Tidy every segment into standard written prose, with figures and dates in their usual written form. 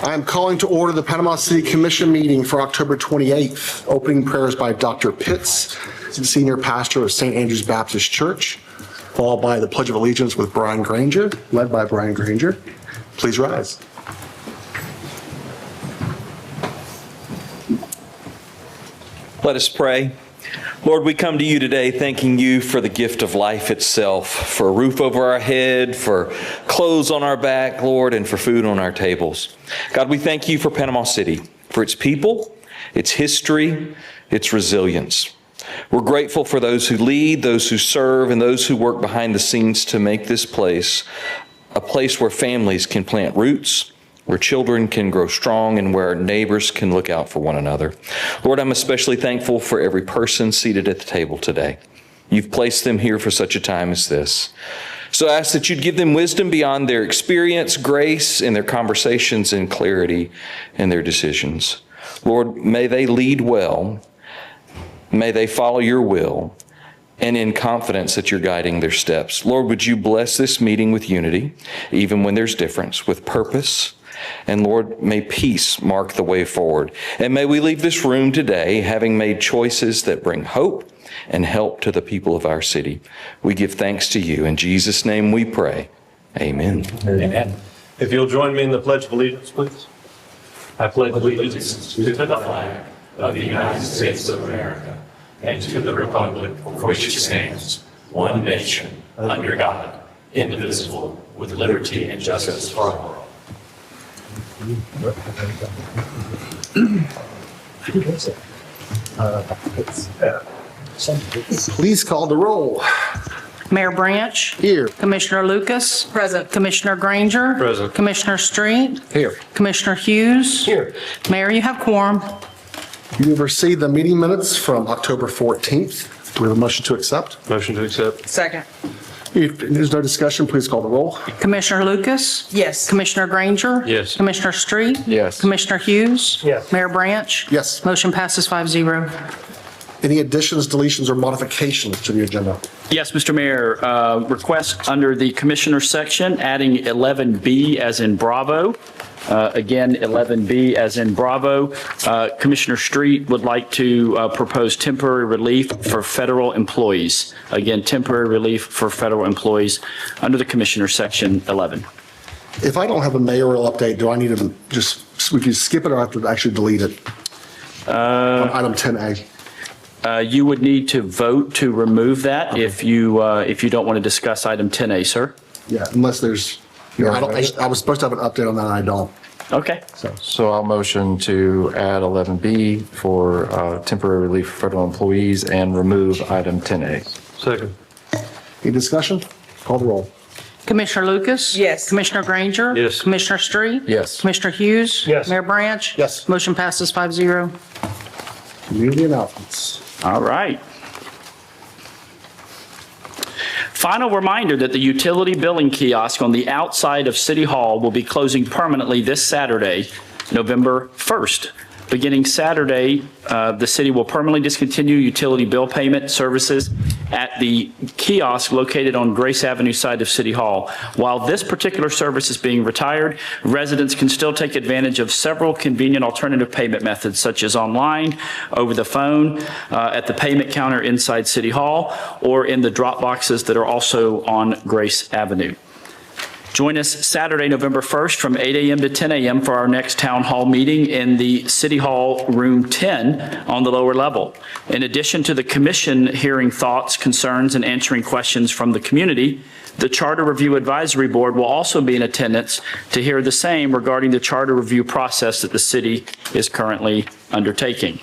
I am calling to order the Panama City Commission meeting for October 28th. Opening prayers by Dr. Pitts, Senior Pastor of St. Andrew's Baptist Church, followed by the Pledge of Allegiance with Brian Granger, led by Brian Granger. Please rise. Let us pray. Lord, we come to you today thanking you for the gift of life itself, for a roof over our head, for clothes on our back, Lord, and for food on our tables. God, we thank you for Panama City, for its people, its history, its resilience. We're grateful for those who lead, those who serve, and those who work behind the scenes to make this place a place where families can plant roots, where children can grow strong, and where neighbors can look out for one another. Lord, I'm especially thankful for every person seated at the table today. You've placed them here for such a time as this. So I ask that you'd give them wisdom beyond their experience, grace in their conversations, and clarity in their decisions. Lord, may they lead well. May they follow your will, and in confidence that you're guiding their steps. Lord, would you bless this meeting with unity, even when there's difference, with purpose. And Lord, may peace mark the way forward. And may we leave this room today having made choices that bring hope and help to the people of our city. We give thanks to you. In Jesus' name we pray. Amen. Amen. If you'll join me in the Pledge of Allegiance, please. I pledge allegiance to the flag of the United States of America and to the republic for which it stands, one nation, under God, indivisible, with liberty and justice for all. Please call the roll. Mayor Branch. Here. Commissioner Lucas. Present. Commissioner Granger. Present. Commissioner Street. Here. Commissioner Hughes. Here. Mayor, you have quorum. You have received the meeting minutes from October 14th. Do we have a motion to accept? Motion to accept. Second. If there's no discussion, please call the roll. Commissioner Lucas. Yes. Commissioner Granger. Yes. Commissioner Street. Yes. Commissioner Hughes. Yes. Mayor Branch. Yes. Motion passes 5-0. Any additions, deletions, or modifications to the agenda? Yes, Mr. Mayor, request under the Commissioner section, adding 11B as in Bravo. Again, 11B as in Bravo. Commissioner Street would like to propose temporary relief for federal employees. Again, temporary relief for federal employees under the Commissioner section 11. If I don't have a mayoral update, do I need to just, we can skip it or I have to actually delete it? On item 10A. You would need to vote to remove that if you don't want to discuss item 10A, sir. Yeah, unless there's, I was supposed to have an update on that and I don't. Okay. So I'll motion to add 11B for temporary relief for federal employees and remove item 10A. Second. Any discussion? Call the roll. Commissioner Lucas. Yes. Commissioner Granger. Yes. Commissioner Street. Yes. Commissioner Hughes. Yes. Mayor Branch. Yes. Motion passes 5-0. Community announcements. All right. Final reminder that the utility billing kiosk on the outside of City Hall will be closing permanently this Saturday, November 1st. Beginning Saturday, the city will permanently discontinue utility bill payment services at the kiosk located on Grace Avenue side of City Hall. While this particular service is being retired, residents can still take advantage of several convenient alternative payment methods, such as online, over the phone, at the payment counter inside City Hall, or in the drop boxes that are also on Grace Avenue. Join us Saturday, November 1st from 8 a.m. to 10 a.m. for our next town hall meeting in the City Hall Room 10 on the lower level. In addition to the commission hearing thoughts, concerns, and answering questions from the community, the Charter Review Advisory Board will also be in attendance to hear the same regarding the charter review process that the city is currently undertaking.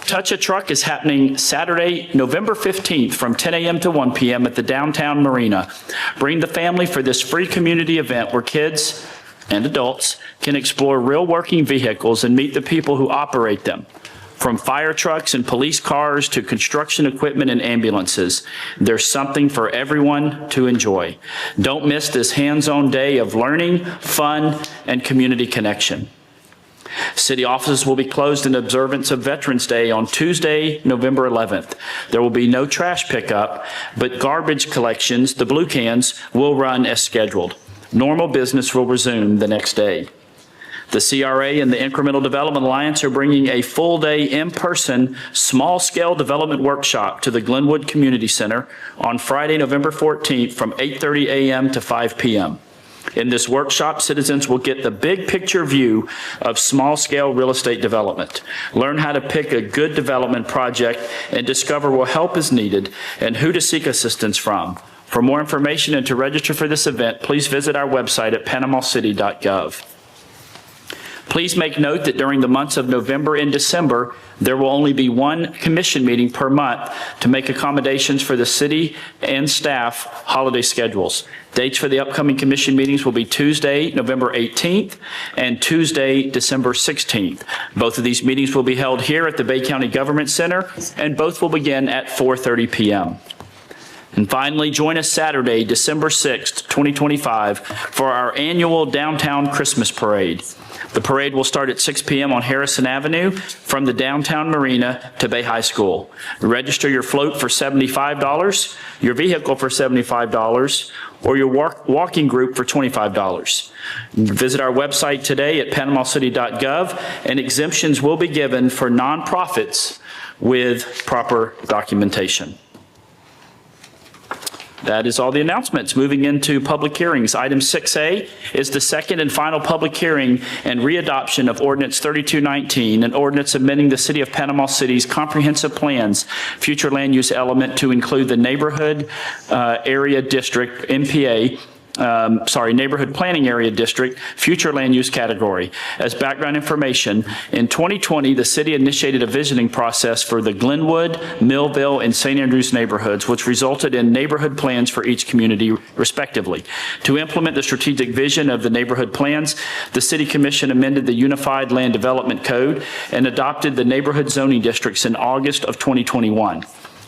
Touch a Truck is happening Saturday, November 15th from 10 a.m. to 1 p.m. at the downtown marina. Bring the family for this free community event where kids and adults can explore real working vehicles and meet the people who operate them. From fire trucks and police cars to construction equipment and ambulances, there's something for everyone to enjoy. Don't miss this hands-on day of learning, fun, and community connection. City offices will be closed in observance of Veterans Day on Tuesday, November 11th. There will be no trash pickup, but garbage collections, the blue cans, will run as scheduled. Normal business will resume the next day. The CRA and the Incremental Development Alliance are bringing a full-day in-person, small-scale development workshop to the Glenwood Community Center on Friday, November 14th from 8:30 a.m. to 5 p.m. In this workshop, citizens will get the big picture view of small-scale real estate development, learn how to pick a good development project, and discover what help is needed and who to seek assistance from. For more information and to register for this event, please visit our website at panamacity.gov. Please make note that during the months of November and December, there will only be one commission meeting per month to make accommodations for the city and staff holiday schedules. Dates for the upcoming commission meetings will be Tuesday, November 18th and Tuesday, December 16th. Both of these meetings will be held here at the Bay County Government Center, and both will begin at 4:30 p.m. And finally, join us Saturday, December 6th, 2025, for our annual Downtown Christmas Parade. The parade will start at 6 p.m. on Harrison Avenue from the downtown marina to Bay High School. Register your float for $75, your vehicle for $75, or your walking group for $25. Visit our website today at panamacity.gov, and exemptions will be given for nonprofits with proper documentation. That is all the announcements. Moving into public hearings. Item 6A is the second and final public hearing and readoption of Ordinance 3219, an ordinance amending the City of Panama City's comprehensive plans, future land use element to include the Neighborhood Area District, NPA, Neighborhood Planning Area District, future land use category. As background information, in 2020, the city initiated a visioning process for the Glenwood, Millville, and St. Andrews neighborhoods, which resulted in neighborhood plans for each community, respectively. To implement the strategic vision of the neighborhood plans, the City Commission amended the Unified Land Development Code and adopted the neighborhood zoning districts in August of 2021.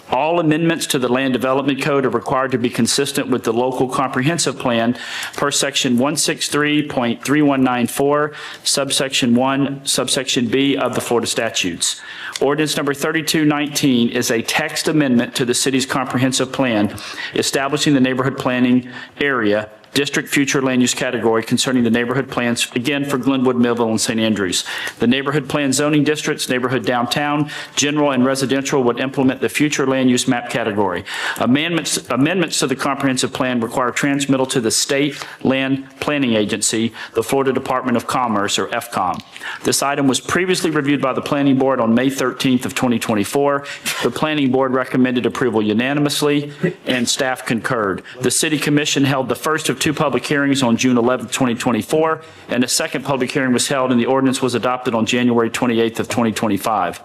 All amendments to the Land Development Code are required to be consistent with the local comprehensive plan per section 163.3194, subsection 1, subsection B of the Florida statutes. Ordinance number 3219 is a text amendment to the city's comprehensive plan establishing the neighborhood planning area district future land use category concerning the neighborhood plans, again, for Glenwood, Millville, and St. Andrews. The neighborhood plan zoning districts, neighborhood downtown, general, and residential would implement the future land use map category. Amendments to the comprehensive plan require transmittal to the State Land Planning Agency, the Florida Department of Commerce, or FCOM. This item was previously reviewed by the Planning Board on May 13th of 2024. The Planning Board recommended approval unanimously, and staff concurred. The City Commission held the first of two public hearings on June 11, 2024, and a second public hearing was held, and the ordinance was adopted on January 28th of 2025.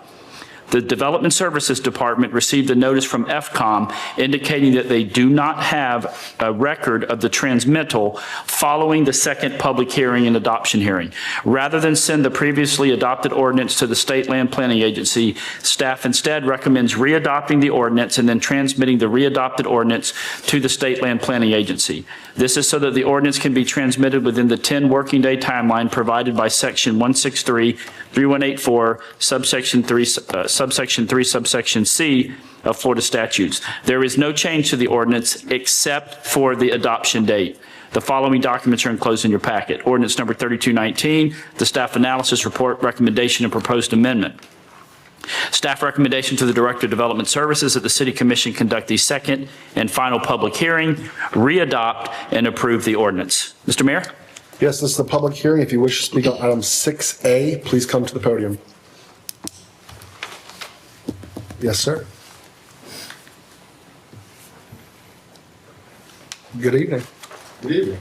The Development Services Department received a notice from FCOM indicating that they do not have a record of the transmittal following the second public hearing and adoption hearing. Rather than send the previously adopted ordinance to the State Land Planning Agency, staff instead recommends readopting the ordinance and then transmitting the readopted ordinance to the State Land Planning Agency. This is so that the ordinance can be transmitted within the 10 working day timeline provided by section 163-3184, subsection 3, subsection C of Florida statutes. There is no change to the ordinance except for the adoption date. The following documents are enclosed in your packet. Ordinance number 3219, the staff analysis report, recommendation, and proposed amendment. Staff recommendation to the Director of Development Services that the City Commission conduct the second and final public hearing, readopt, and approve the ordinance. Mr. Mayor? Yes, this is the public hearing. If you wish to speak on item 6A, please come to the podium. Yes, sir. Good evening. Good evening.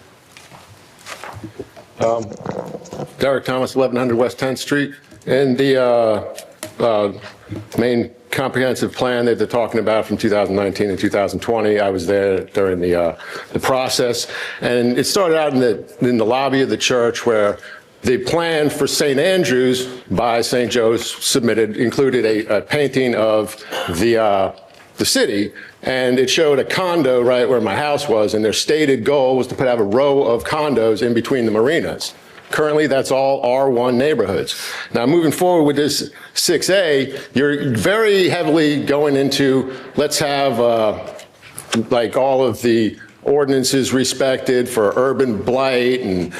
Derek Thomas, 1100 West 10th Street. And the main comprehensive plan that they're talking about from 2019 and 2020, I was there during the process. And it started out in the lobby of the church where the plan for St. Andrews by St. Joe's submitted included a painting of the city, and it showed a condo right where my house was, and their stated goal was to have a row of condos in between the marinas. Currently, that's all R1 neighborhoods. Now, moving forward with this 6A, you're very heavily going into, let's have like all of the ordinances respected for urban blight and,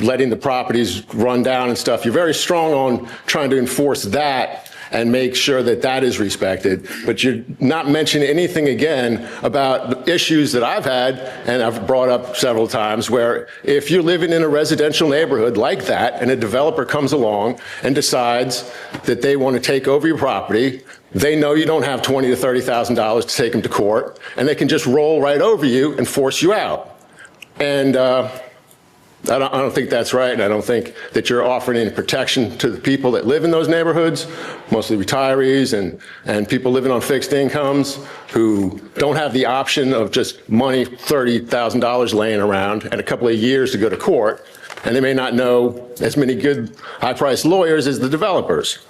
letting the properties run down and stuff. You're very strong on trying to enforce that and make sure that that is respected, but you're not mentioning anything again about issues that I've had and I've brought up several times, where if you're living in a residential neighborhood like that and a developer comes along and decides that they want to take over your property, they know you don't have $20,000 to $30,000 to take them to court, and they can just roll right over you and force you out. And I don't think that's right, and I don't think that you're offering any protection to the people that live in those neighborhoods, mostly retirees and people living on fixed incomes who don't have the option of just money, $30,000 laying around and a couple of years to go to court, and they may not know as many good high-priced lawyers as the developers.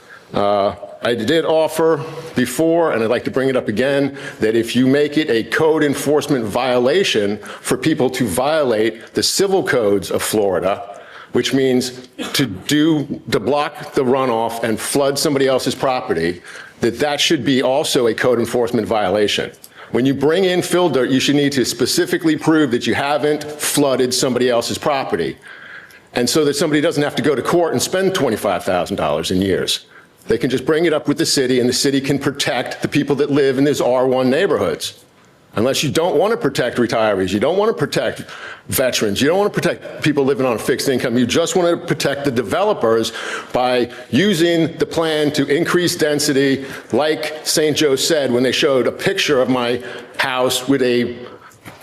I did offer before, and I'd like to bring it up again, that if you make it a code enforcement violation for people to violate the civil codes of Florida, which means to block the runoff and flood somebody else's property, that should be also a code enforcement violation. When you bring in fill dirt, you should need to specifically prove that you haven't flooded somebody else's property, and so that somebody doesn't have to go to court and spend $25,000 in years. They can just bring it up with the city, and the city can protect the people that live in these R1 neighborhoods. Unless you don't want to protect retirees, you don't want to protect veterans, you don't want to protect people living on a fixed income, you just want to protect the developers by using the plan to increase density, like St. Joe said when they showed a picture of my house with a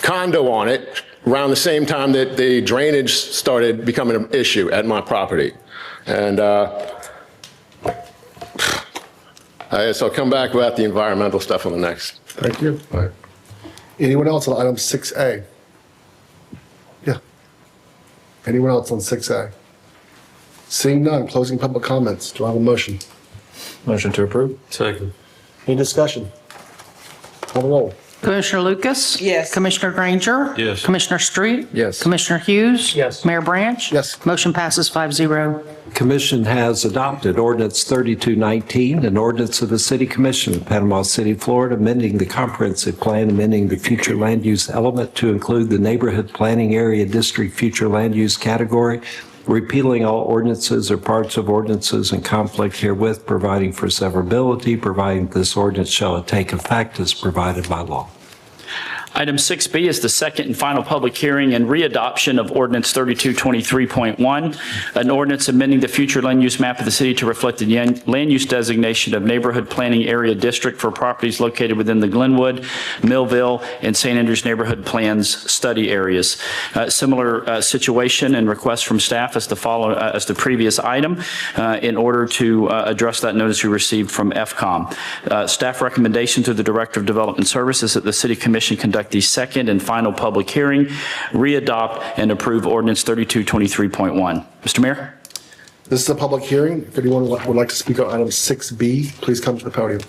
condo on it around the same time that the drainage started becoming an issue at my property. And I guess I'll come back about the environmental stuff on the next. Thank you. Anyone else on item 6A? Yeah. Anyone else on 6A? Seeing none, closing public comments. Do I have a motion? Motion to approve? Second. Any discussion? Call the roll. Commissioner Lucas? Yes. Commissioner Granger? Yes. Commissioner Street? Yes. Commissioner Hughes? Yes. Mayor Branch? Yes. Motion passes 5-0. Commission has adopted ordinance 3219, an ordinance of the City Commission of Panama City, Florida, amending the comprehensive plan, amending the future land use element to include the neighborhood planning area district future land use category, repealing all ordinances or parts of ordinances in conflict herewith, providing for severability, providing this ordinance shall take effect as provided by law. Item 6B is the second and final public hearing and readoption of ordinance 3223.1, an ordinance amending the future land use map of the city to reflect the land use designation of neighborhood planning area district for properties located within the Glenwood, Millville, and St. Andrews neighborhood plans study areas. Similar situation and request from staff as the previous item in order to address that notice we received from FCOM. Staff recommendation to the Director of Development Services that the City Commission conduct the second and final public hearing, readopt, and approve ordinance 3223.1. Mr. Mayor? This is a public hearing. If anyone would like to speak on item 6B, please come to the podium.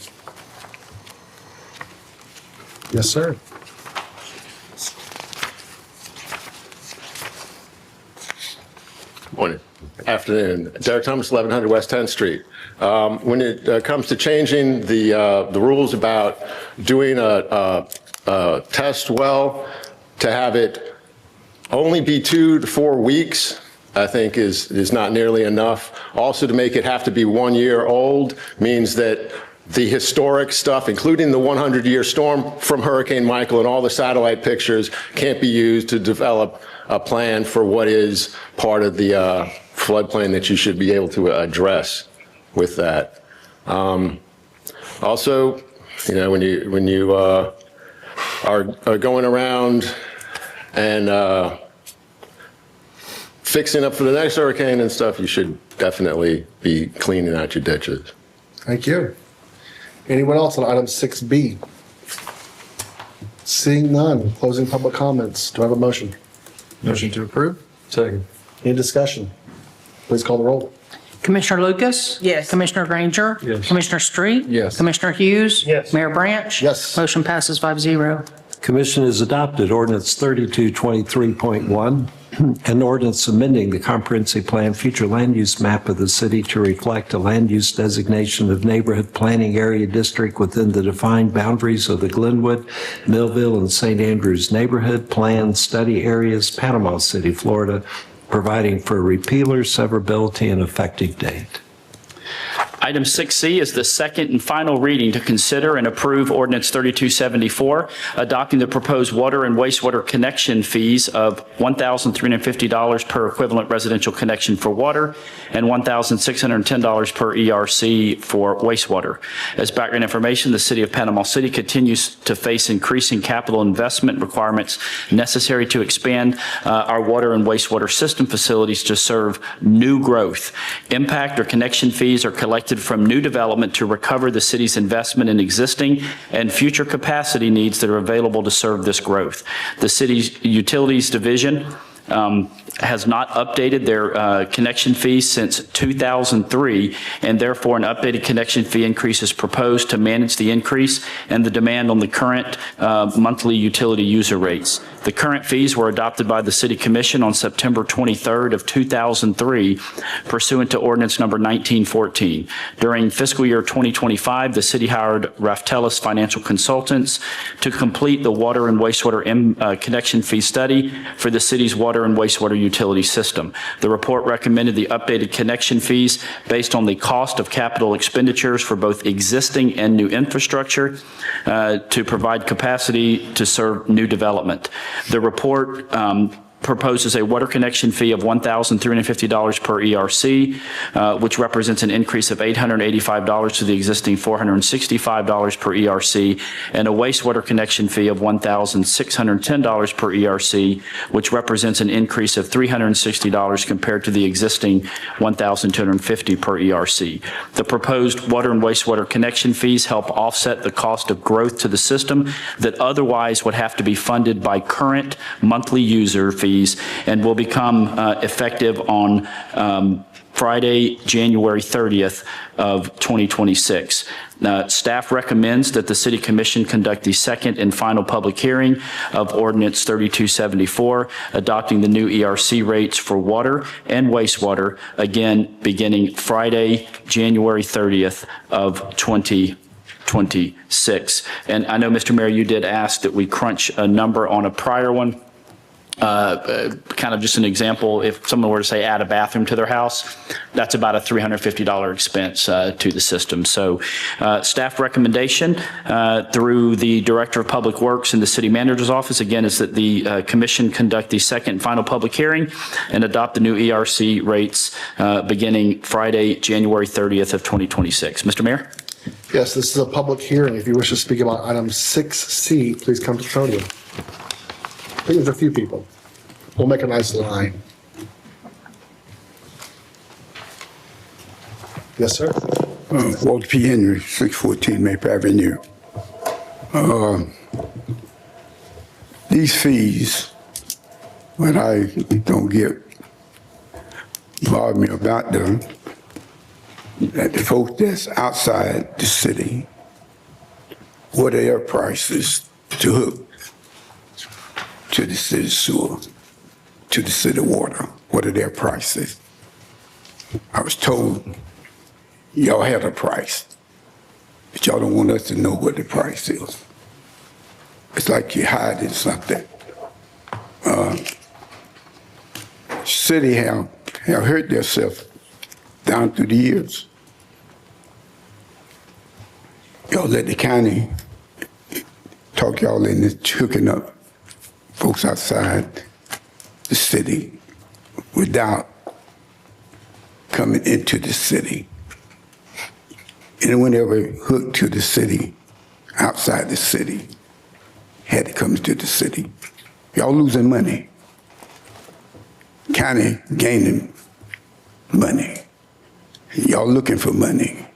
Yes, sir. Morning. Afternoon. Derek Thomas, 1100 West 10th Street. When it comes to changing the rules about doing a test well, to have it only be 2 to 4 weeks, I think is not nearly enough. Also, to make it have to be 1 year old means that the historic stuff, including the 100-year storm from Hurricane Michael and all the satellite pictures, can't be used to develop a plan for what is part of the floodplain that you should be able to address with that. Also, when you are going around and fixing up for the next hurricane and stuff, you should definitely be cleaning out your ditches. Thank you. Anyone else on item 6B? Seeing none, closing public comments. Do I have a motion? Motion to approve? Second. Any discussion? Please call the roll. Commissioner Lucas? Yes. Commissioner Granger? Yes. Commissioner Street? Yes. Commissioner Hughes? Yes. Mayor Branch? Yes. Motion passes 5-0. Commission has adopted ordinance 3223.1, An ordinance amending the comprehensive plan future land use map of the city to reflect a land use designation of neighborhood planning area district within the defined boundaries of the Glenwood, Millville, and St. Andrews neighborhood plan study areas, Panama City, Florida, providing for repealer, severability, and effective date. Item 6C is the second and final reading to consider and approve Ordinance 3274, adopting the proposed water and wastewater connection fees of $1,350 per equivalent residential connection for water and $1,610 per ERC for wastewater. As background information, the City of Panama City continues to face increasing capital investment requirements necessary to expand our water and wastewater system facilities to serve new growth. Impact or connection fees are collected from new development to recover the city's investment in existing and future capacity needs that are available to serve this growth. The city's utilities division has not updated their connection fees since 2003, and therefore an updated connection fee increase is proposed to manage the increase and the demand on the current monthly utility user rates. The current fees were adopted by the City Commission on September 23rd of 2003, pursuant to ordinance number 1914. During fiscal year 2025, the city hired Raftelis Financial Consultants to complete the water and wastewater connection fee study for the city's water and wastewater utility system. The report recommended the updated connection fees based on the cost of capital expenditures for both existing and new infrastructure to provide capacity to serve new development. The report proposes a water connection fee of $1,350 per ERC, which represents an increase of $885 to the existing $465 per ERC, and a wastewater connection fee of $1,610 per ERC, which represents an increase of $360 compared to the existing $1,250 per ERC. The proposed water and wastewater connection fees help offset the cost of growth to the system that otherwise would have to be funded by current monthly user fees and will become effective on Friday, January 30th of 2026. Staff recommends that the City Commission conduct the second and final public hearing of Ordinance 3274, adopting the new ERC rates for water and wastewater, again, beginning Friday, January 30th of 2026. And I know, Mr. Mayor, you did ask that we crunch a number on a prior one. Kind of just an example, if someone were to say add a bathroom to their house, that's about a $350 expense to the system. So staff recommendation through the Director of Public Works in the City Manager's Office, again, is that the Commission conduct the second and final public hearing and adopt the new ERC rates beginning Friday, January 30th of 2026. Mr. Mayor? Yes, this is a public hearing. If you wish to speak about item 6C, please come to the podium. I think there's a few people. We'll make a nice line. Yes, sir. Walter P. Henry, 614 Maple Avenue. These fees, what I don't get bothered me about them, that the folks that's outside the city, what are their prices to hook to the city sewer, to the city water? What are their prices? I was told y'all had a price, but y'all don't want us to know what the price is. It's like you're hiding something. City have hurt themselves down through the years. Y'all let the county talk y'all into hooking up folks outside the city without coming into the city. Anyone ever hooked to the city, outside the city, had to come to the city. Y'all losing money. County gaining money. Y'all looking for money.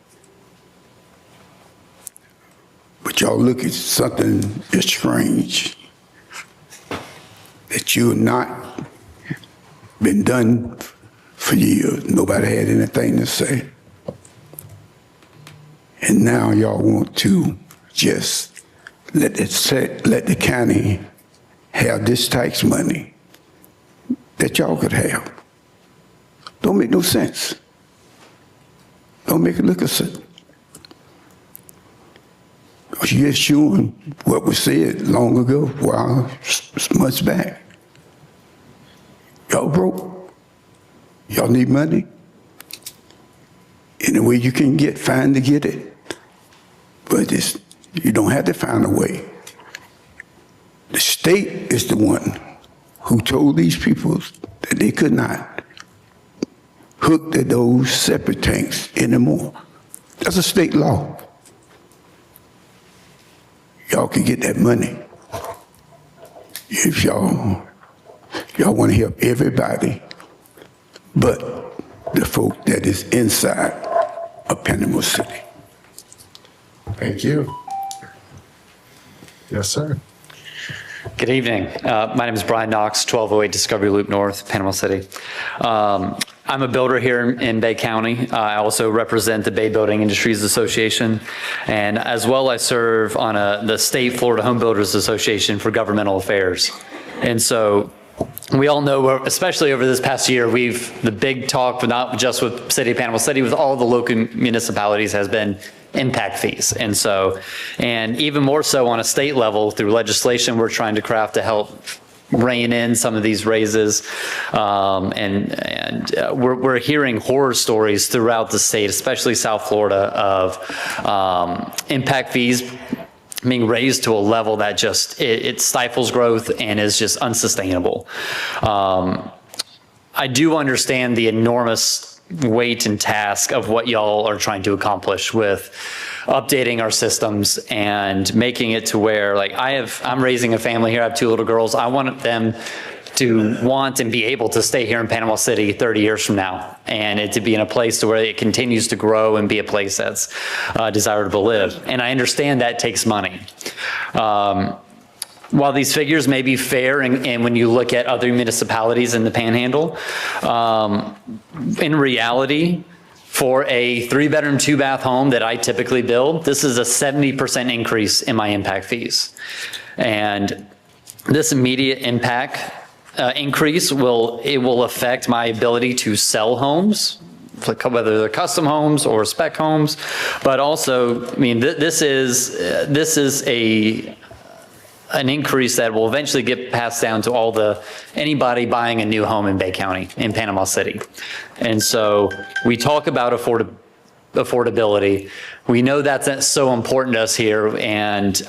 But y'all look at something that's strange, that you've not been done for years. Nobody had anything to say. And now y'all want to just let the county have this tax money that y'all could have. Don't make no sense. Don't make it look a sense. You're showing what was said long ago, months back. Y'all broke. Y'all need money. Any way you can find to get it. But you don't have to find a way. The state is the one who told these people that they could not hook to those separate tanks anymore. That's a state law. Y'all can get that money if y'all want to help everybody but the folk that is inside of Panama City. Thank you. Yes, sir. Good evening. My name is Brian Knox, 1208 Discovery Loop North, Panama City. I'm a builder here in Bay County. I also represent the Bay Building Industries Association, and as well I serve on the State Florida Home Builders Association for Governmental Affairs. And so we all know, especially over this past year, the big talk, but not just with City of Panama City, with all the local municipalities, has been impact fees. And even more so on a state level through legislation we're trying to craft to help rein in some of these raises. We're hearing horror stories throughout the state, especially South Florida, of impact fees being raised to a level that just, it stifles growth and is just unsustainable. I do understand the enormous weight and task of what y'all are trying to accomplish with updating our systems and making it to where, like, I'm raising a family here. I have 2 little girls. I want them to want and be able to stay here in Panama City 30 years from now, and it to be in a place to where it continues to grow and be a place that's desirable to live. And I understand that takes money. While these figures may be fair, and when you look at other municipalities in the Panhandle, in reality, for a 3-bedroom, 2-bath home that I typically build, this is a 70% increase in my impact fees. And this immediate impact increase will affect my ability to sell homes, whether they're custom homes or spec homes. But also, I mean, this is an increase that will eventually get passed down to anybody buying a new home in Bay County, in Panama City. And so we talk about affordability. We know that's so important to us here, and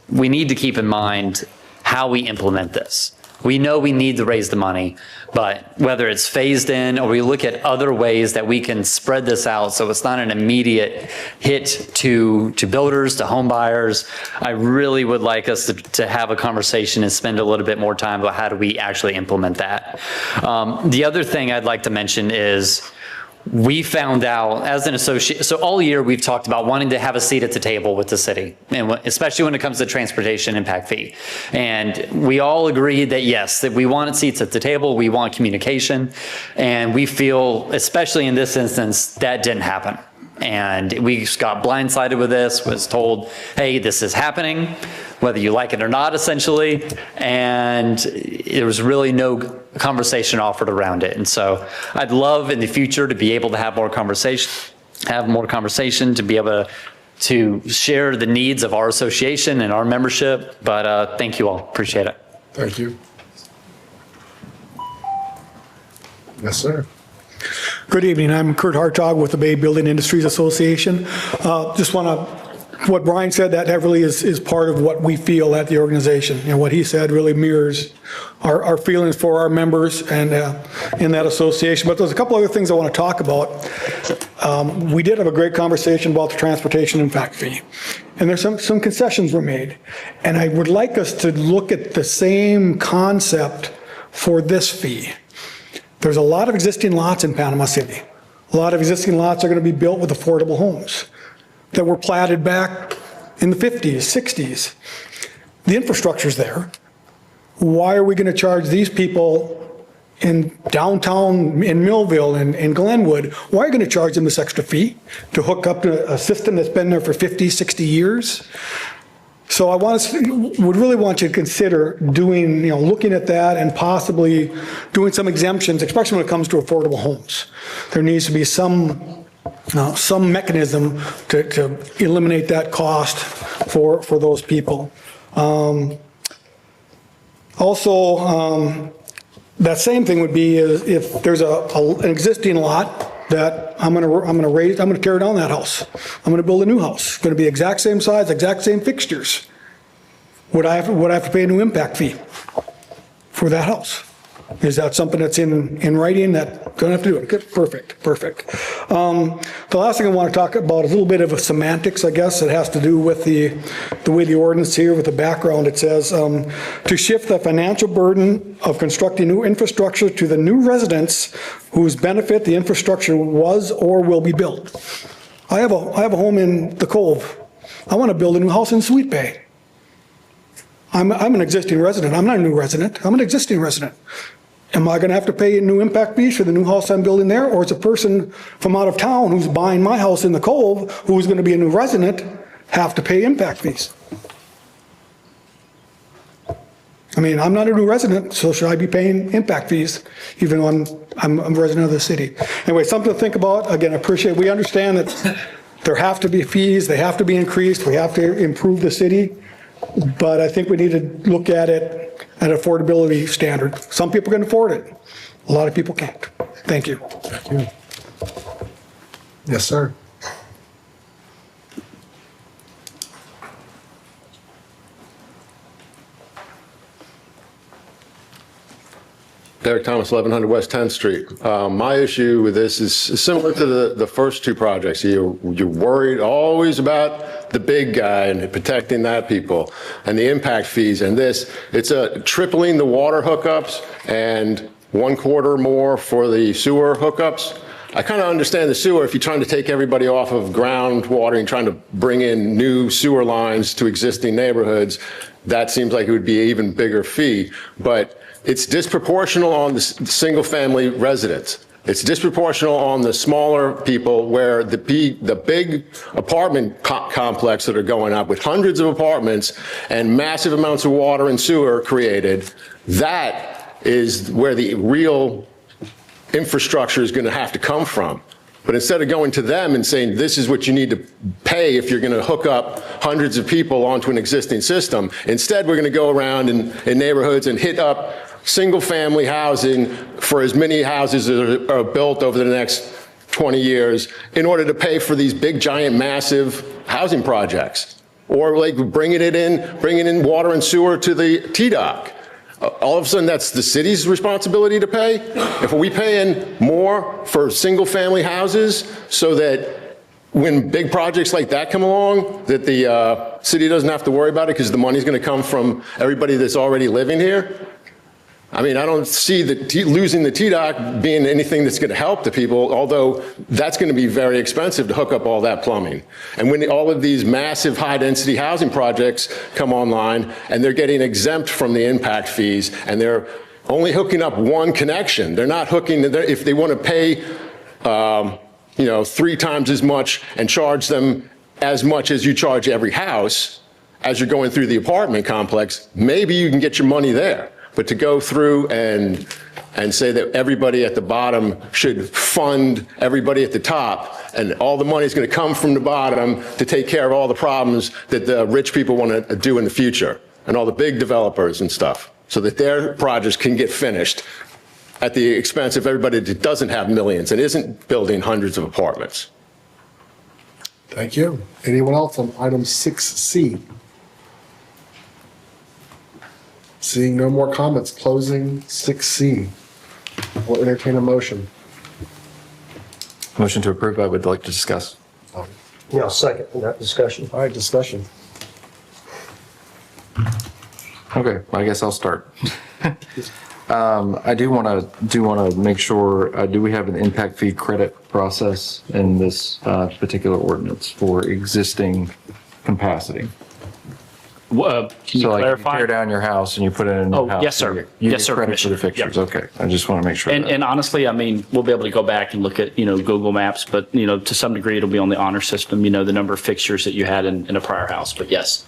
we need to keep in mind how we implement this. We know we need to raise the money, but whether it's phased in or we look at other ways that we can spread this out so it's not an immediate hit to builders, to home buyers, I really would like us to have a conversation and spend a little bit more time about how do we actually implement that. The other thing I'd like to mention is we found out as an associate, so all year we've talked about wanting to have a seat at the table with the city, and especially when it comes to transportation impact fee. And we all agreed that yes, that we wanted seats at the table, we want communication, and we feel, especially in this instance, that didn't happen. And we got blindsided with this, was told, hey, this is happening, whether you like it or not, essentially. And there was really no conversation offered around it. And so I'd love in the future to be able to have more conversation, to be able to share the needs of our association and our membership. But thank you all. Appreciate it. Thank you. Yes, sir. Good evening. I'm Kurt Hartog with the Bay Building Industries Association. Just want to, what Brian said, that really is part of what we feel at the organization. And what he said really mirrors our feelings for our members and in that association. But there's a couple other things I want to talk about. We did have a great conversation about the transportation impact fee. And there's some concessions were made. And I would like us to look at the same concept for this fee. There's a lot of existing lots in Panama City. A lot of existing lots are going to be built with affordable homes that were platted back in the 50s, 60s. The infrastructure's there. Why are we going to charge these people in downtown, in Millville, in Glenwood, why are you going to charge them this extra fee to hook up to a system that's been there for 50, 60 years? So I would really want you to consider doing, looking at that and possibly doing some exemptions, especially when it comes to affordable homes. There needs to be some mechanism to eliminate that cost for those people. Also, that same thing would be is if there's an existing lot that I'm gonna tear down that house. I'm gonna build a new house. It's gonna be exact same size, exact same fixtures. Would I have to pay a new impact fee for that house? Is that something that's in writing that don't have to do it? Good, perfect. The last thing I want to talk about is a little bit of a semantics, I guess. It has to do with the way the ordinance here with the background. It says, to shift the financial burden of constructing new infrastructure to the new residents whose benefit the infrastructure was or will be built. I have a home in the Cove. I want to build a new house in Sweet Bay. I'm an existing resident. I'm not a new resident. I'm an existing resident. Am I going to have to pay a new impact fees for the new house I'm building there? Or is a person from out of town who's buying my house in the Cove, who's going to be a new resident, have to pay impact fees? I mean, I'm not a new resident, so should I be paying impact fees even though I'm a resident of the city? Anyway, something to think about. Again, we understand that there have to be fees, they have to be increased, we have to improve the city. But I think we need to look at it at an affordability standard. Some people can afford it. A lot of people can't. Thank you. Thank you. Yes, sir. Derek Thomas, 1100 West 10th Street. My issue with this is similar to the first two projects. You're worried always about the big guy and protecting that people and the impact fees. And it's tripling the water hookups and 1/4 more for the sewer hookups. I kind of understand the sewer if you're trying to take everybody off of groundwater and trying to bring in new sewer lines to existing neighborhoods. That seems like it would be an even bigger fee. But it's disproportional on the single-family residents. It's disproportional on the smaller people where the big apartment complex that are going up with hundreds of apartments and massive amounts of water and sewer created, that is where the real infrastructure is going to have to come from. But instead of going to them and saying, this is what you need to pay if you're going to hook up hundreds of people onto an existing system, instead we're going to go around in neighborhoods and hit up single-family housing for as many houses that are built over the next 20 years in order to pay for these big, giant, massive housing projects. Or like bringing in water and sewer to the T-Dock. All of a sudden, that's the city's responsibility to pay? If we paying more for single-family houses so that when big projects like that come along, that the city doesn't have to worry about it because the money's going to come from everybody that's already living here? I mean, I don't see losing the T-Dock being anything that's going to help the people, although that's going to be very expensive to hook up all that plumbing. And when all of these massive high-density housing projects come online and they're getting exempt from the impact fees and they're only hooking up one connection, they're not hooking, if they want to pay, 3 times as much and charge them as much as you charge every house as you're going through the apartment complex, maybe you can get your money there. But to go through and say that everybody at the bottom should fund everybody at the top and all the money is going to come from the bottom to take care of all the problems that the rich people want to do in the future and all the big developers and stuff so that their projects can get finished at the expense of everybody that doesn't have millions and isn't building hundreds of apartments. Thank you. Anyone else on item 6C? Seeing no more comments, closing 6C. We'll entertain a motion. Motion to approve, I would like to discuss. Yeah, second that discussion. All right, discussion. Okay, I guess I'll start. I do want to make sure, do we have an impact fee credit process in this particular ordinance for existing capacity? Can you So like if you clarify? tear down your house and you put in a new Oh, house. yes, sir. You Yes, get sir, credit for the Commissioner. fixtures, okay. I just want to make sure. And, that- and honestly, I mean, we'll be able to go back and look at, Google Maps, but, to some degree, it'll be on the honor system, the number of fixtures that you had in a prior house, but yes.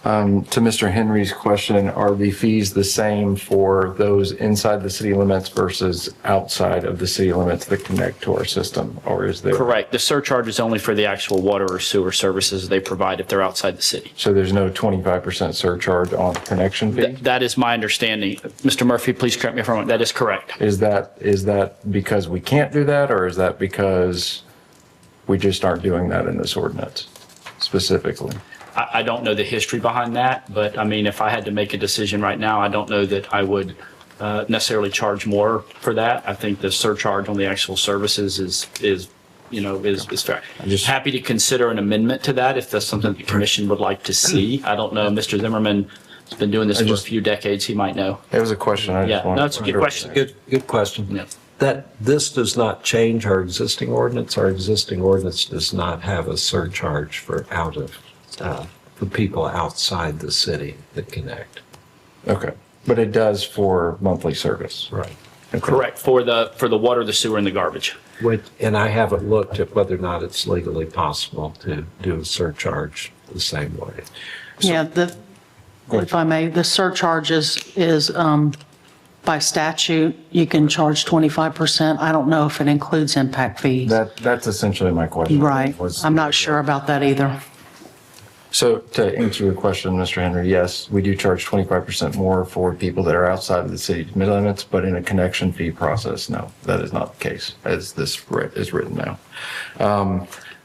To Mr. Henry's question, are the fees the same for those inside the city limits versus outside of the city limits that connect to our system? Or is there? Correct. The surcharge is only for the actual water or sewer services they provide if they're outside the city. So there's no 25% surcharge on connection fee? That is my understanding. Mr. Murphy, please correct me if I'm wrong. That is correct. Is that because we can't do that, or is that because we just aren't doing that in this ordinance specifically? I don't know the history behind that, but I mean, if I had to make a decision right now, I don't know that I would necessarily charge more for that. I think the surcharge on the actual services is fair. Happy to consider an amendment to that if that's something the commission would like to see. I don't know, Mr. Zimmerman has been doing this for a few decades, he might know. It was a question. I just Yeah, wanted no, it's a good question. Good question. Yeah. That this does not change our existing ordinance. Our existing ordinance does not have a surcharge for for people outside the city that connect. Okay, but it does for monthly service. Right. Okay. Correct, for the water, the sewer, and the garbage. And I haven't looked at whether or not it's legally possible to do a surcharge the same way. Yeah, if I may, the surcharge is by statute, you can charge 25%. I don't know if it includes impact fees. That's essentially my question. Right. I'm not sure about that either. So to answer your question, Mr. Henry, yes, we do charge 25% more for people that are outside of the city limits, but in a connection fee process, no, that is not the case as this is written now.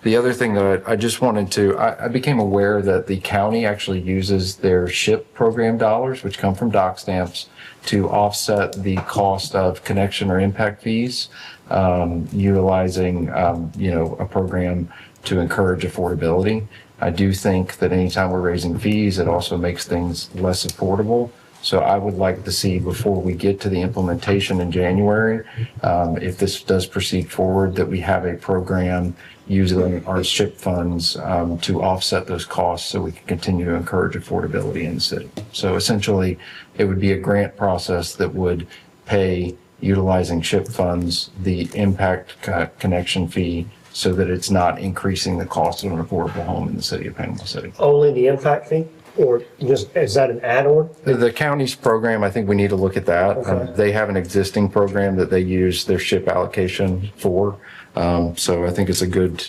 The other thing that I just wanted to, I became aware that the county actually uses their SHIP program dollars, which come from dock stamps, to offset the cost of connection or impact fees, utilizing, a program to encourage affordability. I do think that anytime we're raising fees, it also makes things less affordable. So I would like to see, before we get to the implementation in January, if this does proceed forward, that we have a program using our SHIP funds to offset those costs so we can continue to encourage affordability in the city. So essentially, it would be a grant process that would pay, utilizing SHIP funds, the impact connection fee, so that it's not increasing the cost of an affordable home in the city of Panama City. Only the impact fee, or just, is that an add-on? The county's program, I think we need to look at that. Okay. They have an existing program that they use their SHIP allocation for. So I think it's a good,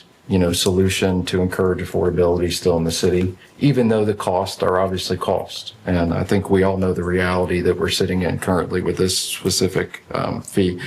solution to encourage affordability still in the city, even though the costs are obviously cost. And I think we all know the reality that we're sitting in currently with this specific fee.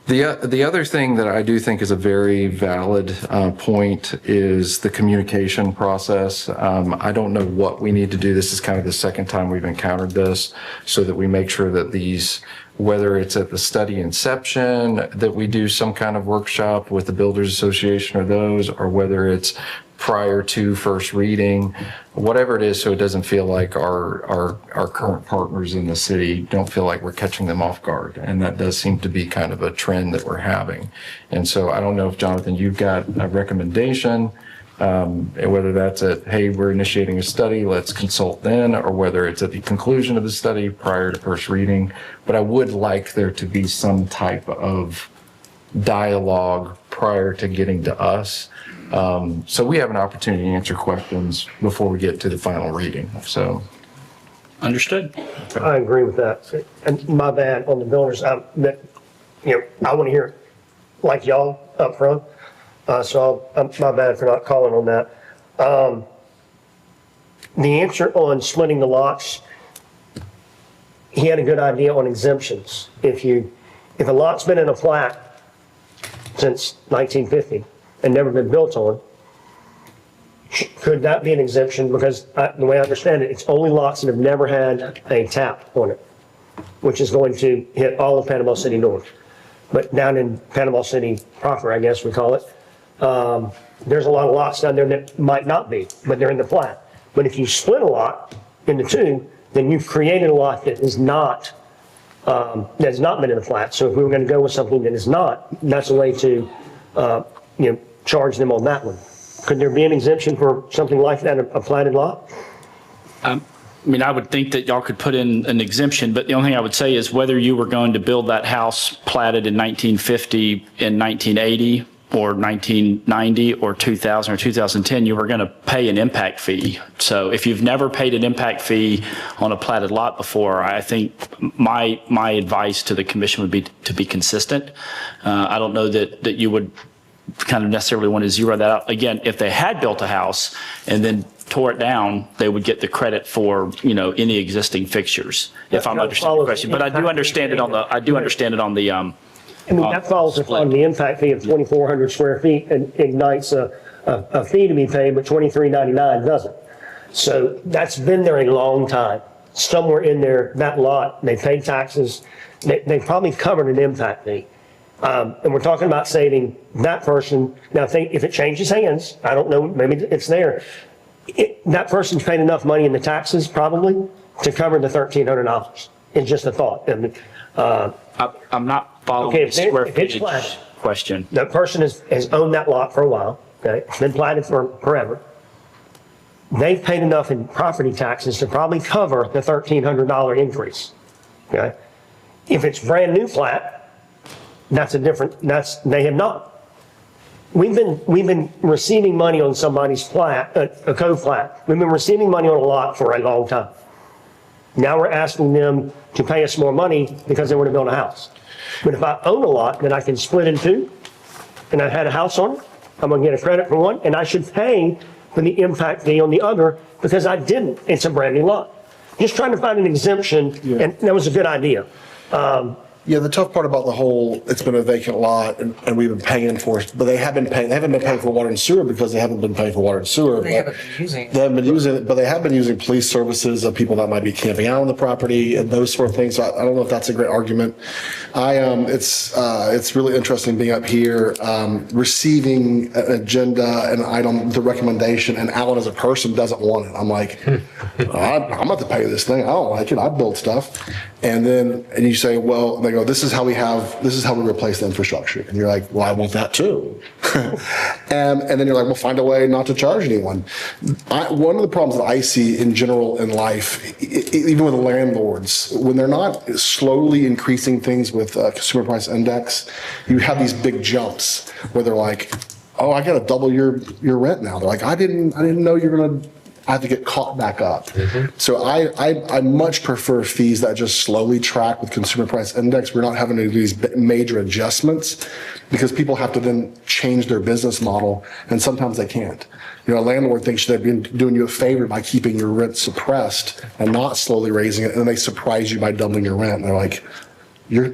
The other thing that I do think is a very valid point is the communication process. I don't know what we need to do. This is kind of the second time we've encountered this, so that we make sure that these, whether it's at the study inception, that we do some kind of workshop with the Builders Association or whether it's prior to first reading, whatever it is, so it doesn't feel like our current partners in the city don't feel like we're catching them off guard. And that does seem to be kind of a trend that we're having. And so I don't know if, Jonathan, you've got a recommendation, whether that's at, hey, we're initiating a study, let's consult then, or whether it's at the conclusion of the study prior to first reading. But I would like there to be some type of dialogue prior to getting to us. So we have an opportunity to answer questions before we get to the final reading. So. Understood. I agree with that. And my bad on the builders, I want to hear it like y'all up front. So my bad for not calling on that. The answer on splitting the lots, he had a good idea on exemptions. If a lot's been in a plat since 1950 and never been built on, could that be an exemption? Because the way I understand it, it's only lots that have never had a tap on it, which is going to hit all of Panama City North. But down in Panama City proper, I guess we call it, there's a lot of lots down there that might not be, but they're in the plat. But if you split a lot into two, then you've created a lot that is not, that's not been in the plat. So if we were going to go with something that is not, that's a way to, charge them on that one. Could there be an exemption for something like that, a platted lot? I would think that y'all could put in an exemption, but the only thing I would say is whether you were going to build that house platted in 1950, in 1980, or 1990 or 2000 or 2010, you were going to pay an impact fee. So if you've never paid an impact fee on a platted lot before, I think my advice to the commission would be to be consistent. I don't know that you would kind of necessarily want to zero that out. Again, if they had built a house and then tore it down, they would get the credit for, any existing fixtures, if I'm understanding the question. But I do understand it on the, that falls upon the impact fee of 2,400 square feet and ignites a fee to be paid, but 2399 doesn't. So that's been there a long time. Somewhere in there, that lot, they paid taxes, they probably covered an impact fee. And we're talking about saving that person. Now, if it changes hands, I don't know, maybe it's there. That person's paid enough money in the taxes probably to cover the $1,300. It's just a thought. And, I'm not following okay, the square if it's footage platted, question. that person has owned that lot for a while, okay? It's been platted for forever. They've paid enough in property taxes to probably cover the $1,300 increase, okay? If it's brand new plat, they have not. We've been receiving money on somebody's plat, a co-plat. We've been receiving money on a lot for a long time. Now we're asking them to pay us more money because they want to build a house. But if I own a lot that I can split in two, and I had a house on it, I'm going to get a credit for one, and I should pay for the impact fee on the other because I didn't. It's a brand new lot. Just trying to find an exemption, and that was a good idea. Yeah, the tough part about the whole, it's been a vacant lot and we've been paying for it, but they haven't been paying for water and sewer because they haven't been paying for water and sewer. They haven't been using it. They haven't been using it, but they have been using police services of people that might be camping out on the property and those sort of things. So I don't know if that's a great argument. It's really interesting being up here, receiving an agenda, an item, the recommendation, and Alan as a person doesn't want it. I'm like, I'm about to pay this thing. I don't like it. I build stuff. And you say, well, they go, this is how we replace the infrastructure. And you're like, well, I want that too. and then you're like, well, find a way not to charge anyone. One of the problems that I see in general in life, even with landlords, when they're not slowly increasing things with consumer price index, you have these big jumps where they're like, oh, I got to double your rent now. They're like, I didn't know you're going to have to get caught back up. Mm-hmm. So I much prefer fees that just slowly track with consumer price index. We're not having to do these major adjustments because people have to then change their business model, and sometimes they can't. A landlord thinks they've been doing you a favor by keeping your rent suppressed and not slowly raising it, and then they surprise you by doubling your rent. And they're like,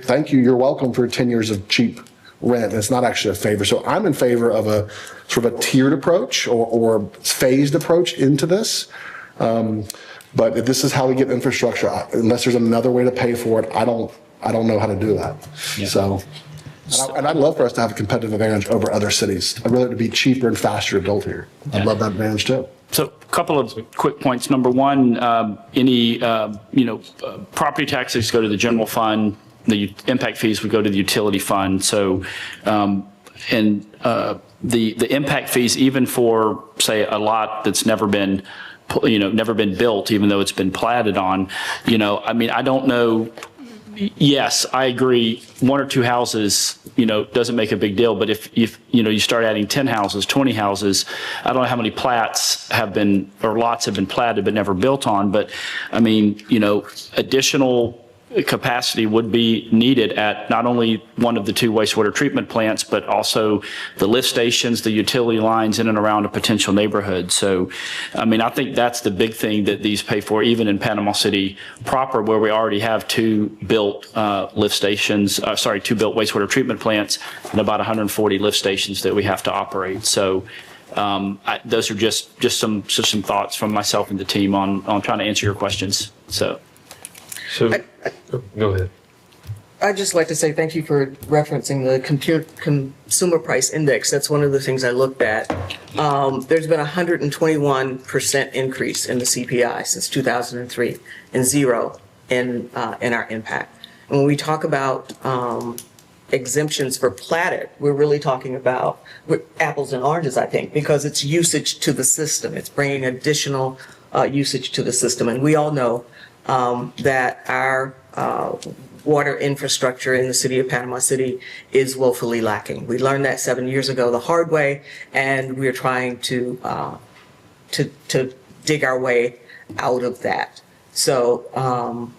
thank you, you're welcome for 10 years of cheap rent. It's not actually a favor. So I'm in favor of a sort of a tiered approach or phased approach into this. But if this is how we get infrastructure, unless there's another way to pay for it, I don't know how to do that. Yeah. So, and I'd love for us to have a competitive advantage over other cities. I'd rather it to be cheaper and faster to build here. I'd love that advantage too. So a couple of quick points. Number one, any property taxes go to the general fund. The impact fees would go to the utility fund. So, the impact fees, even for, say, a lot that's never been built, even though it's been platted on, I don't know. Yes, I agree. One or two houses, doesn't make a big deal. But if you start adding 10 houses, 20 houses, I don't know how many lots have been platted but never built on. But additional capacity would be needed at not only one of the two wastewater treatment plants, but also the lift stations, the utility lines in and around a potential neighborhood. So, I think that's the big thing that these pay for, even in Panama City proper, where we already have two built two built wastewater treatment plants and about 140 lift stations that we have to operate. So, those are just some thoughts from myself and the team on trying to answer your questions. So go ahead. I'd just like to say thank you for referencing the consumer price index. That's one of the things I looked at. There's been a 121% increase in the CPI since 2003 and zero in our impact. And when we talk about exemptions for platted, we're really talking about apples and oranges, I think, because it's usage to the system. It's bringing additional usage to the system. And we all know that our water infrastructure in the city of Panama City is woefully lacking. We learned that 7 years ago the hard way, and we're trying to dig our way out of that. So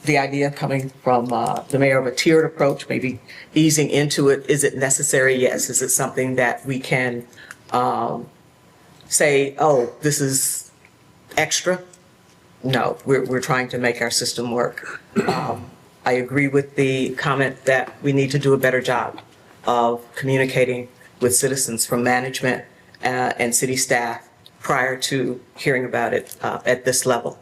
the idea coming from the mayor of a tiered approach, maybe easing into it, is it necessary? Yes. Is it something that we can say, oh, this is extra? No, we're trying to make our system work. I agree with the comment that we need to do a better job of communicating with citizens from management and city staff prior to hearing about it at this level.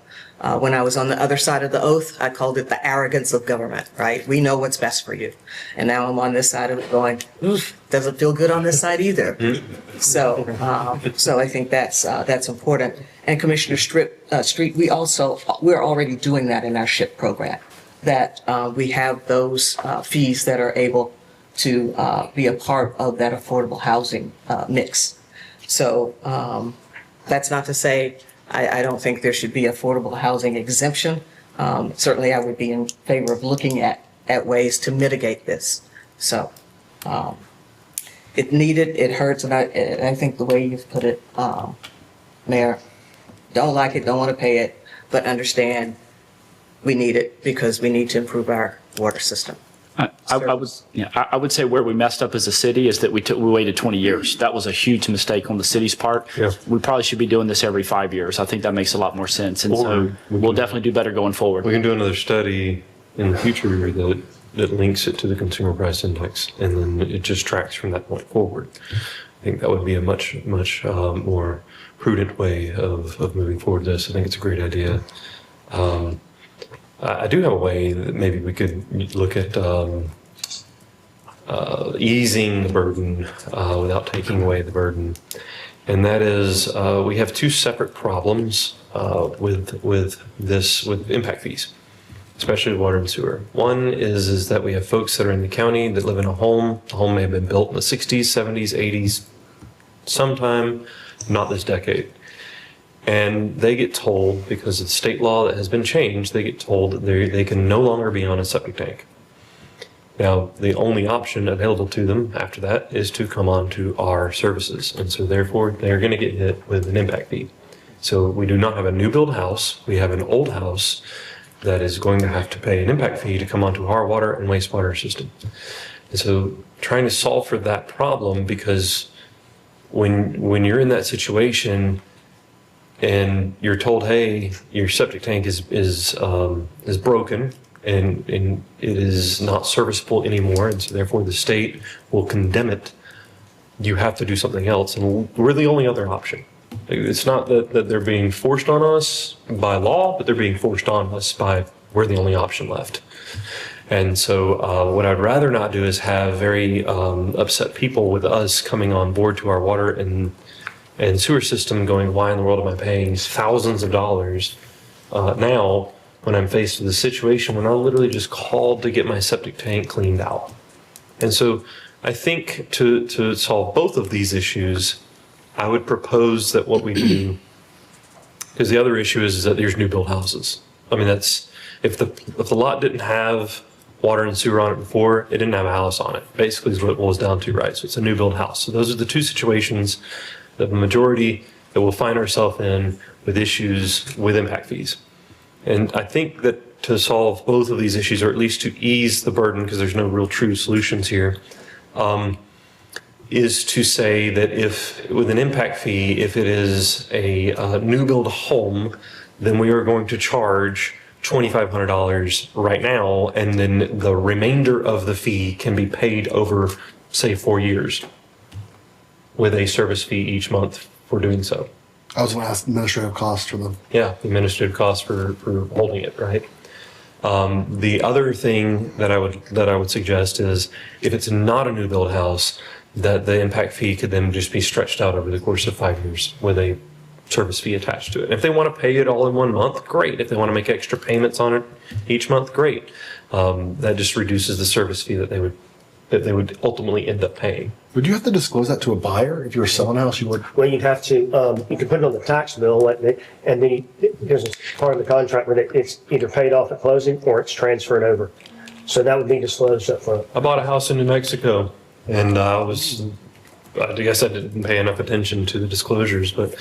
When I was on the other side of the oath, I called it the arrogance of government, right? We know what's best for you. And now I'm on this side of it going, oof, doesn't feel good on this side either. So I think that's important. And Commissioner Street, we're already doing that in our SHIP program, that we have those fees that are able to be a part of that affordable housing mix. So that's not to say I don't think there should be affordable housing exemption. Certainly, I would be in favor of looking at ways to mitigate this. So it needed, it hurts, and I think the way you've put it, Mayor, don't like it, don't want to pay it, but understand we need it because we need to improve our water system. I would say where we messed up as a city is that we waited 20 years. That was a huge mistake on the city's part. Yeah. We probably should be doing this every 5 years. I think that makes a lot more sense. And so we'll definitely do better going forward. We can do another study in the future that links it to the consumer price index, and then it just tracks from that point forward. I think that would be a much more prudent way of moving forward this. I think it's a great idea. I do have a way that maybe we could look at easing the burden without taking away the burden. And that is, we have two separate problems with impact fees, especially water and sewer. One is that we have folks that are in the county that live in a home. The home may have been built in the 60s, 70s, 80s, sometime, not this decade. And they get told, because of the state law that has been changed, they get told that they can no longer be on a septic tank. Now, the only option available to them after that is to come on to our services. And so therefore, they're going to get hit with an impact fee. So we do not have a new build house. We have an old house that is going to have to pay an impact fee to come onto our water and wastewater system. And so trying to solve for that problem, because when you're in that situation, and you're told, hey, your septic tank is broken and it is not serviceable anymore, and so therefore the state will condemn it. You have to do something else, and we're the only other option. It's not that they're being forced on us by law, but they're being forced on us by we're the only option left. And so what I'd rather not do is have very upset people with us coming on board to our water and sewer system going, why in the world am I paying thousands of dollars now when I'm faced with a situation when I literally just called to get my septic tank cleaned out? And so I think to solve both of these issues, I would propose that what we do, because the other issue is that there's new build houses. I mean, that's, if the lot didn't have water and sewer on it before, it didn't have a house on it, basically is what it boils down to, right? So it's a new build house. So those are the two situations, the majority that we'll find ourselves in with issues with impact fees. And I think that to solve both of these issues, or at least to ease the burden, because there's no real true solutions here, is to say that if, with an impact fee, if it is a new build home, then we are going to charge $2,500 right now, and then the remainder of the fee can be paid over, say, 4 years, with a service fee each month for doing so. I was going to ask administrative costs for them. Yeah, the administrative costs for holding it, right? The other thing that I would suggest is if it's not a new build house, that the impact fee could then just be stretched out over the course of 5 years with a service fee attached to it. And if they want to pay it all in 1 month, great. If they want to make extra payments on it each month, great. That just reduces the service fee that they would that they would ultimately end up paying. Would you have to disclose that to a buyer? If you were selling a house, you would? Well, you'd have to, you could put it on the tax bill, and then there's a part of the contract where it's either paid off at closing or it's transferred over. So that would be disclosed up front. I bought a house in New Mexico, and I guess I didn't pay enough attention to the disclosures, but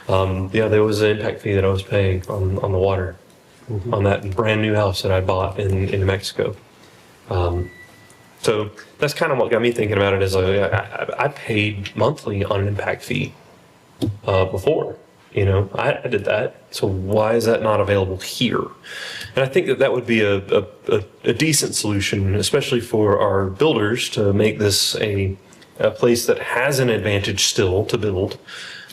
yeah, there was an impact fee that I was paying on the water on that brand new house that I bought in New Mexico. So that's kind of what got me thinking about it. Is I paid monthly on an impact fee before. You know, I did that. So why is that not available here? And I think that would be a decent solution, especially for our builders, to make this a place that has an advantage still to build.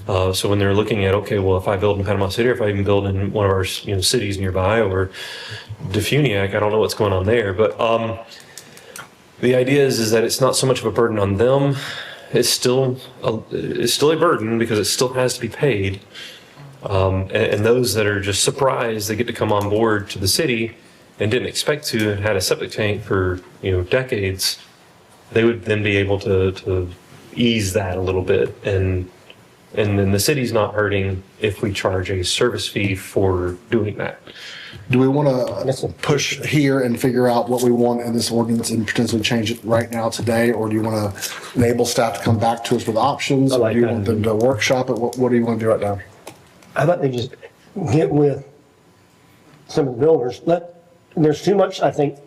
So when they're looking at, okay, well, if I build in Panama City, or if I even build in one of our cities nearby, or Defuniak, I don't know what's going on there, but the idea is that it's not so much of a burden on them. It's still a burden because it still has to be paid. And those that are just surprised they get to come on board to the city and didn't expect to, and had a septic tank for decades, they would then be able to ease that a little bit, and then the city's not hurting if we charge a service fee for doing that. Do we want to push here and figure out what we want in this ordinance and potentially change it right now today? Or do you want to enable staff to come back to us with options? Or do you want them to workshop it? What do you want to do right now? How about they just get with some of the builders? There's too much, I think,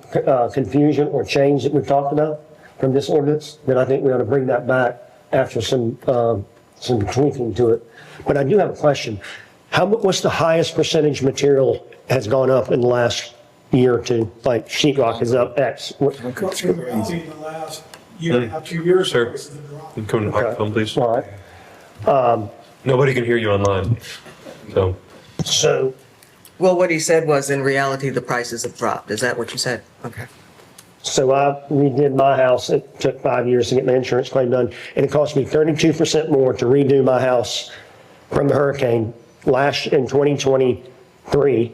confusion or change that we've talked about from this ordinance, that I think we ought to bring that back after some tweaking to it. But I do have a question. What's the highest percentage material has gone up in the last year or two? Like sheetrock is up X. In the last year and a half, 2 years. Sir, you come to the microphone, please. All right. Nobody can hear you online, so. Well, what he said was, in reality, the prices have dropped. Is that what you said? Okay. So I redid my house. It took 5 years to get my insurance claim done, and it cost me 32% more to redo my house from the hurricane in 2023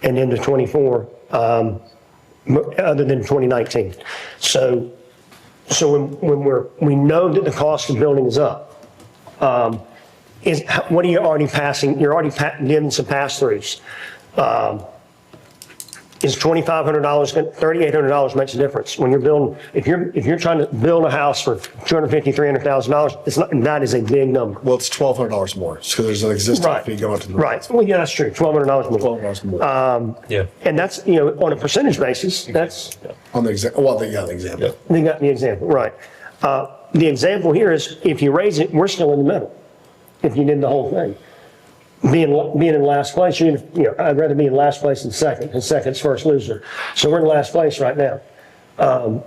and into 24, other than 2019. So when we know that the cost of building is up, what are you already passing? You're already giving some pass-throughs. Is $2,500, $3,800 makes a difference when you're building. If you're trying to build a house for $250,000, $300,000, that is a big number. Well, it's $1,200 more because there's an existing fee going to the. Right. Well, yeah, that's true. $1,200 more. $1,200 more. Yeah. And that's, on a percentage basis, that's. On the example, well, they got the example. They got the example, right. The example here is if you raise it, we're still in the middle. If you did the whole thing. Being in last place, I'd rather be in last place than second, and second's first loser. So we're in last place right now. But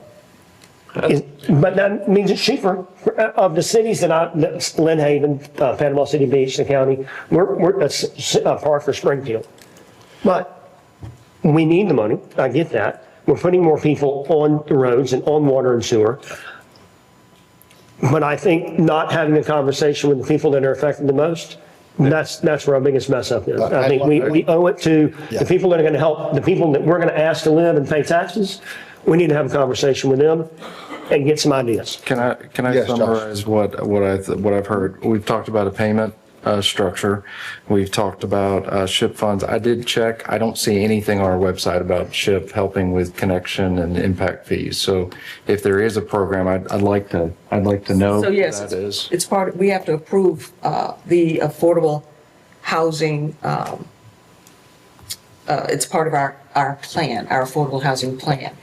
that means it's cheaper. Of the cities that's Lynn Haven, Panama City Beach, the county, we're par for Springfield. But we need the money, I get that. We're putting more people on the roads and on water and sewer. But I think not having a conversation with the people that are affected the most, that's where our biggest mess up is. I think we owe it to the people that are going to help, the people that we're going to ask to live and pay taxes. We need to have a conversation with them and get some ideas. Can I Yes, Josh. summarize what I've heard? We've talked about a payment structure. We've talked about SHIP funds. I did check. I don't see anything on our website about SHIP helping with connection and impact fees. So if there is a program, I'd like to know So what yes, that is. it's we have to approve the affordable housing. It's part of our plan, our affordable housing plan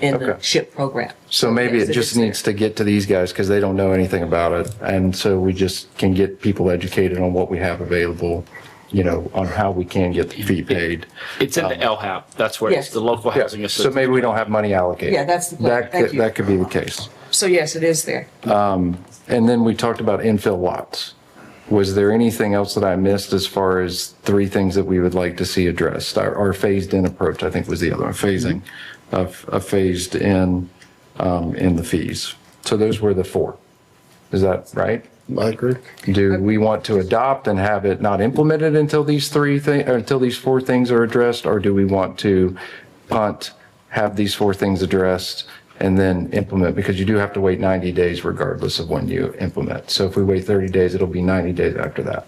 in the Okay. SHIP program. So maybe Yes, it just is there. needs to get to these guys because they don't know anything about it. And so we just can get people educated on what we have available, on how we can get the fee paid. It's in the LHAP. That's where Yes. it's the local Yeah, housing so assistance. maybe we don't have money allocated. Yeah, that's the plan. Thank you. That could be the case. So yes, it is there. And then we talked about infill lots. Was there anything else that I missed as far as 3 things that we would like to see addressed? Our phased-in approach, I think, was the other one, phasing of phased in the fees. So those were the 4. Is that right? I agree. Do we want to adopt and have it not implemented until these 4 things are addressed? Or do we want to punt, have these 4 things addressed, and then implement, because you do have to wait 90 days regardless of when you implement. So if we wait 30 days, it'll be 90 days after that.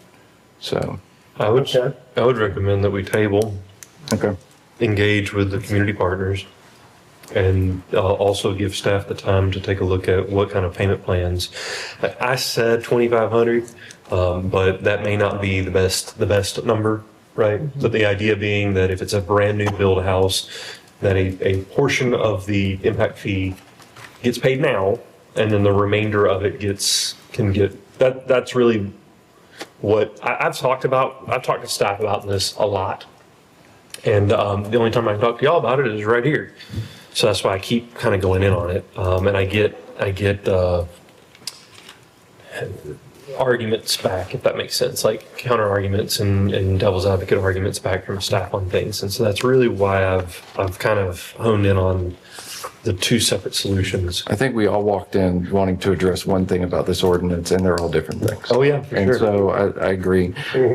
So, I would recommend that we table, okay. engage with the community partners, and also give staff the time to take a look at what kind of payment plans. I said 2,500, but that may not be the best number, right? But the idea being that if it's a brand new build house, that a portion of the impact fee gets paid now, and then the remainder of it can get, that's really what I've talked to staff about this a lot. And the only time I can talk to y'all about it is right here. So that's why I keep kind of going in on it. And I get arguments back, if that makes sense, like counter arguments and devil's advocate arguments back from staff on things. And so that's really why I've kind of honed in on the two separate solutions. I think we all walked in wanting to address one thing about this ordinance, and they're all different things. Oh, yeah, for And sure. so I agree.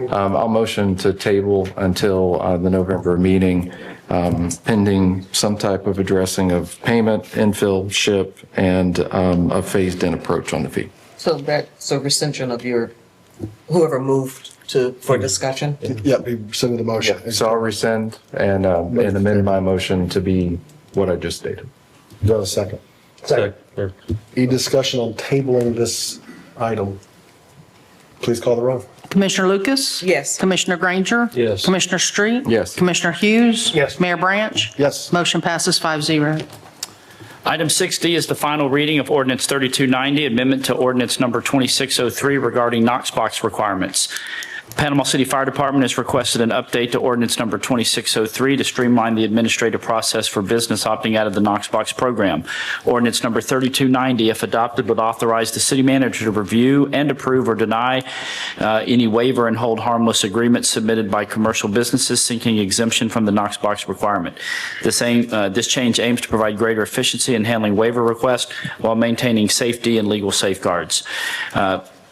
I'll motion to table until the November meeting, pending some type of addressing of payment, infill, ship, and a phased-in approach on the fee. So rescission of your, whoever moved for discussion? Yep, we rescinded the motion. So I'll rescind and amend my motion to be what I just stated. Do you have a second? Second. Any discussion on tabling this item? Please call the roll. Commissioner Lucas? Yes. Commissioner Granger? Yes. Commissioner Street? Yes. Commissioner Hughes? Yes. Mayor Branch? Yes. Motion passes 5-0. Item 6D is the final reading of Ordinance 3290, amendment to Ordinance Number 2603 regarding Knox box requirements. Panama City Fire Department has requested an update to Ordinance Number 2603 to streamline the administrative process for business opting out of the Knox box program. Ordinance Number 3290, if adopted, would authorize the city manager to review and approve or deny any waiver and hold harmless agreements submitted by commercial businesses seeking exemption from the Knox box requirement. This change aims to provide greater efficiency in handling waiver requests while maintaining safety and legal safeguards.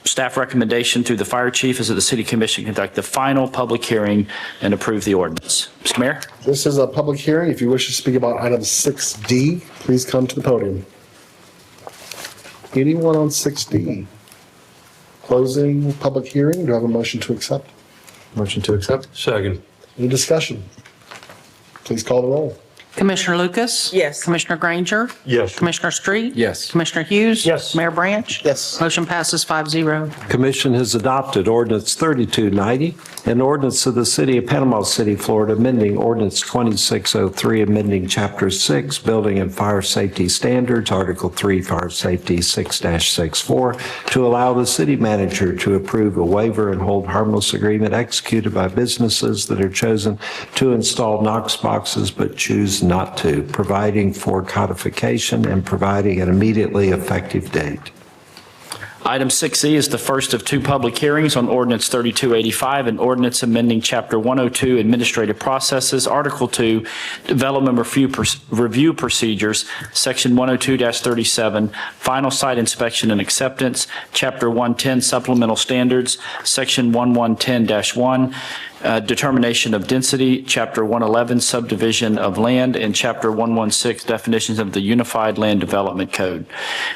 Staff recommendation through the fire chief is that the city commission conduct the final public hearing and approve the ordinance. Mr. Mayor? This is a public hearing. If you wish to speak about item 6D, please come to the podium. Anyone on 6D? Closing public hearing. Do I have a motion to accept? Motion to accept? Second. Any discussion? Please call the roll. Commissioner Lucas? Yes. Commissioner Granger? Yes. Commissioner Street? Yes. Commissioner Hughes? Yes. Mayor Branch? Yes. Motion passes 5-0. Commission has adopted ordinance 3290, an ordinance of the City of Panama City, Florida, amending ordinance 2603, amending Chapter 6, Building and Fire Safety Standards, Article 3, Fire Safety 6-64, to allow the city manager to approve a waiver and hold harmless agreement executed by businesses that are chosen to install Knox boxes but choose not to, providing for codification and providing an immediately effective date. Item 6E is the first of two public hearings on Ordinance 3285, an ordinance amending Chapter 102 Administrative Processes, Article 2 Development Review Procedures, Section 102-37, Final Site Inspection and Acceptance, Chapter 110 Supplemental Standards, Section 1110-1, Determination of Density, Chapter 111 Subdivision of Land, and Chapter 116 Definitions of the Unified Land Development Code.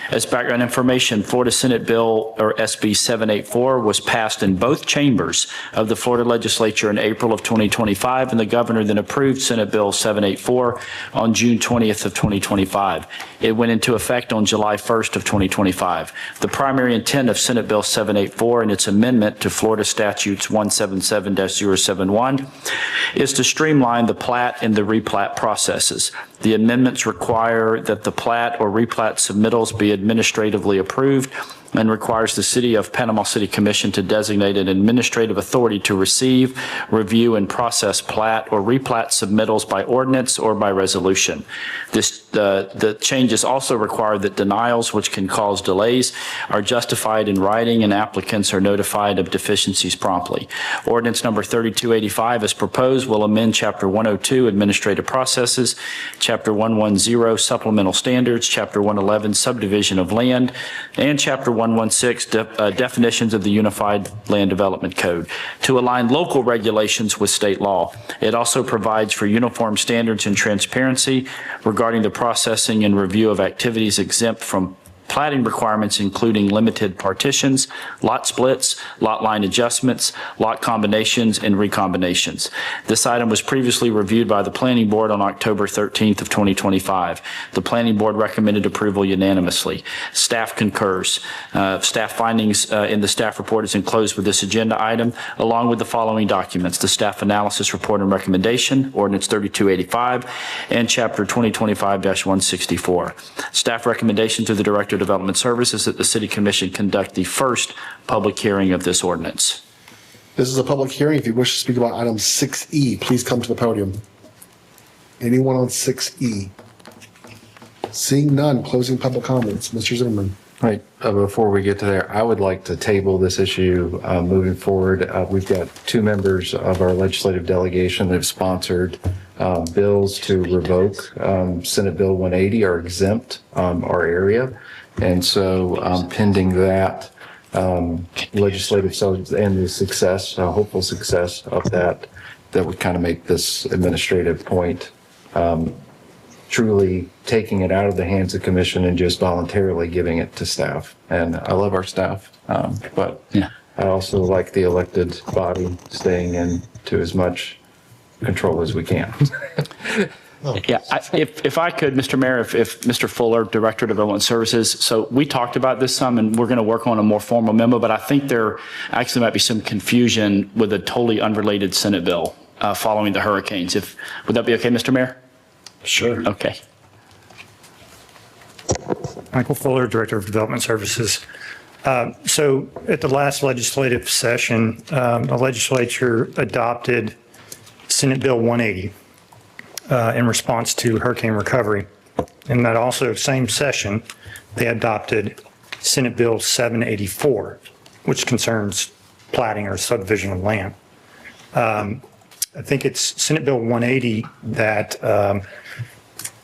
As background information, Florida Senate Bill, or SB 784, was passed in both chambers of the Florida Legislature in April of 2025, and the governor then approved Senate Bill 784 on June 20th of 2025. It went into effect on July 1st of 2025. The primary intent of Senate Bill 784 and its amendment to Florida Statutes 177-071 is to streamline the plat and the replat processes. The amendments require that the plat or replat submittals be administratively approved and requires the City of Panama City Commission to designate an administrative authority to receive, review, and process plat or replat submittals by ordinance or by resolution. The changes also require that denials, which can cause delays, are justified in writing and applicants are notified of deficiencies promptly. Ordinance number 3285 as proposed will amend Chapter 102 Administrative Processes, Chapter Chapter 110 Supplemental Standards, Chapter 111 Subdivision of Land, and Chapter 116 Definitions of the Unified Land Development Code to align local regulations with state law. It also provides for uniform standards and transparency regarding the processing and review of activities exempt from platting requirements, including limited partitions, lot splits, lot line adjustments, lot combinations, and recombinations. This item was previously reviewed by the Planning Board on October 13th of 2025. The Planning Board recommended approval unanimously. Staff concurs. Staff findings in the staff report is enclosed with this agenda item, along with the following documents: the staff analysis report and recommendation, ordinance 3285, and chapter 2025-164. Staff recommendation to the Director of Development Services that the City Commission conduct the first public hearing of this ordinance. This is a public hearing. If you wish to speak about item 6E, please come to the podium. Anyone on 6E? Seeing none, closing public comments. Mr. Zimmerman. Right, before we get to there, I would like to table this issue moving forward. We've got two members of our legislative delegation that have sponsored bills to revoke Senate Bill 180 or exempt our area. And so pending that legislative and the success, hopeful success of that would kind of make this administrative point truly taking it out of the hands of commission and just voluntarily giving it to staff. And I love our staff, but I also like the elected body staying in to as much control as we can. Yeah, if I could, Mr. Mayor, if Mr. Fuller, Director of Development Services, so we talked about this some, and we're going to work on a more formal memo, but I think there actually might be some confusion with a totally unrelated Senate bill following the hurricanes. Would that be okay, Mr. Mayor? Sure. Okay. Michael Fuller, Director of Development Services. So at the last legislative session, the legislature adopted Senate Bill 180 in response to hurricane recovery. And that also same session, they adopted Senate Bill 784, which concerns platting or subdivision of land. I think it's Senate Bill 180 that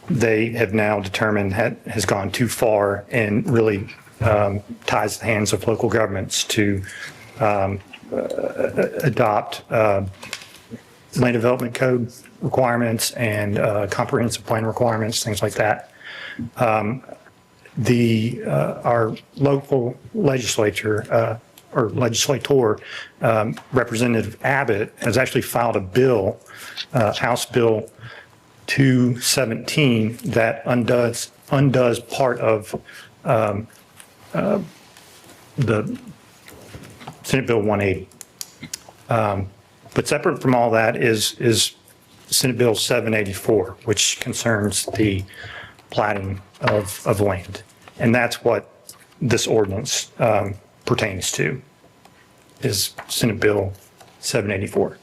they have now determined has gone too far and really ties the hands of local governments to adopt land development code requirements and comprehensive plan requirements, things like that. Our local legislature or legislator, Representative Abbott, has actually filed a bill, House Bill 217, that undoes part of the Senate Bill 180. But separate from all that is Senate Bill 784, which concerns the platting of land. And that's what this ordinance pertains to, is Senate Bill 784.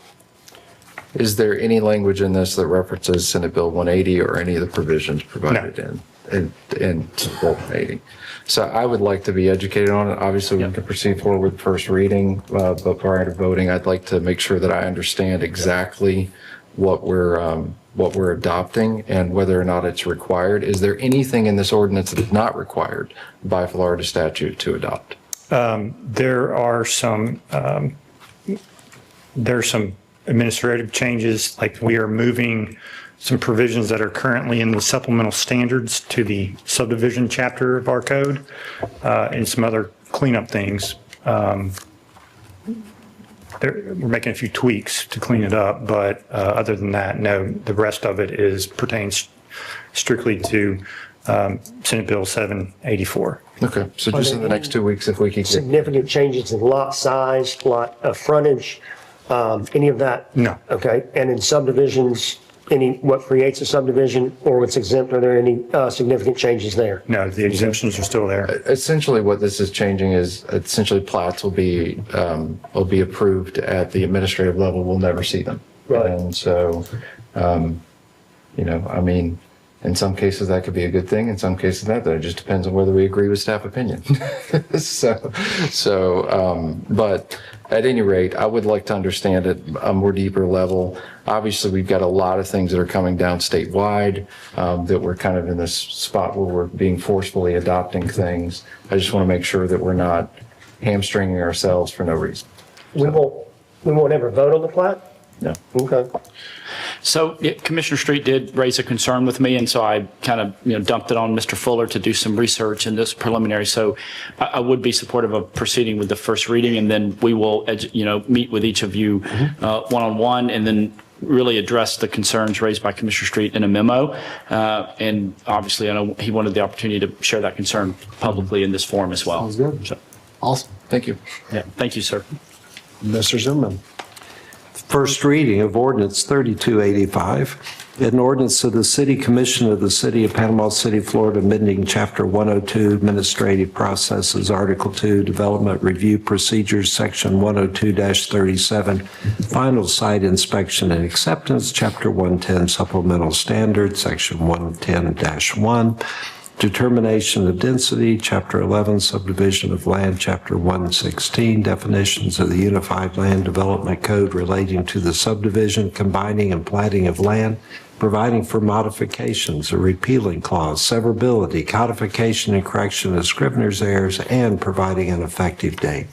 Is there any language in this that references Senate Bill 180 or any of the provisions provided in Bill 180? So I would like to be educated on it. Obviously, we can proceed forward with first reading, but prior to voting, I'd like to make sure that I understand exactly what we're adopting and whether or not it's required. Is there anything in this ordinance that is not required by Florida statute to adopt? There are some administrative changes, like we are moving some provisions that are currently in the supplemental standards to the subdivision chapter of our code, and some other cleanup things. We're making a few tweaks to clean it up, but other than that, no, the rest of it pertains strictly to Senate Bill 784. Okay, so just in the next 2 weeks, if we could get Significant changes in lot size, lot frontage, any of that? No. Okay, and in subdivisions, what creates a subdivision or what's exempt, are there any significant changes there? No, the exemptions are still there. Essentially, what this is changing is essentially plats will be approved at the administrative level. We'll never see them. Right. And so, In some cases, that could be a good thing. In some cases, not. It just depends on whether we agree with staff opinion. But at any rate, I would like to understand at a more deeper level. Obviously, we've got a lot of things that are coming down statewide, that we're kind of in this spot where we're being forcefully adopting things. I just want to make sure that we're not hamstringing ourselves for no reason. We won't ever vote on the plat? No. Okay. So yeah, Commissioner Street did raise a concern with me, and so I kind of, dumped it on Mr. Fuller to do some research in this preliminary. So I would be supportive of proceeding with the first reading, and then we will, meet with each of you one-on-one, and then really address the concerns raised by Commissioner Street in a memo. And obviously, I know he wanted the opportunity to share that concern publicly in this forum as well. Sounds good. So, Awesome. Thank you. yeah, thank you, sir. Mr. Zimmerman. First reading of ordinance 3285, an ordinance of the City Commission of the City of Panama City, Florida, amending Chapter 102 Administrative Processes, Article 2 Development Review Procedures, Section 102-37, Final Site Inspection and Acceptance, Chapter 110 Supplemental Standards, Section 110-1, Determination of Density, Chapter 11, Subdivision of Land, Chapter 116, Definitions of the Unified Land Development Code relating to the subdivision, combining, and platting of land, providing for modifications, a repealing clause, severability, codification, and correction of scrivener's errors, and providing an effective date.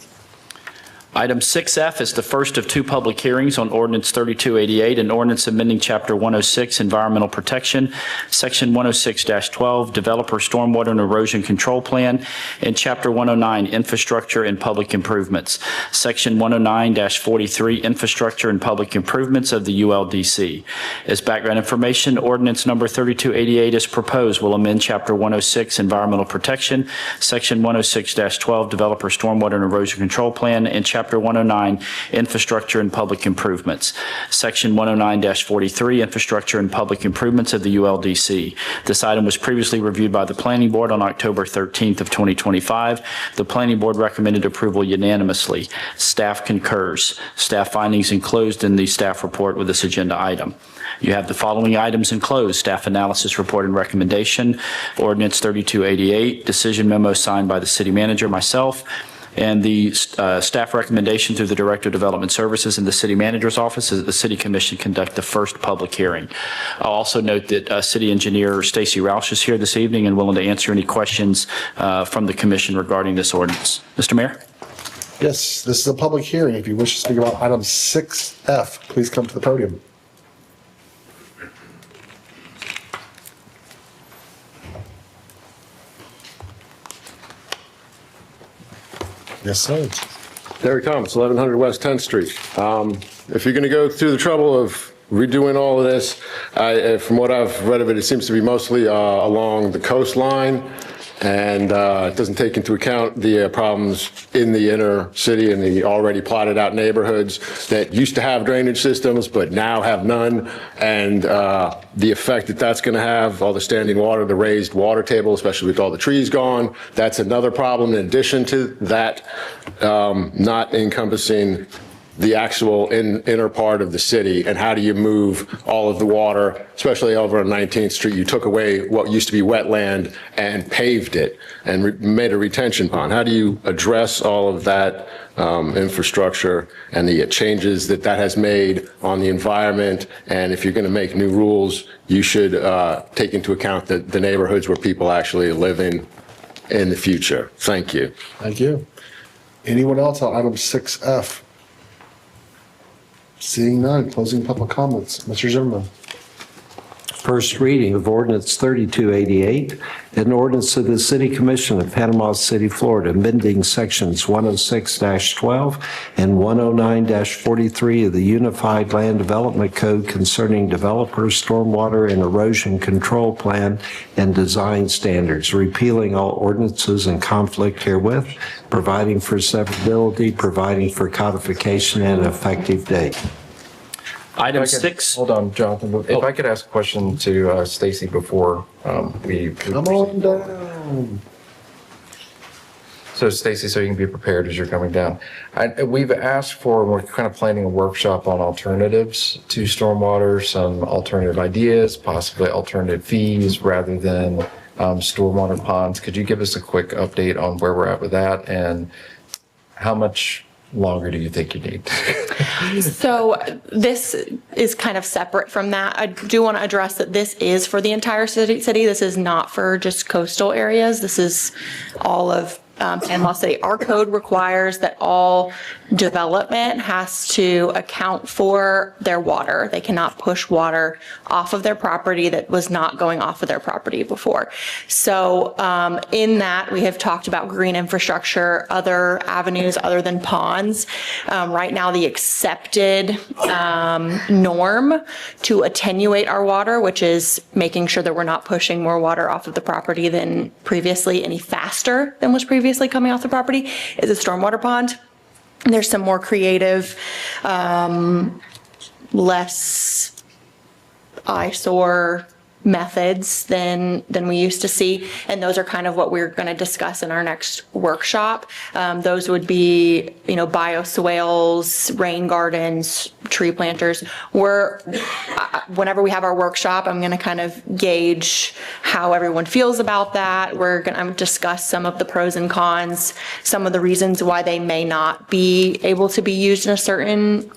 Item 6F is the first of two public hearings on ordinance 3288, an ordinance amending Chapter 106 Environmental Protection, Section 106-12 Developer Stormwater and Erosion Control Plan, and Chapter 109 Infrastructure and Public Improvements, Section 109-43 Infrastructure and Public Improvements of the ULDC. As background information, ordinance number 3288 as proposed will amend Chapter 106 Environmental Protection, Section 106-12 Developer Stormwater and Erosion Control Plan, and Chapter 109, Infrastructure and Public Improvements, Section 109-43, Infrastructure and Public Improvements of the ULDC. This item was previously reviewed by the Planning Board on October 13th of 2025. The Planning Board recommended approval unanimously. Staff concurs. Staff findings enclosed in the staff report with this agenda item. You have the following items enclosed: staff analysis report and recommendation, ordinance 3288, decision memo signed by the city manager, myself, and the staff recommendation through the Director of Development Services in the City Manager's Office is that the City Commission conduct the first public hearing. I'll also note that City Engineer Stacy Roush is here this evening and willing to answer any questions from the Commission regarding this ordinance. Mr. Mayor? Yes, this is a public hearing. If you wish to speak about item 6F, please come to the podium. Yes, sir. Derek Thomas, 1100 West 10th Street. If you're going to go through the trouble of redoing all of this, from what I've read of it, it seems to be mostly along the coastline, and it doesn't take into account the problems in the inner city and the already plotted out neighborhoods that used to have drainage systems but now have none, and the effect that that's going to have, all the standing water, the raised water table, especially with all the trees gone. That's another problem in addition to that, not encompassing the actual inner part of the city. And how do you move all of the water, especially over on 19th Street? You took away what used to be wetland and paved it and made a retention pond. How do you address all of that infrastructure and the changes that has made on the environment? And if you're going to make new rules, you should take into account the neighborhoods where people actually live in the future. Thank you. Thank you. Anyone else on item 6F? Seeing none, closing public comments. Mr. Zimmerman. First reading of ordinance 3288, an ordinance of the City Commission of Panama City, Florida, amending sections 106-12 and 109-43 of the Unified Land Development Code concerning developers, stormwater, and erosion control plan and design standards, repealing all ordinances in conflict herewith, providing for severability, providing for codification and effective date. Item 6. Hold on, Jonathan. If I could ask a question to Stacy before we Come on down. So Stacy, so you can be prepared as you're coming down. We've asked for, we're kind of planning a workshop on alternatives to stormwater, some alternative ideas, possibly alternative fees rather than stormwater ponds. Could you give us a quick update on where we're at with that and how much longer do you think you need? So this is kind of separate from that. I do want to address that this is for the entire city. This is not for just coastal areas. This is all of Panama City. Our code requires that all development has to account for their water. They cannot push water off of their property that was not going off of their property before. So in that, we have talked about green infrastructure, other avenues other than ponds. Right now, the accepted norm to attenuate our water, which is making sure that we're not pushing more water off of the property than previously, any faster than was previously coming off the property, is a stormwater pond. There's some more creative, less eyesore methods than we used to see, and those are kind of what we're going to discuss in our next workshop. Those would be, bioswales, rain gardens, tree planters. Whenever we have our workshop, I'm going to kind of gauge how everyone feels about that. We're going to discuss some of the pros and cons, some of the reasons why they may not be able to be used in a certain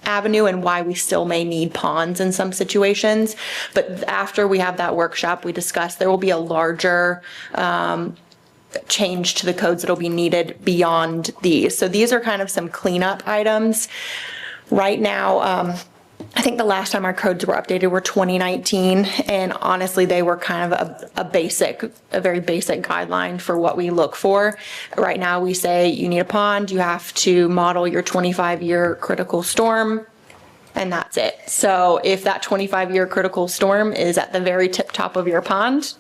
avenue and why we still may need ponds in some situations. But after we have that workshop, we discuss there will be a larger change to the codes that'll be needed beyond these. So these are kind of some cleanup items. Right now, I think the last time our codes were updated were 2019, and honestly, they were kind of a very basic guideline for what we look for. Right now, we say you need a pond, you have to model your 25-year critical storm, and that's it. So if that 25-year critical storm is at the very tip top of your pond,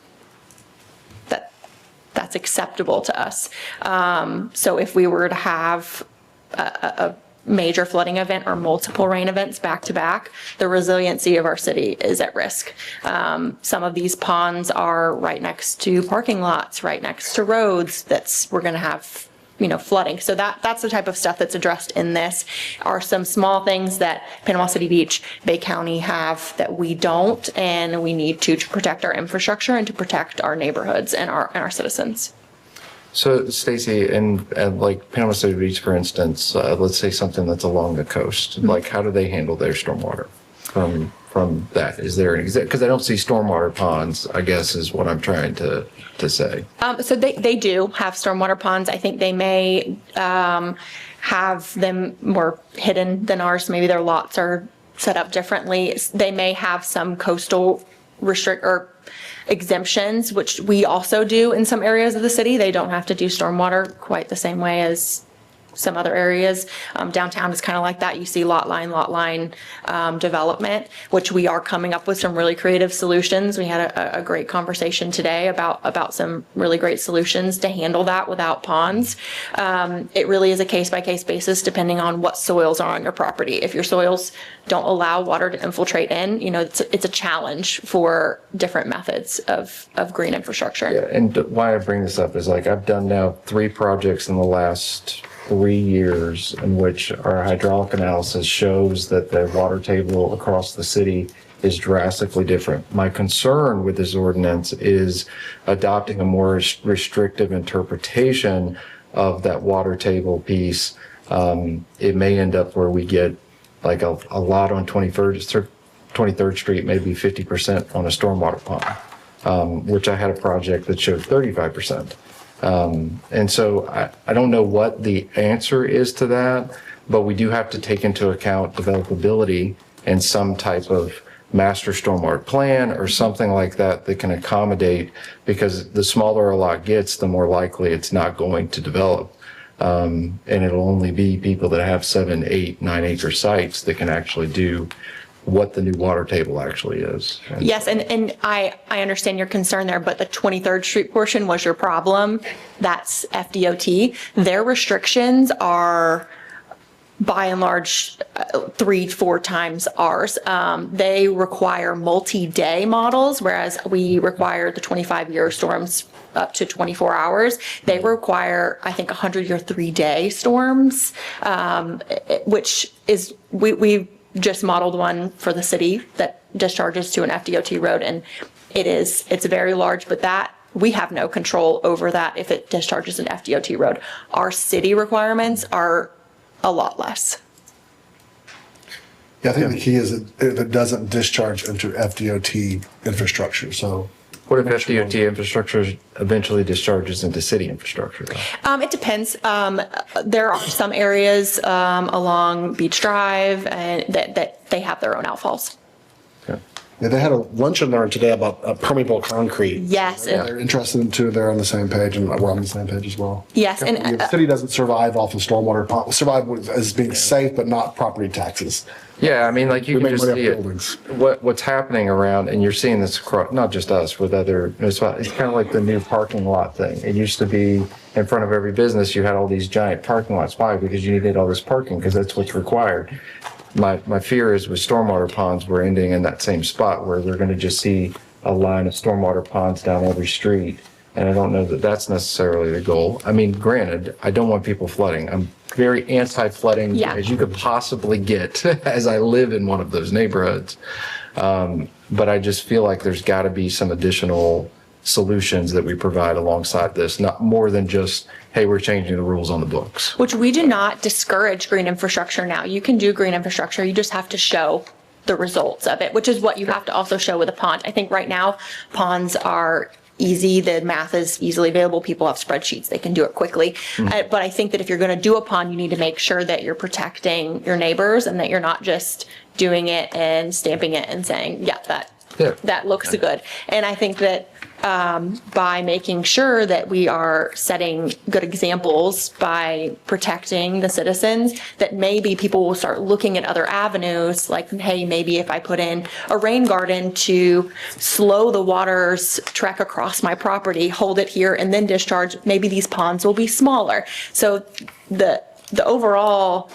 that's acceptable to us. So if we were to have a major flooding event or multiple rain events back to back, the resiliency of our city is at risk. Some of these ponds are right next to parking lots, right next to roads we're going to have flooding. So that's the type of stuff that's addressed in this. Are some small things that Panama City Beach, Bay County have that we don't, and we need to protect our infrastructure and to protect our neighborhoods and our citizens. So Stacy, and like Panama City Beach, for instance, let's say something that's along the coast, like how do they handle their stormwater from that? Is there an because I don't see stormwater ponds, I guess is what I'm trying to say. So they do have stormwater ponds. I think they may have them more hidden than ours. Maybe their lots are set up differently. They may have some coastal exemptions, which we also do in some areas of the city. They don't have to do stormwater quite the same way as some other areas. Downtown is kind of like that. You see lot line development, which we are coming up with some really creative solutions. We had a great conversation today about some really great solutions to handle that without ponds. It really is a case-by-case basis depending on what soils are on your property. If your soils don't allow water to infiltrate in, it's a challenge for different methods of green infrastructure. Yeah, and why I bring this up is I've done now 3 projects in the last 3 years in which our hydraulic analysis shows that the water table across the city is drastically different. My concern with this ordinance is adopting a more restrictive interpretation of that water table piece. It may end up where we get a lot on 23rd Street, maybe 50% on a stormwater pond, which I had a project that showed 35%. And so I don't know what the answer is to that, but we do have to take into account developability and some type of master stormwater plan or something like that that can accommodate, because the smaller a lot gets, the more likely it's not going to develop. And it'll only be people that have 7, 8, 9 acre sites that can actually do what the new water table actually is. Yes, and I understand your concern there, but the 23rd Street portion was your problem. That's FDOT. Their restrictions are by and large 3-4 times ours. They require multi-day models, whereas we require the 25-year storms up to 24 hours. They require, I think, 100-year 3-day storms, which is, we just modeled one for the city that discharges to an FDOT road, and it's very large, but that, we have no control over that if it discharges an FDOT road. Our city requirements are a lot less. Yeah, I think the key is that it doesn't discharge into FDOT infrastructure, so. What if FDOT infrastructure eventually discharges into city infrastructure? It depends. There are some areas along Beach Drive and that they have their own outfalls. Yeah, they had a luncheon there today about permeable concrete. Yes. Yeah, they're interested in too. They're on the same page, and we're on the same page as well. Yes, and the city doesn't survive off of stormwater. Survive as being safe, but not property taxes. Yeah, I mean, like you We can make just money see off it. buildings. What's happening around, and you're seeing this across, not just us, with other, it's kind of like the new parking lot thing. It used to be in front of every business, you had all these giant parking lots. Why? Because you needed all this parking, because that's what's required. My fear is with stormwater ponds, we're ending in that same spot where we're going to just see a line of stormwater ponds down every street. And I don't know that that's necessarily the goal. I mean, granted, I don't want people flooding. I'm very anti-flooding as you could possibly get as I live in one of those neighborhoods. But I just feel like there's got to be some additional solutions that we provide alongside this, not more than just, hey, we're changing the rules on the books. which we do not discourage green infrastructure now. You can do green infrastructure, you just have to show the results of it, which is what you have to also show with a pond. I think right now ponds are easy, the math is easily available, people have spreadsheets, they can do it quickly. But I think that if you're going to do a pond, you need to make sure that you're protecting your neighbors and that you're not just doing it and stamping it and saying, that looks good. And I think that by making sure that we are setting good examples by protecting the citizens, that maybe people will start looking at other avenues, like, hey, maybe if I put in a rain garden to slow the water's trek across my property, hold it here and then discharge, maybe these ponds will be smaller. So the overall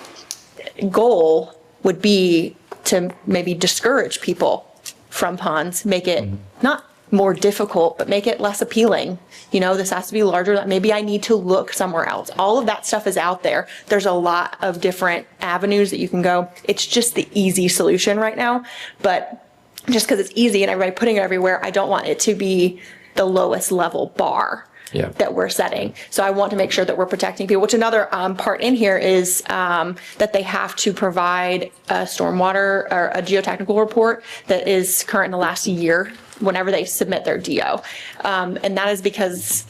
goal would be to maybe discourage people from ponds, make it not more difficult, but make it less appealing. You know, this has to be larger. Maybe I need to look somewhere else. All of that stuff is out there. There's a lot of different avenues that you can go. It's just the easy solution right now. But just because it's easy and everybody putting it everywhere, I don't want it to be the lowest level bar that we're setting. So I want to make sure that we're protecting people, which another part in here is that they have to provide a stormwater or a geotechnical report that is current in the last year whenever they submit their DO. And that is because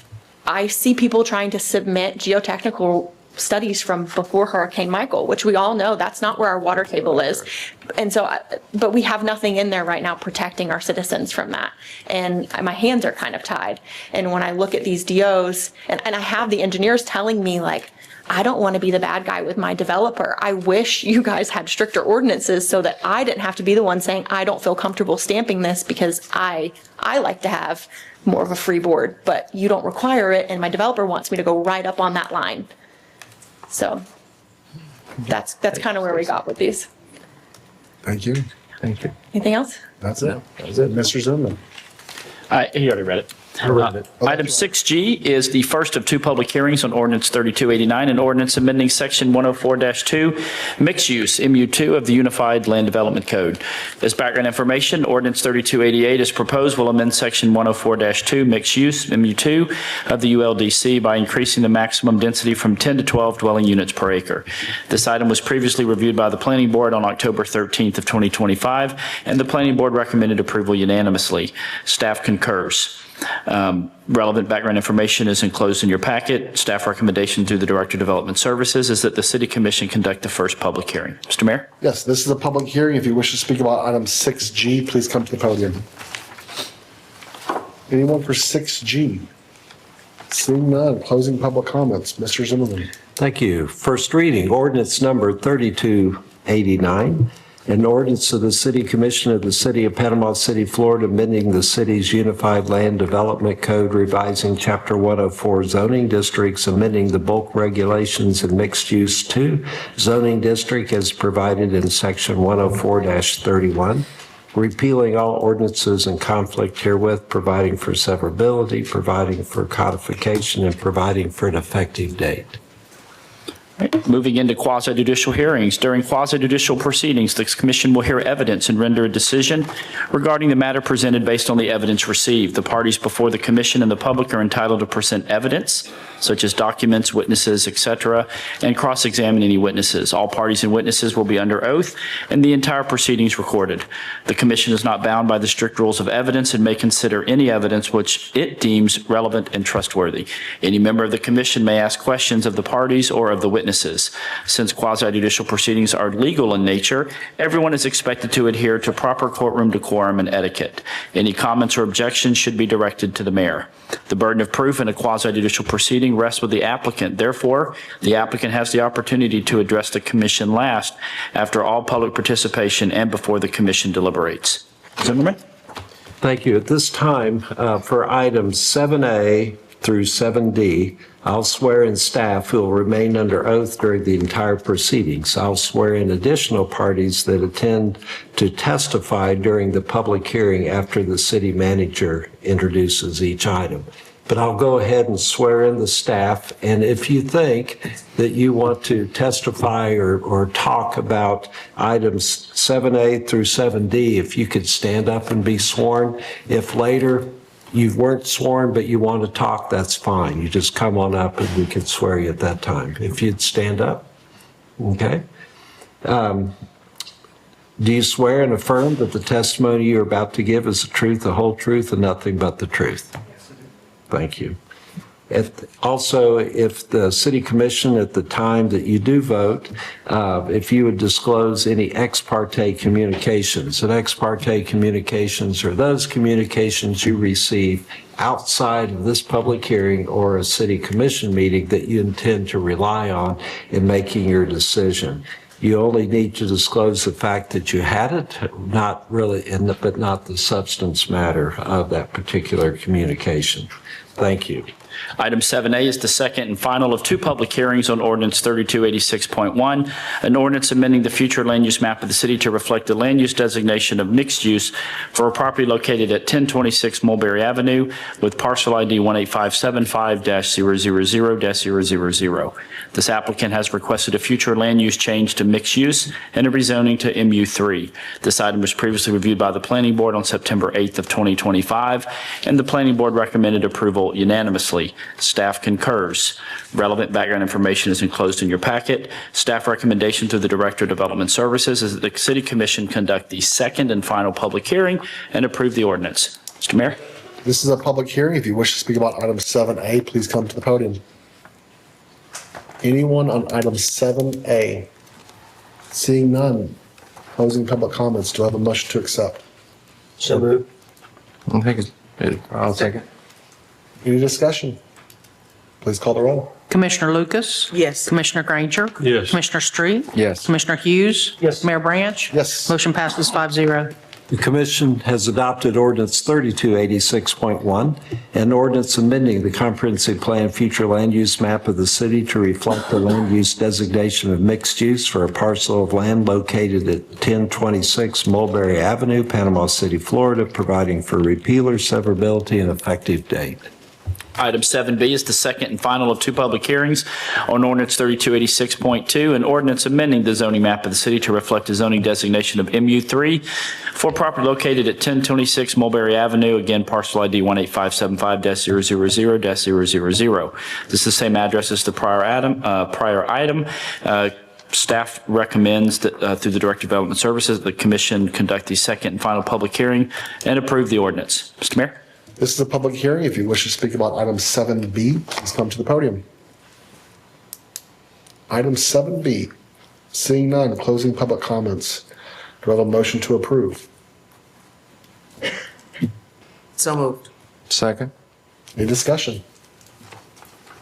I see people trying to submit geotechnical studies from before Hurricane Michael, which we all know that's not where our water table is. And so, but we have nothing in there right now protecting our citizens from that. And my hands are kind of tied. And when I look at these DOs, and I have the engineers telling me, like, I don't want to be the bad guy with my developer. I wish you guys had stricter ordinances so that I didn't have to be the one saying, I don't feel comfortable stamping this because I like to have more of a free board, but you don't require it. And my developer wants me to go right up on that line. So that's kind of where we got with these. Thank you. Thank you. Anything else? That's it. Mr. Zimmerman. He already read it. I read it. Item 6G is the first of two public hearings on ordinance 3289, an ordinance amending section 104-2, mixed use, MU2 of the Unified Land Development Code. As background information, ordinance 3288 is proposed will amend section 104-2, mixed use, MU2 of the ULDC by increasing the maximum density from 10 to 12 dwelling units per acre. This item was previously reviewed by the Planning Board on October 13th of 2025, and the Planning Board recommended approval unanimously. Staff concurs. Relevant background information is enclosed in your packet. Staff recommendation through the Director of Development Services is that the City Commission conduct the first public hearing. Mr. Mayor? Yes, this is a public hearing. If you wish to speak about item 6G, please come to the podium. Anyone for 6G? Seeing none, closing public comments. Mr. Zimmerman. Thank you. First reading, ordinance number 3289, An ordinance of the City Commission of the City of Panama City, Florida, amending the city's Unified Land Development Code, revising Chapter 104 zoning districts, amending the bulk regulations and mixed use 2 zoning district as provided in Section 104-31, repealing all ordinances in conflict herewith, providing for severability, providing for codification, and providing for an effective date. Moving into quasi-judicial hearings. During quasi-judicial proceedings, the commission will hear evidence and render a decision regarding the matter presented based on the evidence received. The parties before the commission and the public are entitled to present evidence, such as documents, witnesses, etc., and cross-examine any witnesses. All parties and witnesses will be under oath, and the entire proceedings recorded. The commission is not bound by the strict rules of evidence and may consider any evidence which it deems relevant and trustworthy. Any member of the commission may ask questions of the parties or of the witnesses. Since quasi-judicial proceedings are legal in nature, everyone is expected to adhere to proper courtroom decorum and etiquette. Any comments or objections should be directed to the mayor. The burden of proof in a quasi-judicial proceeding rests with the applicant. Therefore, the applicant has the opportunity to address the commission last after all public participation and before the commission deliberates. Zimmerman? Thank you. At this time, for items 7A through 7D, I'll swear in staff who will remain under oath during the entire proceedings. I'll swear in additional parties that attend to testify during the public hearing after the city manager introduces each item. But I'll go ahead and swear in the staff, and if you think that you want to testify or talk about items 7A through 7D, if you could stand up and be sworn. If later you weren't sworn, but you want to talk, that's fine. You just come on up and we can swear you at that time. If you'd stand up, okay? Do you swear and affirm that the testimony you're about to give is the truth, the whole truth, and nothing but the truth? Yes, I do. Thank you. Also, if the city commission at the time that you do vote, if you would disclose any ex parte communications. And ex parte communications are those communications you receive outside of this public hearing or a city commission meeting that you intend to rely on in making your decision. You only need to disclose the fact that you had it, not really, but not the substance matter of that particular communication. Thank you. Item 7A is the second and final of 2 public hearings on ordinance 3286.1, an ordinance amending the future land use map of the city to reflect the land use designation of mixed use for a property located at 1026 Mulberry Avenue with parcel ID 18575-000-000. This applicant has requested a future land use change to mixed use and a rezoning to MU3. This item was previously reviewed by the Planning Board on September 8th of 2025, and the Planning Board recommended approval unanimously. Staff concurs. Relevant background information is enclosed in your packet. Staff recommendation to the Director of Development Services is that the City Commission conduct the second and final public hearing and approve the ordinance. Mr. Mayor? This is a public hearing. If you wish to speak about item 7A, please come to the podium. Anyone on item 7A? Seeing none. Closing public comments. Do I have a motion to accept? So moved. I'll second. Any discussion? Please call the roll. Commissioner Lucas? Yes. Commissioner Granger? Yes. Commissioner Street? Yes. Commissioner Hughes? Yes. Mayor Branch? Yes. Motion passes 5-0. The commission has adopted ordinance 3286.1, an ordinance amending the comprehensive plan future land use map of the city to reflect the land use designation of mixed use for a parcel of land located at 1026 Mulberry Avenue, Panama City, Florida, providing for repealer, severability, and effective date. Item 7B is the second and final of 2 public hearings on ordinance 3286.2, an ordinance amending the zoning map of the city to reflect the zoning designation of MU3 for property located at 1026 Mulberry Avenue, again, parcel ID 18575-000-000. This is the same address as the prior item. Staff recommends that through the Director of Development Services, the commission conduct the second and final public hearing and approve the ordinance. Mr. Mayor? This is a public hearing. If you wish to speak about item 7B, please come to the podium. Item 7B. Seeing none, closing public comments. Do I have a motion to approve? So moved. Second. Any discussion?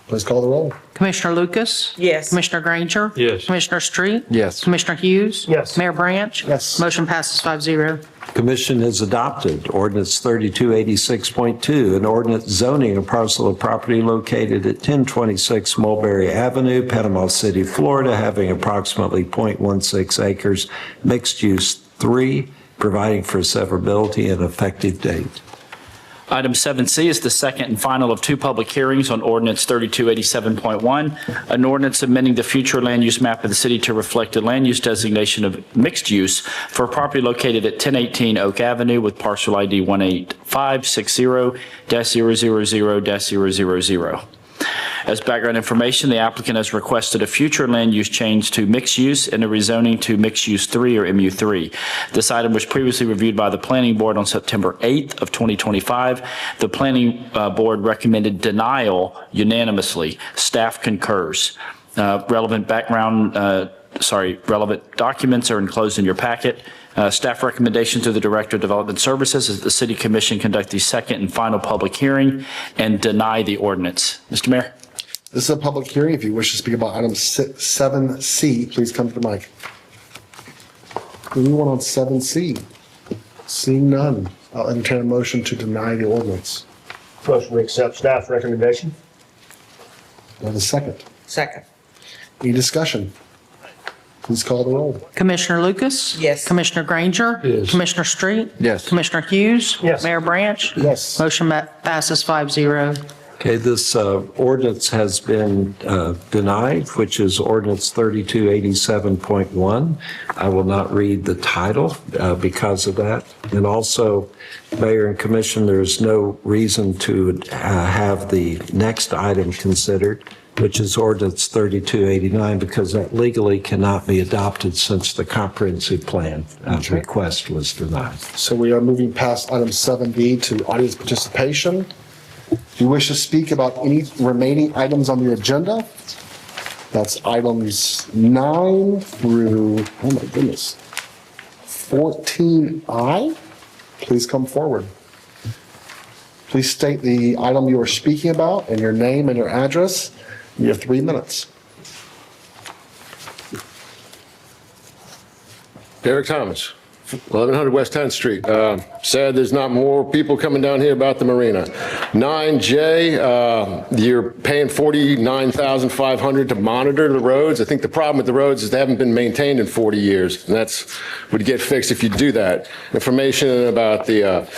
Please call the roll. Commissioner Lucas? Yes. Commissioner Granger? Yes. Commissioner Street? Yes. Commissioner Hughes? Yes. Mayor Branch? Yes. Motion passes 5-0. Commission has adopted ordinance 3286.2, an ordinance zoning a parcel of property located at 1026 Mulberry Avenue, Panama City, Florida, having approximately .16 acres, mixed use 3, providing for severability and effective date. Item 7C is the second and final of two public hearings on ordinance 3287.1, an ordinance amending the future land use map of the city to reflect a land use designation of mixed use for a property located at 1018 Oak Avenue with parcel ID 18560-000-000. As background information, the applicant has requested a future land use change to mixed use and a rezoning to mixed use 3 or MU3. This item was previously reviewed by the Planning Board on September 8th of 2025. The Planning Board recommended denial unanimously. Staff concurs. Relevant documents are enclosed in your packet. Staff recommendation to the Director of Development Services is that the City Commission conduct the second and final public hearing and deny the ordinance. Mr. Mayor. This is a public hearing. If you wish to speak about item 7C, please come to the mic. Anyone on 7C? Seeing none, I'll entertain a motion to deny the ordinance. Motion to accept staff recommendation. Do I have a second? Second. Any discussion? Please call the roll. Commissioner Lucas? Yes. Commissioner Granger? Yes. Commissioner Street? Yes. Commissioner Hughes? Yes. Mayor Branch? Yes. Motion passes 5-0. Okay, this ordinance has been denied, which is ordinance 3287.1. I will not read the title because of that. And also, Mayor and Commission, there is no reason to have the next item considered, which is ordinance 3289, because that legally cannot be adopted since the comprehensive plan request was denied. So we are moving past item 7B to audience participation. If you wish to speak about any remaining items on the agenda, that's items 9 through, oh my goodness, 14I, please come forward. Please state the item you are speaking about and your name and your address. You have 3 minutes. Derek Thomas, 1100 West 10th Street. Sad there's not more people coming down here about the marina. 9J, you're paying $49,500 to monitor the roads. I think the problem with the roads is they haven't been maintained in 40 years, and that's would get fixed if you do that. Information about the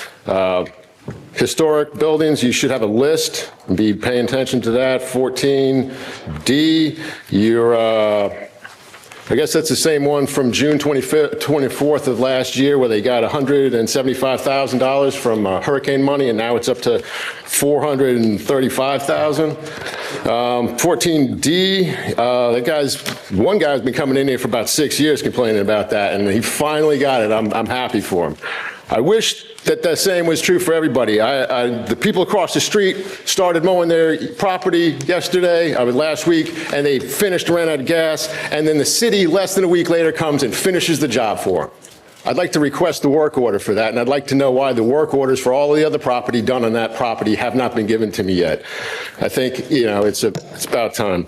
historic buildings, you should have a list and be paying attention to that. 14D, I guess that's the same one from June 24th of last year where they got $175,000 from hurricane money, and now it's up to $435,000. 14D, one guy's been coming in here for about 6 years complaining about that, and he finally got it. I'm happy for him. I wish that the same was true for everybody. The people across the street started mowing their property yesterday, last week, and they ran out of gas, and then the city, less than a week later, comes and finishes the job for them. I'd like to request the work order for that, and I'd like to know why the work orders for all of the other property done on that property have not been given to me yet. I think, it's about time.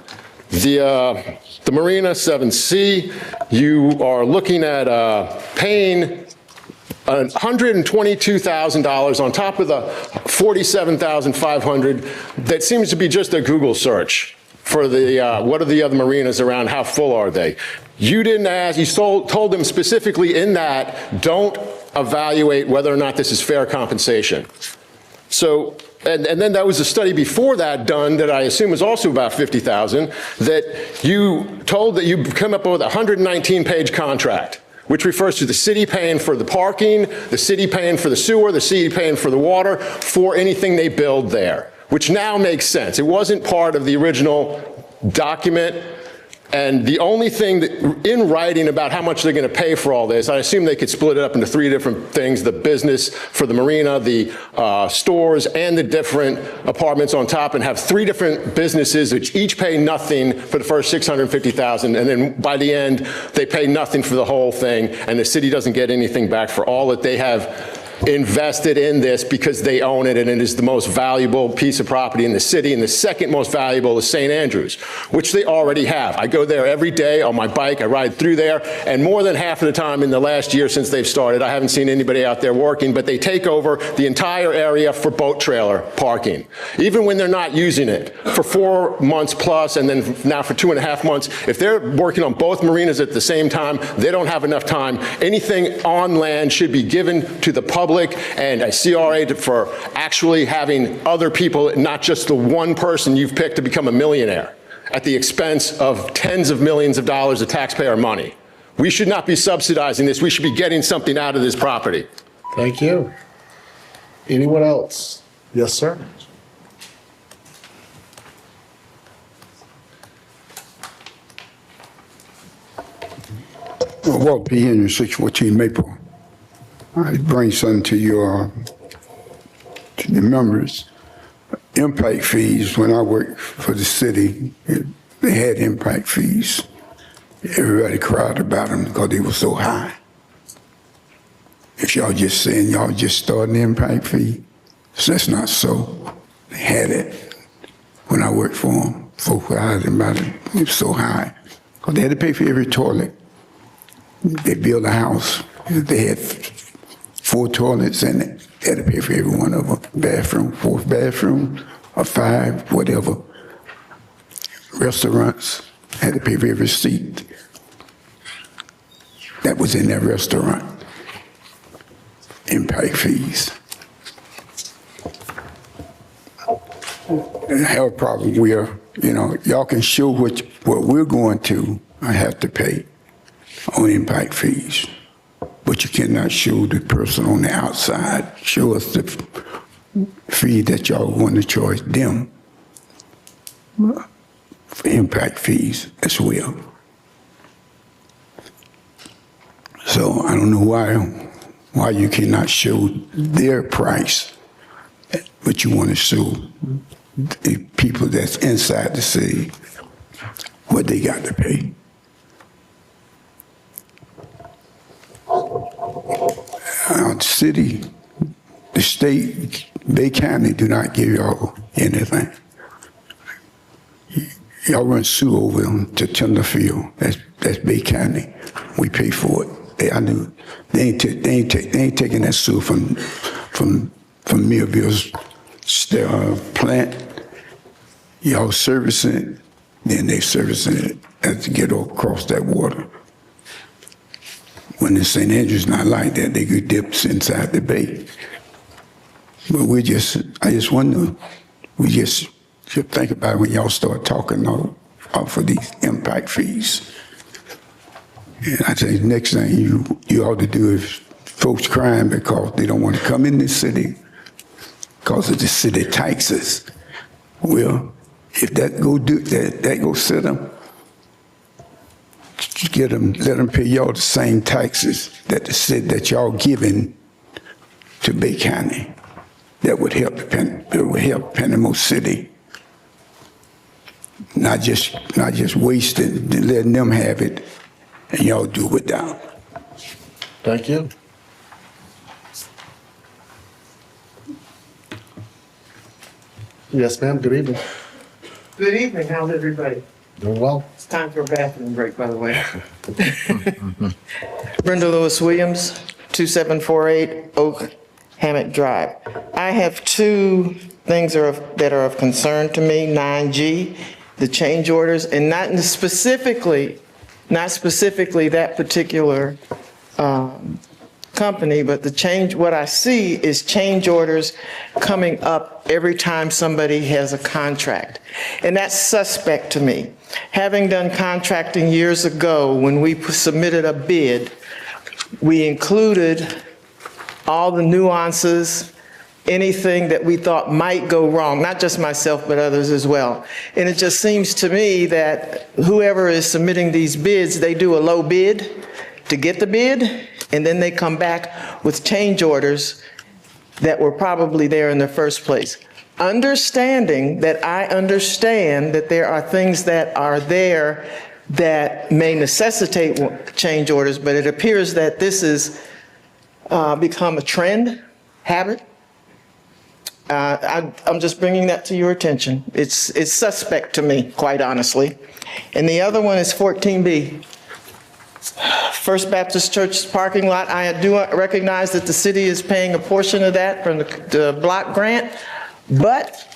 The Marina 7C, you are looking at paying $122,000 on top of the $47,500 that seems to be just a Google search for the what are the other marinas around, how full are they? You didn't ask, you told them specifically in that, don't evaluate whether or not this is fair compensation. So, and then there was a study before that done that I assume was also about 50,000 that you told that you come up with a 119-page contract, which refers to the city paying for the parking, the city paying for the sewer, the city paying for the water, for anything they build there, which now makes sense. It wasn't part of the original document, and the only thing that, in writing about how much they're going to pay for all this, I assume they could split it up into 3 different things: the business for the marina, the stores, and the different apartments on top, and have 3 different businesses which each pay nothing for the first $650,000, and then by the end they pay nothing for the whole thing, and the city doesn't get anything back for all that they have invested in this because they own it and it is the most valuable piece of property in the city, and the second most valuable is St. Andrews, which they already have. I go there every day on my bike, I ride through there, and more than half of the time in the last year since they've started, I haven't seen anybody out there working, but they take over the entire area for boat trailer parking, even when they're not using it for 4 months plus, and then now for 2.5 months. If they're working on both marinas at the same time, they don't have enough time. Anything on land should be given to the public and a CRA for actually having other people, not just the one person you've picked to become a millionaire at the expense of tens of millions of dollars of taxpayer money. We should not be subsidizing this. We should be getting something out of this property. Thank you. Anyone else? Yes, sir. Walt P. Henry, 614 Maple. I bring something to the members. Impact fees, when I worked for the city, they had impact fees. Everybody cried about them because they were so high. If y'all just saying y'all just starting the impact fee, so that's not so. They had it when I worked for them. Folks were high about it. It was so high. Because they had to pay for every toilet. They built a house. They had 4 toilets in it. They had to pay for every one of them. Bathroom, 4th bathroom, or 5, whatever. Restaurants had to pay for every seat that was in that restaurant. Impact fees. And I have a problem where, y'all can show what we're going to have to pay on impact fees, but you cannot show the person on the outside. Show us the fee that y'all want to charge them for impact fees as well. So I don't know why you cannot show their price, but you want to show the people that's inside the city what they got to pay. The city, the state, Bay County do not give y'all anything. Y'all run sewer over them to Tenderfield. That's Bay County. We pay for it. They ain't taking that sewer from Millville's plant. Y'all servicing it, then they servicing it as to get across that water. When the St. Andrews not like that, they get dips inside the bay. But I just wonder, we just should think about it when y'all start talking off of these impact fees. And I think the next thing you ought to do is folks crying because they don't want to come in this city because of the city taxes. Well, if that go sit them, let them pay y'all the same taxes that y'all giving to Bay County. That would help Panama City. Not just wasting and letting them have it, and y'all do without. Thank you. Yes, ma'am. Good evening. Good evening. How's everybody? Doing well. It's time for a bathroom break, by the way. Brenda Lewis Williams, 2748 Oak Hammock Drive. I have 2 things that are of concern to me. 9G, the change orders, and not specifically that particular company, but what I see is change orders coming up every time somebody has a contract. And that's suspect to me. Having done contracting years ago, when we submitted a bid, we included all the nuances, anything that we thought might go wrong, not just myself, but others as well. And it just seems to me that whoever is submitting these bids, they do a low bid to get the bid, and then they come back with change orders that were probably there in the first place. Understanding that I understand that there are things that are there that may necessitate change orders, but it appears that this has become a trend habit. I'm just bringing that to your attention. It's suspect to me, quite honestly. And the other one is 14B. First Baptist Church parking lot. I do recognize that the city is paying a portion of that from the block grant, but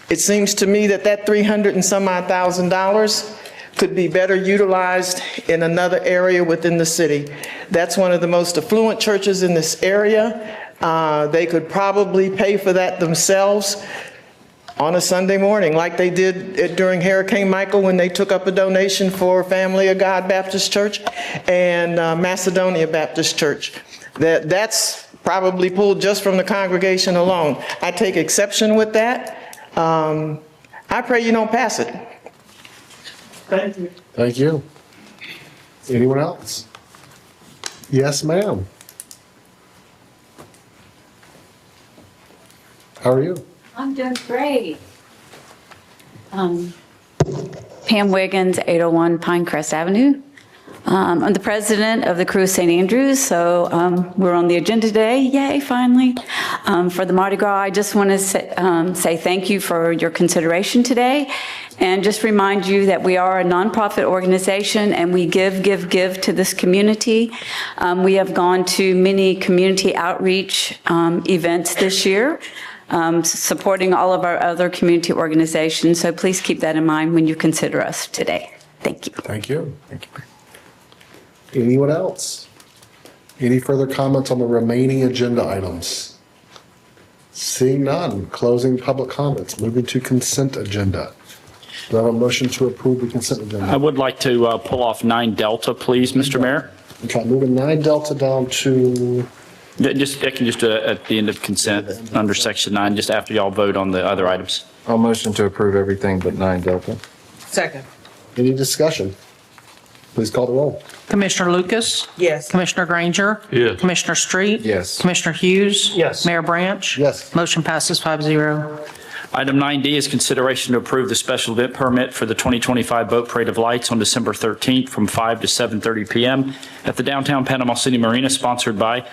it seems to me that that $300 and some odd thousand could be better utilized in another area within the city. That's one of the most affluent churches in this area. They could probably pay for that themselves on a Sunday morning, like they did during Hurricane Michael when they took up a donation for Family of God Baptist Church and Macedonia Baptist Church. That's probably pulled just from the congregation alone. I take exception with that. I pray you don't pass it. Thank you. Thank you. Anyone else? Yes, ma'am. How are you? I'm doing great. Pam Wiggins, 801 Pinecrest Avenue. I'm the president of the Crew of St. Andrews, so we're on the agenda today. Yay, finally. For the Mardi Gras, I just want to say thank you for your consideration today and just remind you that we are a nonprofit organization and we give to this community. We have gone to many community outreach events this year, supporting all of our other community organizations. So please keep that in mind when you consider us today. Thank you. Thank you. Thank you. Anyone else? Any further comments on the remaining agenda items? Seeing none, closing public comments, moving to consent agenda. Do I have a motion to approve the consent agenda? I would like to pull off 9 Delta, please, Mr. Mayor. Okay, moving 9 Delta down to... I can just do it at the end of consent under section 9, just after y'all vote on the other items. I'll motion to approve everything but 9 Delta. Second. Any discussion? Please call the roll. Commissioner Lucas? Yes. Commissioner Granger? Yes. Commissioner Street? Yes. Commissioner Hughes? Yes. Mayor Branch? Yes. Motion passes 5-0. Item 9D is consideration to approve the special event permit for the 2025 Boat Parade of Lights on December 13th from 5 to 7:30 p.m. at the downtown Panama City Marina, sponsored by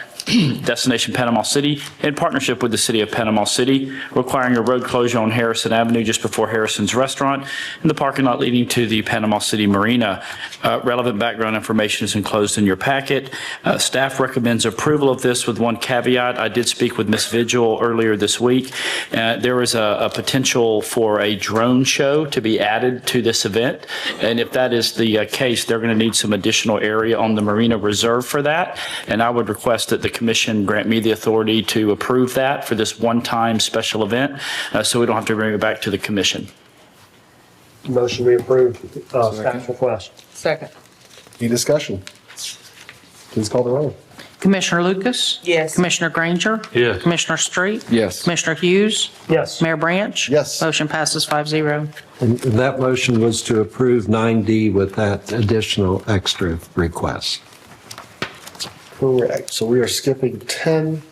Destination Panama City in partnership with the City of Panama City, requiring a road closure on Harrison Avenue just before Harrison's Restaurant and the parking lot leading to the Panama City Marina. Relevant background information is enclosed in your packet. Staff recommends approval of this with one caveat. I did speak with Ms. Vigil earlier this week. There is a potential for a drone show to be added to this event. And if that is the case, they're going to need some additional area on the marina reserved for that. And I would request that the commission grant me the authority to approve that for this one-time special event, so we don't have to bring it back to the commission. Motion we approve staff's request. Second. Any discussion? Please call the roll. Commissioner Lucas? Yes. Commissioner Granger? Yes. Commissioner Street? Yes. Commissioner Hughes? Yes. Mayor Branch? Yes. Motion passes 5-0. And that motion was to approve 9D with that additional extra request. Correct. So we are skipping 10,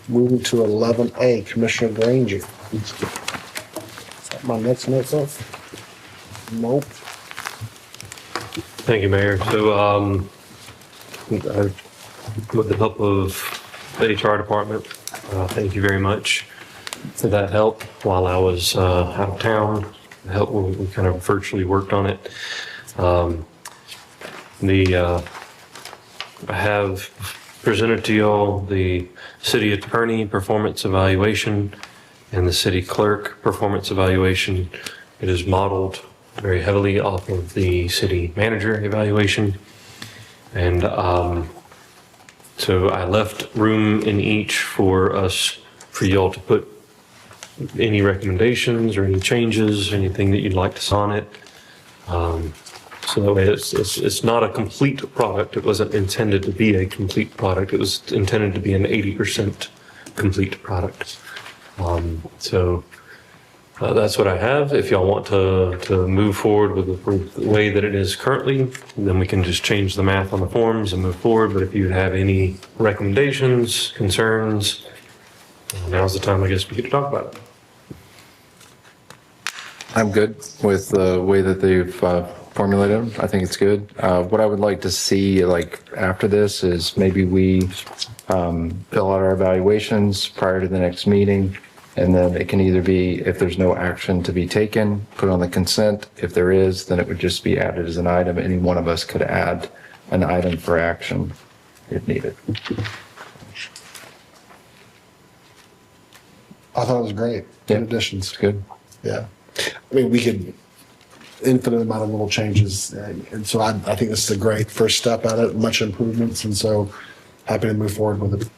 moving to 11A, Commissioner Granger. Is that my next note, sir? Nope. Thank you, Mayor. So, with the help of the HR department, thank you very much for that help while I was out of town. The help, we kind of virtually worked on it. I have presented to y'all the city attorney performance evaluation and the city clerk performance evaluation. It is modeled very heavily off of the city manager evaluation. And so I left room in each for y'all to put any recommendations or any changes, anything that you'd like to see on it. So that way it's not a complete product. It wasn't intended to be a complete product. It was intended to be an 80% complete product. That's what I have. If y'all want to move forward with the way that it is currently, then we can just change the math on the forms and move forward. But if you have any recommendations, concerns, now's the time, I guess, we get to talk about it. I'm good with the way that they've formulated them. I think it's good. What I would like to see, like, after this is maybe we fill out our evaluations prior to the next meeting. And then it can either be, if there's no action to be taken, put on the consent. If there is, then it would just be added as an item. Any one of us could add an item for action if needed. I thought it was great. Good additions. Good. Yeah. I mean, we could, infinite amount of little changes. And so I think this is a great first step at it, much improvements. And so happy to move forward with it.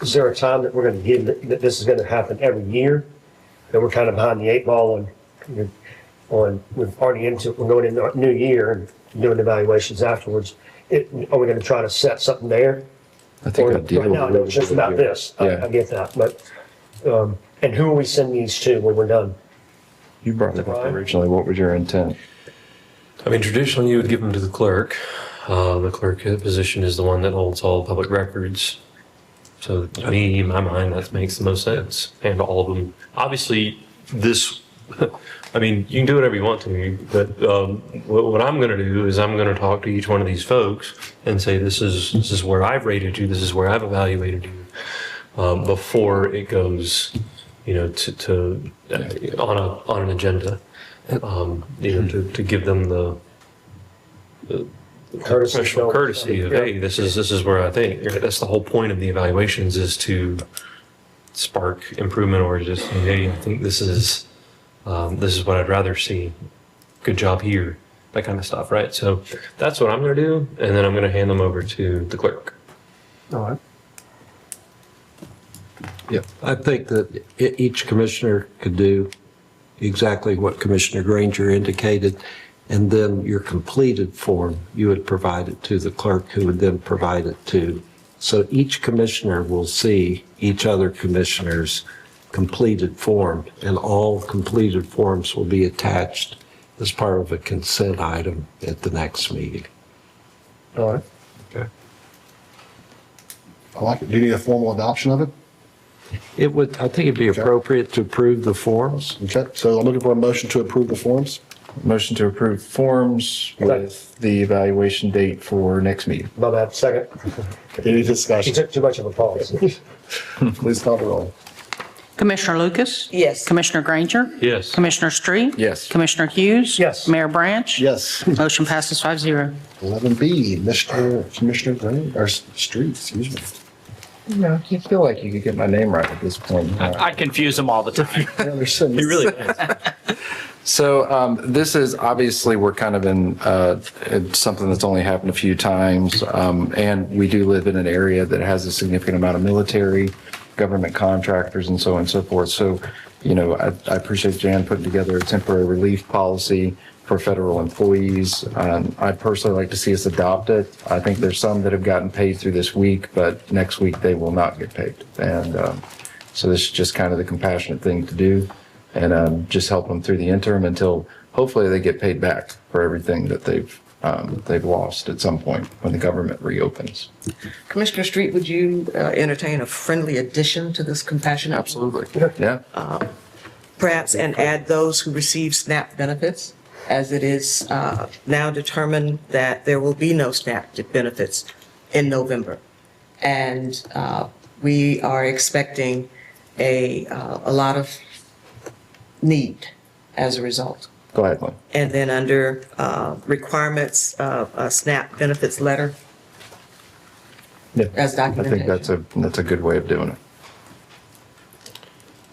Is there a time that we're going to give, that this is going to happen every year? That we're kind of behind the eight ball we're already we're going into our new year and doing evaluations afterwards. Are we going to try to set something there? I think ideally. Right now, I know it's just about this. I get that. But, and who are we sending these to when we're done? You brought it up originally. What was your intent? I mean, traditionally, you would give them to the clerk. The clerk position is the one that holds all public records. So to me, in my mind, that makes the most sense. And all of them, obviously, this, I mean, you can do whatever you want to, but what I'm going to do is I'm going to talk to each one of these folks and say, this is where I've rated you, this is where I've evaluated you, before it goes, you know, on an agenda, you know, to give them the professional courtesy of, hey, this is where I think. That's the whole point of the evaluations, is to spark improvement, or just, hey, I think this is what I'd rather see. Good job here, that kind of stuff, right? So that's what I'm going to do, and then I'm going to hand them over to the clerk. All right. Yeah, I think that each commissioner could do exactly what Commissioner Granger indicated. And then your completed form, you would provide it to the clerk, who would then provide it to. So each commissioner will see each other commissioner's completed form, and all completed forms will be attached as part of a consent item at the next meeting. All right. Okay. I like it. Do you need a formal adoption of it? It would, I think it'd be appropriate to approve the forms. Okay, so I'm looking for a motion to approve the forms. Motion to approve forms with the evaluation date for next meeting. My bad, second. Any discussion? She took too much of a pause. Please call the roll. Commissioner Lucas? Yes. Commissioner Granger? Yes. Commissioner Street? Yes. Commissioner Hughes? Yes. Mayor Branch? Yes. Motion passes 5-0. 11B, Commissioner Green, or Street, excuse me. You know, you feel like you could get my name right at this point. I confuse them all the time. You really So this is, obviously, we're kind of in something that's only happened a few times. And we do live in an area that has a significant amount of military, government contractors, and so on and so forth. So, you know, I appreciate Jan putting together a temporary relief policy for federal employees. I'd personally like to see us adopt it. I think there's some that have gotten paid through this week, but next week they will not get paid. And so this is just kind of the compassionate thing to do, and just help them through the interim until hopefully they get paid back for everything that they've lost at some point when the government reopens. Commissioner Street, would you entertain a friendly addition to this compassionate? Absolutely. Yeah. Perhaps, and add those who receive SNAP benefits, as it is now determined that there will be no SNAP benefits in November. And we are expecting a lot of need as a result. Go ahead, Lynn. And then under requirements, a SNAP benefits letter Yeah. as I think documentation. that's a good way of doing it.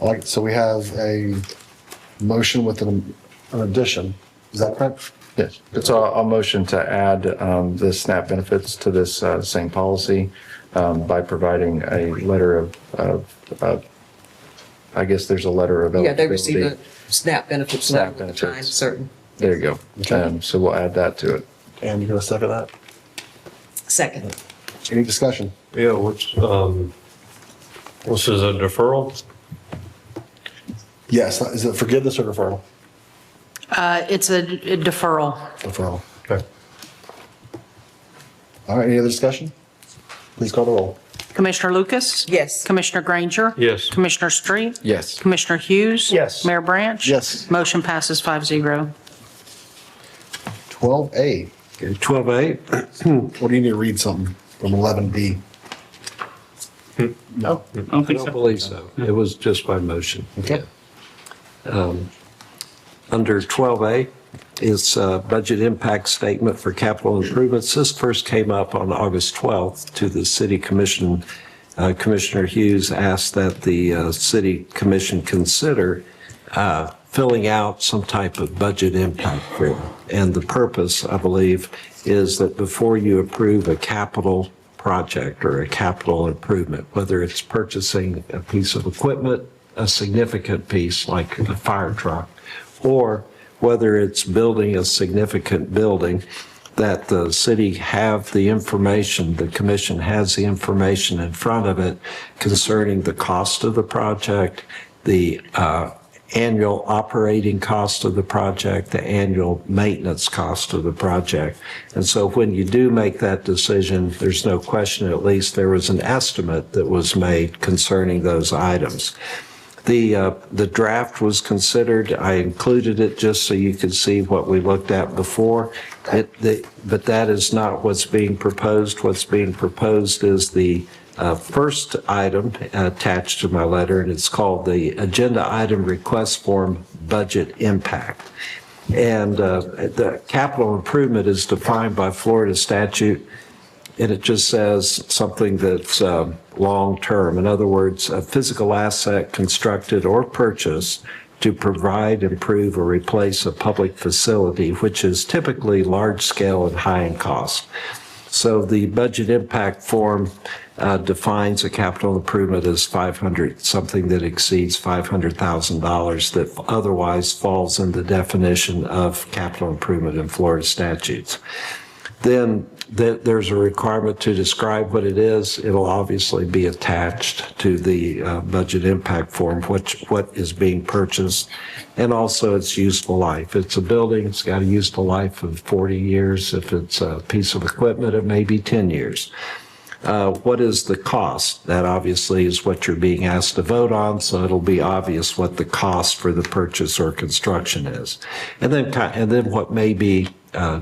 I like it. So we have a motion with an addition. Is that correct? Yes. So I'll motion to add the SNAP benefits to this same policy by providing a letter of I guess there's a letter of Yeah, eligibility. they receive a SNAP benefits SNAP letter at a time benefits. certain. There you go. Okay. So we'll add that to it. And you're going to second that? Second. Any discussion? Yeah, which, this is a deferral? Yes. Is it forgiveness or deferral? It's a deferral. Deferral. Okay. All right, any other discussion? Please call the roll. Commissioner Lucas? Yes. Commissioner Granger? Yes. Commissioner Street? Yes. Commissioner Hughes? Yes. Mayor Branch? Yes. Motion passes 5-0. 12A. Okay, 12A. What do you need to read something from 11B? No, I don't I think don't so. believe so. It was just by motion. Okay. Under 12A is budget impact statement for capital improvements. This first came up on August 12th to the City Commission. Commissioner Hughes asked that the City Commission consider filling out some type of budget impact form. And the purpose, I believe, is that before you approve a capital project or a capital improvement, whether it's purchasing a piece of equipment, a significant piece like a fire truck, or whether it's building a significant building, that the city have the information, the commission has the information in front of it concerning the cost of the project, the annual operating cost of the project, the annual maintenance cost of the project. And so when you do make that decision, there's no question, at least there was an estimate that was made concerning those items. The draft was considered. I included it just so you could see what we looked at before. But that is not what's being proposed. What's being proposed is the first item attached to my letter, and it's called the Agenda Item Request Form Budget Impact. And the capital improvement is defined by Florida statute, and it just says something that's long-term. In other words, a physical asset constructed or purchased to provide, improve, or replace a public facility, which is typically large-scale and high in cost. So the budget impact form defines a capital improvement as 500, something that exceeds $500,000 that otherwise falls in the definition of capital improvement in Florida statutes. Then there's a requirement to describe what it is. It'll obviously be attached to the budget impact form, what is being purchased, and also its useful life. If it's a building, it's got a useful life of 40 years. If it's a piece of equipment, it may be 10 years. What is the cost? That obviously is what you're being asked to vote on, so it'll be obvious what the cost for the purchase or construction is. And then what may be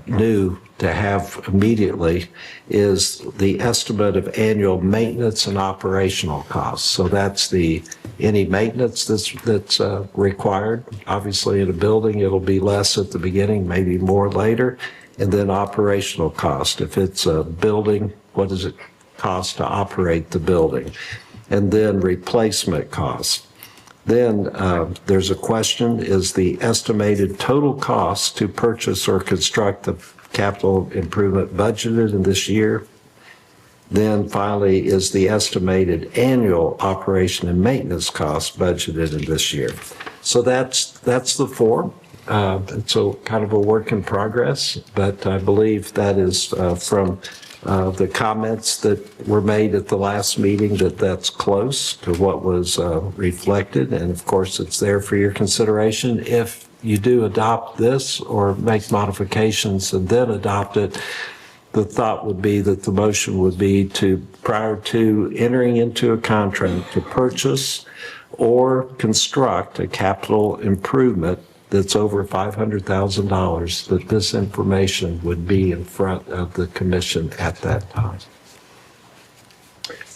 new to have immediately is the estimate of annual maintenance and operational costs. So that's any maintenance that's required. Obviously, in a building, it'll be less at the beginning, maybe more later. And then operational cost. If it's a building, what does it cost to operate the building? And then replacement costs. Then there's a question, is the estimated total cost to purchase or construct the capital improvement budgeted in this year? Then finally, is the estimated annual operation and maintenance cost budgeted in this year? So that's the form. It's a kind of a work in progress, but I believe that is from the comments that were made at the last meeting, that's close to what was reflected. And of course, it's there for your consideration. If you do adopt this or make modifications and then adopt it, the thought would be that the motion would be to, prior to entering into a contract to purchase or construct a capital improvement that's over $500,000, that this information would be in front of the commission at that time.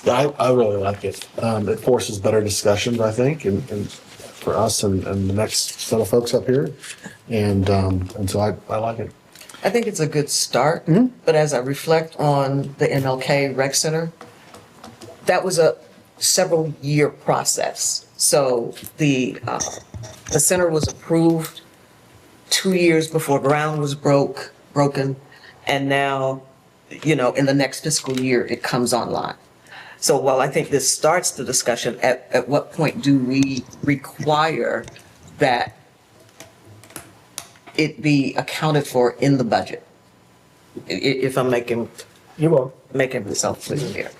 I really like it. It forces better discussions, I think, and for us and the next set of folks up here. And so I like it. I think it's a good start, but as I reflect on the MLK Rec Center, that was a several year process. So the center was approved 2 years before ground was broken, and now, in the next fiscal year, it comes online. So while I think this starts the discussion, at what point do we require that it be accounted for in the budget? If I'm making myself clear here.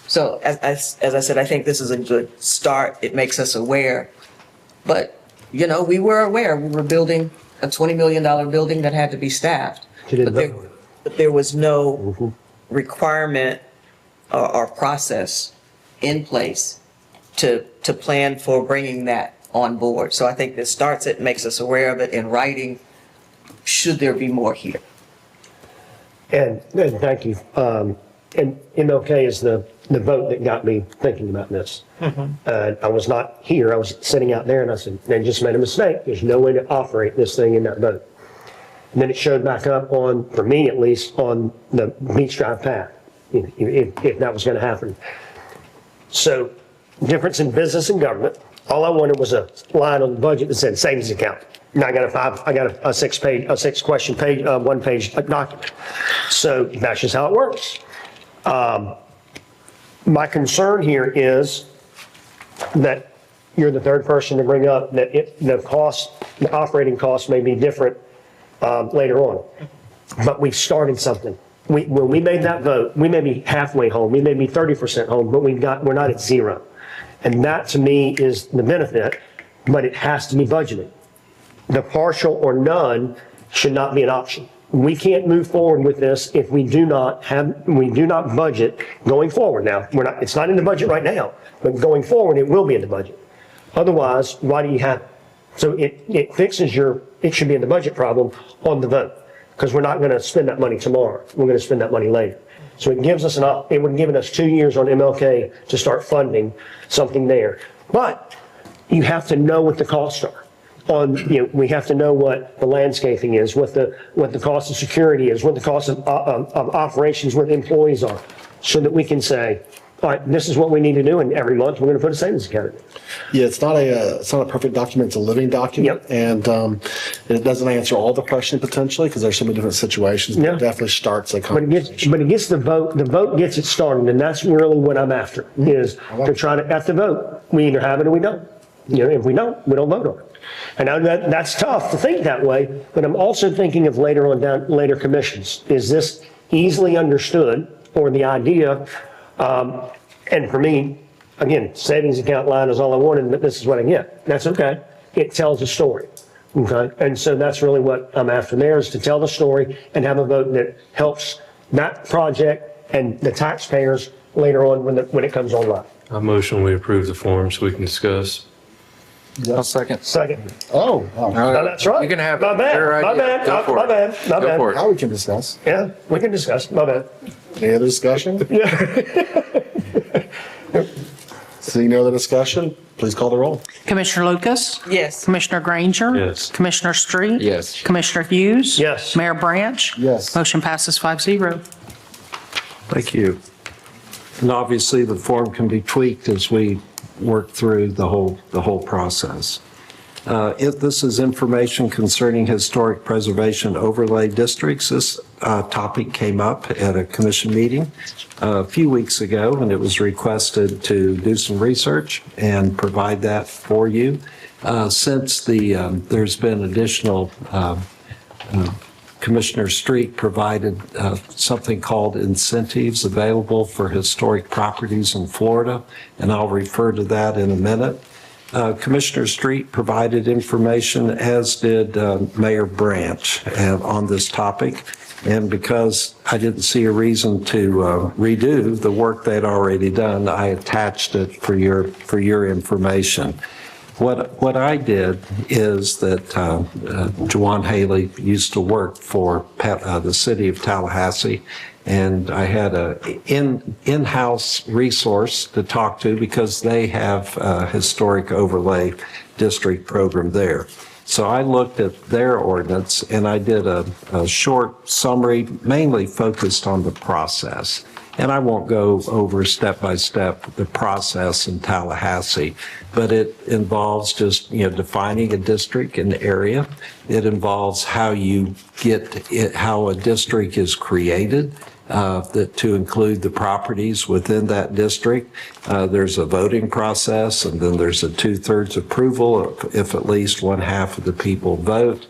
So as I said, I think this is a good start. It makes us aware. But, we were aware we were building a $20 million building that had to be staffed. But there was no requirement or process in place to plan for bringing that on board. So I think this starts it, makes us aware of it in writing. Should there be more here? And thank you. And MLK is the vote that got me thinking about this. I was not here, I was sitting out there and I said, they just made a mistake. There's no way to operate this thing in that vote. And then it showed back up on, for me at least, on the Beach Drive path, if that was going to happen. So difference in business and government. All I wanted was a line on the budget that said savings account. Now I got a 6 question page, 1 page document. So that's just how it works. My concern here is that you're the third person to bring up that the operating costs may be different later on. But we've started something. When we made that vote, we may be halfway home, we may be 30% home, but we're not at zero. And that to me is the benefit, but it has to be budgeted. The partial or none should not be an option. We can't move forward with this if we do not budget going forward. Now, it's not in the budget right now, but going forward, it will be in the budget. Otherwise, why do you have it? So it fixes it should be in the budget problem on the vote, because we're not going to spend that money tomorrow. We're going to spend that money later. So it gives us it would have given us 2 years on MLK to start funding something there. But you have to know what the costs are. We have to know what the landscaping is, what the cost of security is, what the cost of operations, where the employees are, so that we can say, all right, this is what we need to do, and every month we're going to put a savings account in it. Yeah, it's not a perfect document, it's a living document. Yep. And it doesn't answer all the questions potentially, because there's so many different situations, but it definitely starts a conversation. But it gets the vote gets it started, and that's really what I'm after, is to try to, at the vote, we either have it or we don't. If we don't, we don't vote on it. And now that's tough to think that way, but I'm also thinking of later commissions. Is this easily understood, or the idea, and for me, again, savings account line is all I wanted, but this is what I get. That's okay. It tells a story. Okay. And so that's really what I'm after there, is to tell the story and have a vote that helps that project and the taxpayers later on when it comes online. I motion we approve the form so we can discuss. I'll second. Second. Oh, No, that's right. You can have My bad. your My idea. bad. Go for My it. bad. My Go bad. for it. now we can discuss. Yeah, we can discuss. My bad. Any other discussion? Seeing no other discussion, please call the roll. Commissioner Lucas? Yes. Commissioner Granger? Yes. Commissioner Street? Yes. Commissioner Hughes? Yes. Mayor Branch? Yes. Motion passes 5-0. Thank you. And obviously, the form can be tweaked as we work through the whole process. This is information concerning historic preservation overlay districts. This topic came up at a commission meeting a few weeks ago, and it was requested to do some research and provide that for you. Since there's been additional Commissioner Street provided something called incentives available for historic properties in Florida, and I'll refer to that in a minute. Commissioner Street provided information, as did Mayor Branch, on this topic. And because I didn't see a reason to redo the work they'd already done, I attached it for your information. What I did is that Juwan Haley used to work for the city of Tallahassee, and I had a in-house resource to talk to because they have a historic overlay district program there. So I looked at their ordinance and I did a short summary, mainly focused on the process. And I won't go over step by step the process in Tallahassee, but it involves just, defining a district, an area. It involves how you get it, how a district is created, to include the properties within that district. There's a voting process, and then there's a 2/3 approval if at least 1/2 of the people vote.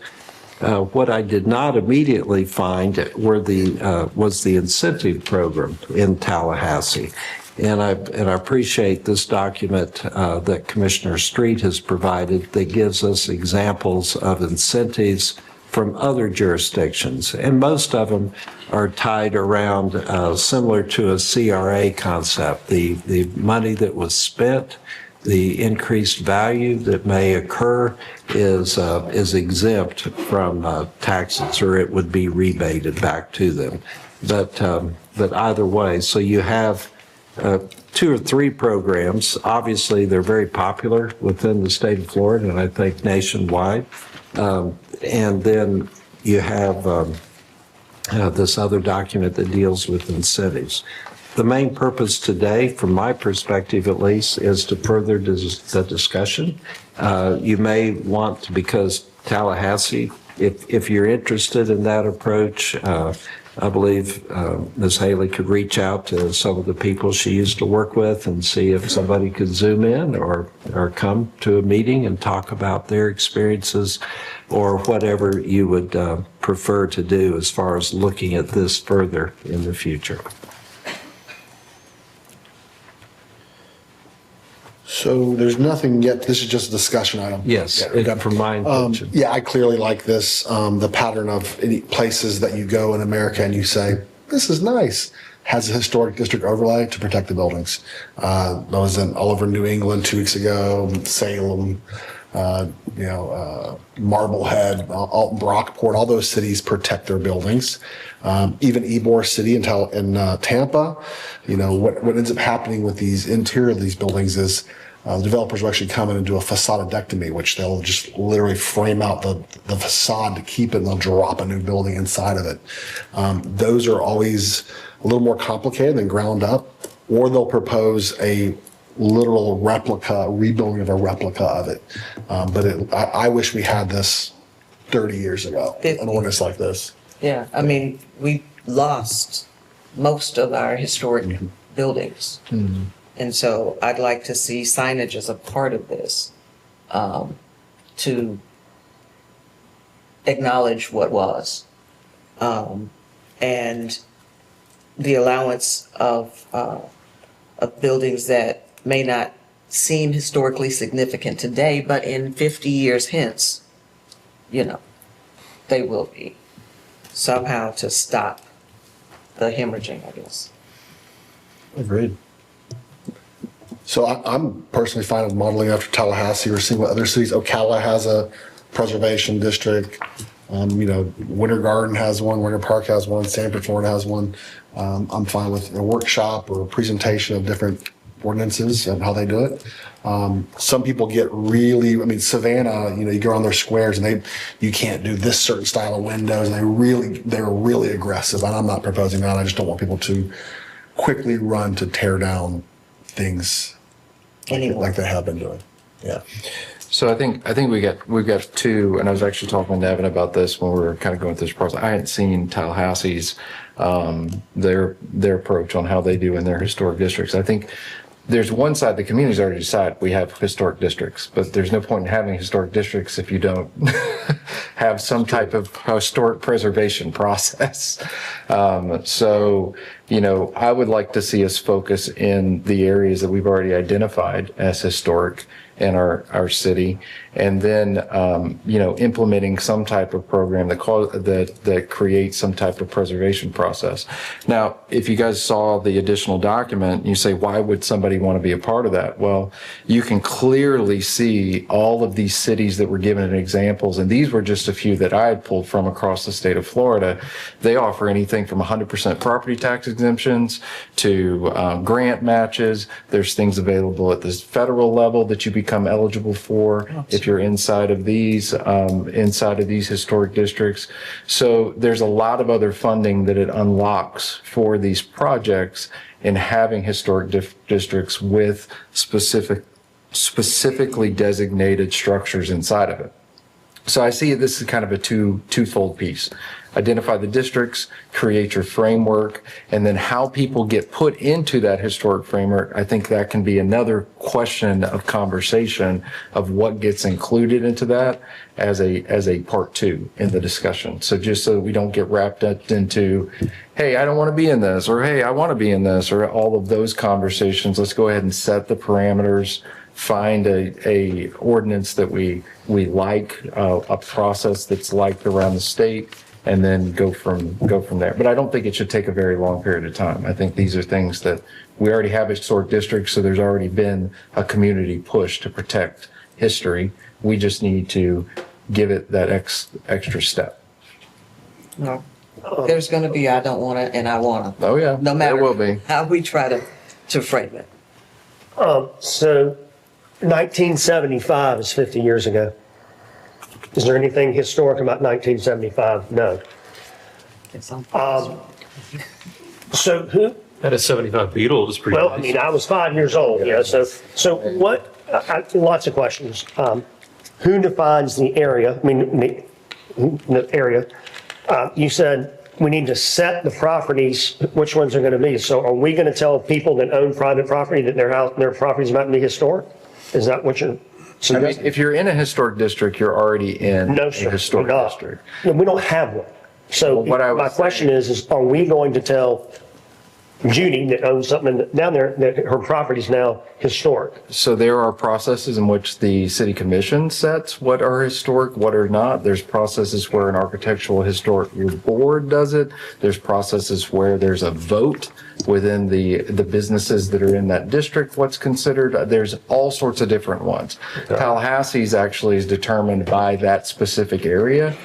What I did not immediately find was the incentive program in Tallahassee. And I appreciate this document that Commissioner Street has provided that gives us examples of incentives from other jurisdictions. And most of them are tied around similar to a CRA concept, the money that was spent, the increased value that may occur is exempt from taxes, or it would be rebated back to them. but either way, so you have 2 or 3 programs. Obviously, they're very popular within the state of Florida, and I think nationwide. And then you have this other document that deals with incentives. The main purpose today, from my perspective at least, is to further the discussion. You may want to, because Tallahassee, if you're interested in that approach, I believe Ms. Haley could reach out to some of the people she used to work with and see if somebody could Zoom in or come to a meeting and talk about their experiences or whatever you would prefer to do as far as looking at this further in the future. So there's nothing yet, this is just a discussion item. Yes, from my intention. Yeah, I clearly like this, the pattern of any places that you go in America and you say, this is nice, has a historic district overlay to protect the buildings. I was all over New England 2 weeks ago, Salem, Marblehead, Alton, Brockport, all those cities protect their buildings. Even Ybor City in Tampa, what ends up happening with these interior of these buildings is the developers will actually come in and do a facadectomy, which they'll just literally frame out the facade to keep it, and they'll drop a new building inside of it. Those are always a little more complicated than ground up, or they'll propose a literal replica, rebuilding of a replica of it. But I wish we had this 30 years ago, an ordinance like this. Yeah, I mean, we lost most of our historic buildings. And so I'd like to see signage as a part of this, to acknowledge what was. And the allowance of buildings that may not seem historically significant today, but in 50 years hence, they will be. Somehow to stop the hemorrhaging, I guess. Agreed. So I'm personally fine with modeling after Tallahassee or seeing what other cities. Ocala has a preservation district. Winter Garden has one. Winter Park has one. Sanford, Florida has one. I'm fine with a workshop or a presentation of different ordinances and how they do it. Some people get really, Savannah, you go around their squares and you can't do this certain style of windows, and they're really aggressive. And I'm not proposing that. I just don't want people to quickly run to tear down things like they have been doing. Yeah. So I think we've got 2, and I was actually talking to Devin about this when we were kind of going through this process. I hadn't seen Tallahassee's their approach on how they do in their historic districts. I think there's one side, the community's already decided we have historic districts, but there's no point in having historic districts if you don't have some type of historic preservation process. So, I would like to see us focus in the areas that we've already identified as historic in our city, and then implementing some type of program that creates some type of preservation process. Now, if you guys saw the additional document, you say, why would somebody want to be a part of that? Well, you can clearly see all of these cities that were given examples, and these were just a few that I had pulled from across the state of Florida. They offer anything from 100% property tax exemptions to grant matches. There's things available at the federal level that you become eligible for if you're inside of these historic districts. So there's a lot of other funding that it unlocks for these projects in having historic districts with specifically designated structures inside of it. So I see this is kind of a twofold piece. Identify the districts, create your framework, and then how people get put into that historic framework. I think that can be another question of conversation of what gets included into that as a part 2 in the discussion. So just so we don't get wrapped up into, hey, I don't want to be in this, or hey, I want to be in this, or all of those conversations. Let's go ahead and set the parameters, find a ordinance that we like, a process that's liked around the state, and then go from there. But I don't think it should take a very long period of time. I think these are things that we already have historic districts, so there's already been a community push to protect history. We just need to give it that extra step. No, There's going to be, I don't want to, and I want to. Oh, yeah. No matter There will be. how we try to frame it. So 1975 is 50 years ago. Is there anything historic about 1975? No. So who, That a 75 Beetle is pretty well, I nice. mean, I was 5 years old, so what, lots of questions. Who defines the area? I mean, the area. You said we need to set the properties, which ones are going to be. So are we going to tell people that own private property that their property is about to be historic? Is that what you're I mean, suggesting? if you're in a historic district, you're already in No, a sir, historic we're not. district. No, we don't have one. So Well, what I was my question is are we going to tell Judy that owns something down there that her property is now historic? So there are processes in which the city commission sets what are historic, what are not. There's processes where an architectural historic board does it. There's processes where there's a vote within the businesses that are in that district, what's considered. There's all sorts of different ones. Tallahassee's actually is determined by that specific area.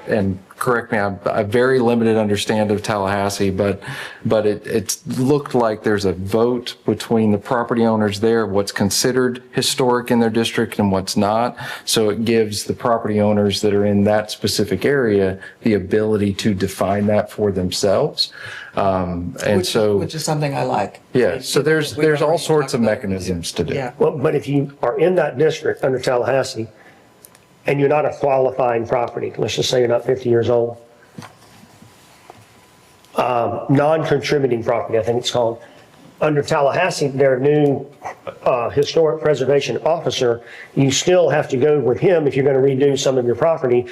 And correct me, I have very limited understanding of Tallahassee, but it looked like there's a vote between the property owners there, what's considered historic in their district and what's not. So it gives the property owners that are in that specific area the ability to define that for themselves. Which is something I like. Yeah, so there's all sorts of mechanisms to do. Yeah. Well, but if you are in that district under Tallahassee and you're not a qualifying property, let's just say you're not 50 years old, non-contributing property, I think it's called, under Tallahassee, their new historic preservation officer, you still have to go with him if you're going to redo some of your property.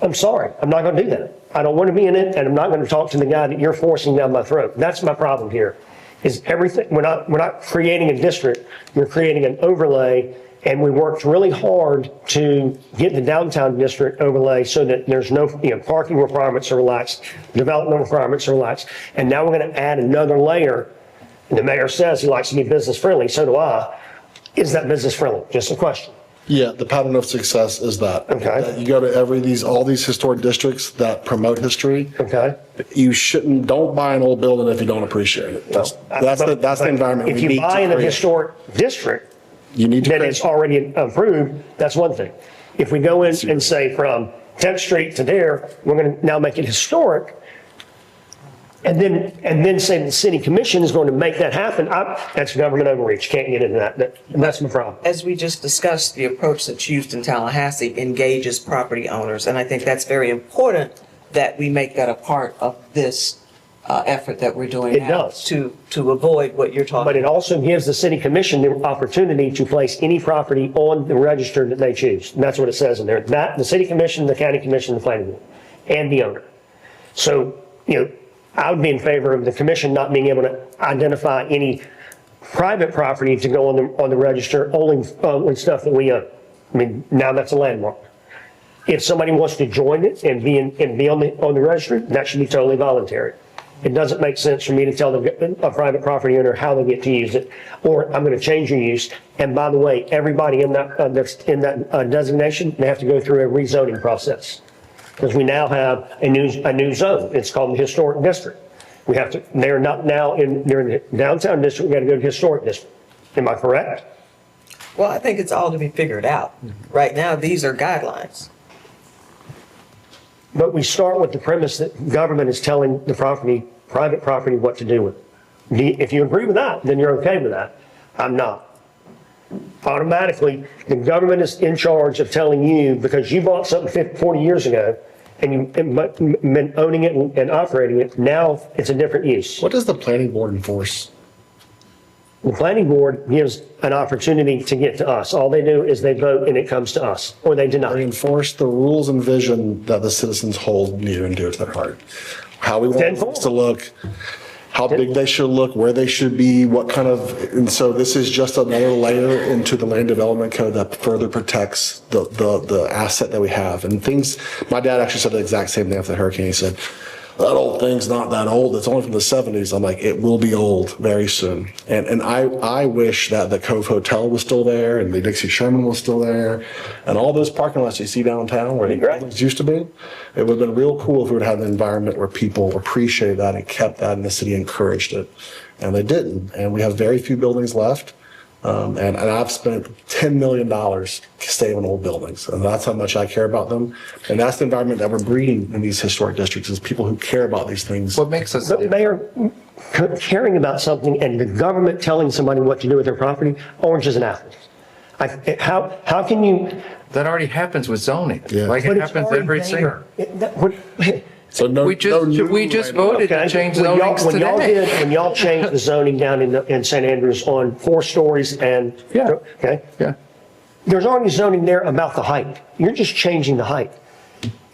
I'm sorry, I'm not going to do that. I don't want to be in it, and I'm not going to talk to the guy that you're forcing down my throat. That's my problem here, is everything, we're not creating a district, you're creating an overlay, and we worked really hard to get the downtown district overlay so that there's no, parking requirements are relaxed, development requirements are relaxed, and now we're going to add another layer, and the mayor says he likes to be business friendly, so do I. Is that business friendly? Just a question. Yeah, the pattern of success is that. Okay. You go to all these historic districts that promote history. Okay. You don't buy an old building if you don't appreciate it. That's the environment we If need you to buy in a create. historic district, You need to that create. it's already approved, that's one thing. If we go in and say from 10th Street to there, we're going to now make it historic, and then say the city commission is going to make that happen, that's government overreach, can't get into that. That's my problem. As we just discussed, the approach that's used in Tallahassee engages property owners, and I think that's very important that we make that a part of this effort that we're doing It now. does. To avoid what you're talking about. But it also gives the city commission the opportunity to place any property on the register that they choose. And that's what it says in there. That, the city commission, the county commission, the planning board, and the owner. So, I would be in favor of the commission not being able to identify any private property to go on the register, only stuff that we own. I mean, now that's a landmark. If somebody wants to join it and be on the registry, that should be totally voluntary. It doesn't make sense for me to tell a private property owner how they get to use it, or I'm going to change your use. And by the way, everybody in that that's in that designation, they have to go through a rezoning process, because we now have a new zone. It's called the historic district. We have to. They're not now they're in the downtown district. We got to go to the historic district. Am I correct? Well, I think it's all to be figured out. Right now, these are guidelines. But we start with the premise that government is telling the private property what to do with it. If you agree with that, then you're okay with that. I'm not. Automatically, the government is in charge of telling you, because you bought something 40 years ago, and you've been owning it and operating it, now it's a different use. What does the planning board enforce? The planning board gives an opportunity to get to us. All they do is they vote and it comes to us, or they deny. They enforce the rules and vision that the citizens hold near and dear to their heart. How we want things to look, how big they should look, where they should be, what kind of, and so this is just another layer into the land development code that further protects the asset that we have. And things, my dad actually said the exact same thing after the hurricane. He said, that old thing's not that old. It's only from the 70s. I'm like, it will be old very soon. And I wish that the Cove Hotel was still there and the Dixie Sherman was still there and all those parking lots you see downtown where the buildings used to be. It would have been real cool if we would have an environment where people appreciated that and kept that and the city encouraged it. And they didn't. And we have very few buildings left. And I've spent $10 million saving old buildings, and that's how much I care about them. And that's the environment that we're breeding in these historic districts, is people who care about these things. What makes us, But Mayor, caring about something and the government telling somebody what to do with their property, oranges and apples. How can you? that already happens with zoning. Yeah. Like But it it's happens already every there. single. So We just voted to change zonings When y'all today. when y'all changed the zoning down in St. Andrews on 4 stories and, Yeah. okay? Yeah. There's already zoning there about the height. You're just changing the height.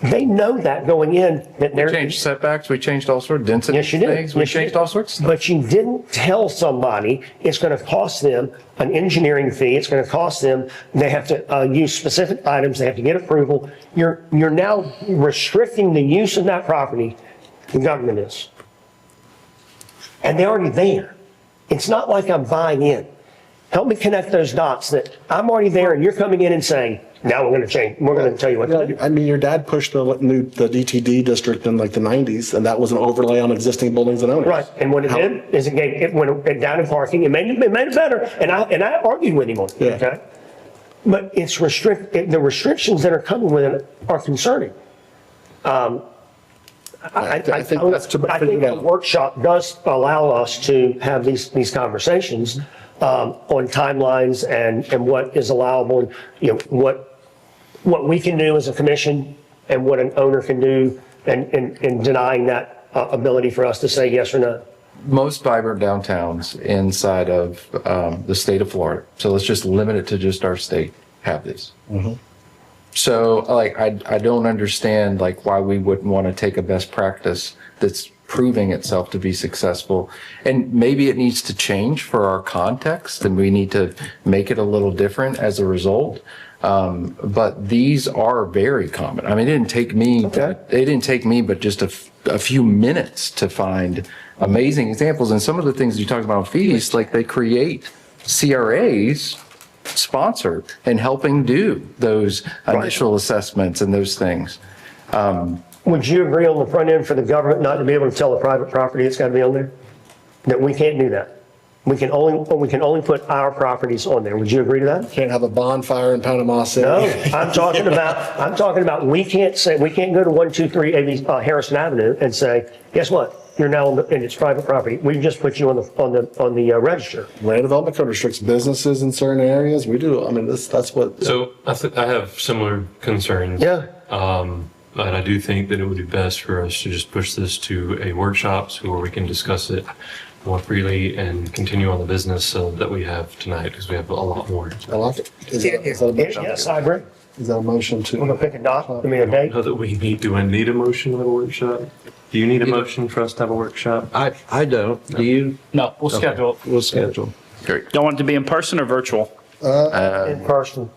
They know that going in, that We they're. changed setbacks, we changed all sorts of density Yes, you did. things, we Yes, you changed did. all sorts of stuff. But you didn't tell somebody it's going to cost them an engineering fee. It's going to cost them, they have to use specific items, they have to get approval. You're now restricting the use of that property, the government is. And they're already there. It's not like I'm buying in. Help me connect those dots that I'm already there and you're coming in and saying, now we're going to change, we're going to tell you what to do. I mean, your dad pushed the DTD district in like the 90s, and that was an overlay on existing buildings and owners. Right, and what it did is it went down in parking, it made it better, and I argued with him on it, Yeah. okay? But it's the restrictions that are coming with it are concerning. I think that's to be I think figured the out. workshop does allow us to have these conversations on timelines and what is allowable, you know, what we can do as a commission and what an owner can do and denying that ability for us to say yes or no. Most vibrant downtowns inside of the state of Florida, so let's just limit it to just our state, have this. So like, I don't understand like why we wouldn't want to take a best practice that's proving itself to be successful. And maybe it needs to change for our context and we need to make it a little different as a result. But these are very common. I mean, it didn't take me but just a few minutes to find amazing examples. And some of the things you talked about on fees, like they create CRAs sponsored and helping do those initial assessments and those things. Would you agree on the front end for the government not to be able to tell a private property it's got to be on there? That we can't do that? We can only put our properties on there. Would you agree to that? Can't have a bonfire in Panama City. No, I'm talking about, we can't go to 123 Harrison Avenue and say, guess what? You're now and it's private property. We just put you on the register. Land development code restricts businesses in certain areas. We do. I mean, that's what. So I have similar concerns. Yeah. And I do think that it would be best for us to just push this to a workshop so where we can discuss it more freely and continue on the business that we have tonight, because we have a lot more. I like it. Yes, I agree. Is that a motion to? We're gonna pick a date. Know that we need, do I need a motion to have a workshop? Do you need a motion for us to have a workshop? I don't. Do you? No, we'll schedule it. We'll schedule. Y'all want it to be in person or virtual? In person.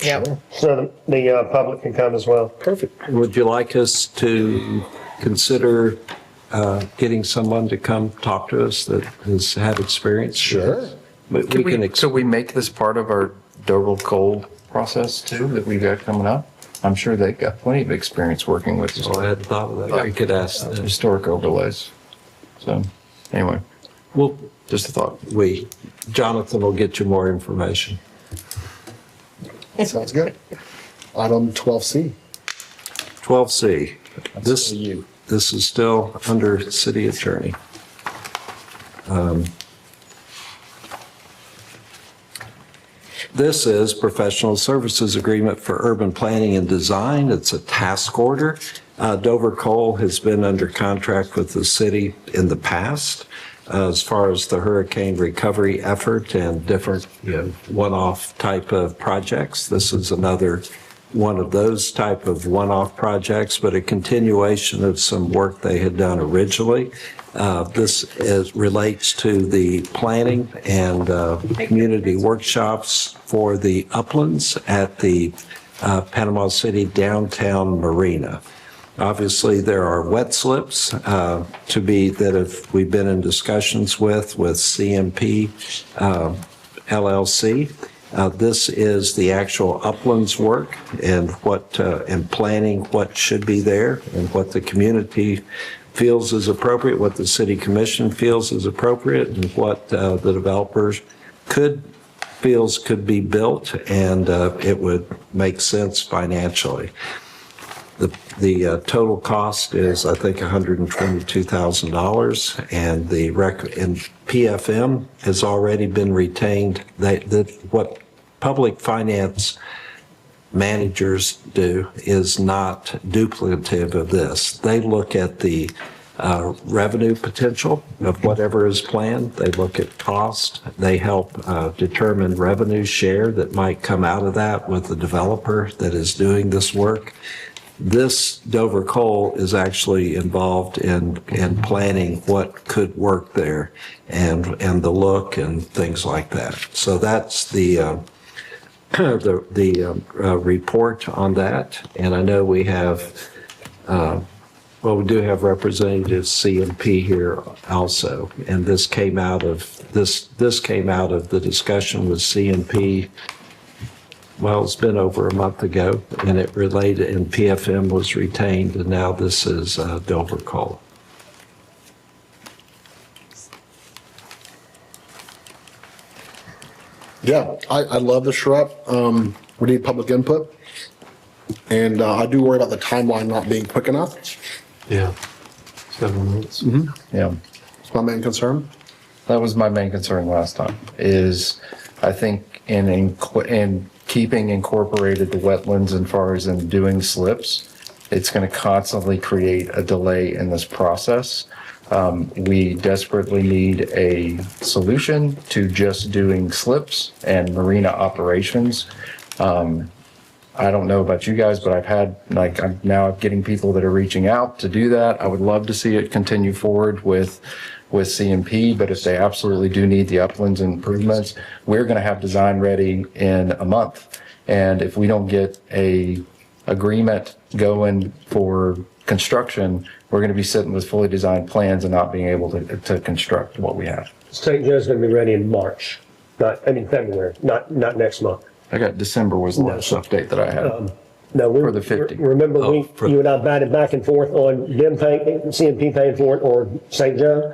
Yeah. So the public can come as well. Perfect. Would you like us to consider getting someone to come talk to us that has had experience? Sure. But we can, So we make this part of our Dover Coal process too, that we've got coming up? I'm sure they've got plenty of experience working with I hadn't thought of that. We could ask them. historic overlays. So, anyway, Well, just a thought. Jonathan will get you more information. Sounds good. Item 12C. 12C. This is still under city attorney. This is professional services agreement for urban planning and design. It's a task order. Dover Coal has been under contract with the city in the past as far as the hurricane recovery effort and different, one-off type of projects. This is another one of those type of one-off projects, but a continuation of some work they had done originally. This relates to the planning and community workshops for the uplands at the Panama City Downtown Marina. Obviously, there are wet slips we've been in discussions with CMP LLC. This is the actual uplands work and and planning what should be there and what the community feels is appropriate, what the city commission feels is appropriate, and what the developers feels could be built, and it would make sense financially. The total cost is, I think, $122,000, and PFM has already been retained. What public finance managers do is not duplicative of this. They look at the revenue potential of whatever is planned. They look at cost. They help determine revenue share that might come out of that with the developer that is doing this work. This Dover Coal is actually involved in planning what could work there and the look and things like that. So that's the report on that. And I know we have, we do have representatives CMP here also. And this came out of the discussion with CMP. Well, it's been over a month ago, and it related, and PFM was retained, and now this is Dover Coal. Yeah, I love the shrub. We need public input. And I do worry about the timeline not being quick enough. Yeah. 7 minutes. Yeah. It's my main concern. That was my main concern last time, is I think in keeping incorporated the wetlands as far as in doing slips, it's going to constantly create a delay in this process. We desperately need a solution to just doing slips and marina operations. I don't know about you guys, but I'm now getting people that are reaching out to do that. I would love to see it continue forward with CMP, but if they absolutely do need the uplands improvements, we're going to have design ready in a month. And if we don't get a agreement going for construction, we're going to be sitting with fully designed plans and not being able to construct what we have. St. Joe's going to be ready in March, February, not next month. I got December was the last update that I had. No, for the 50. Remember, you and I batted back and forth on them paying, CMP paying for it, or St. Joe.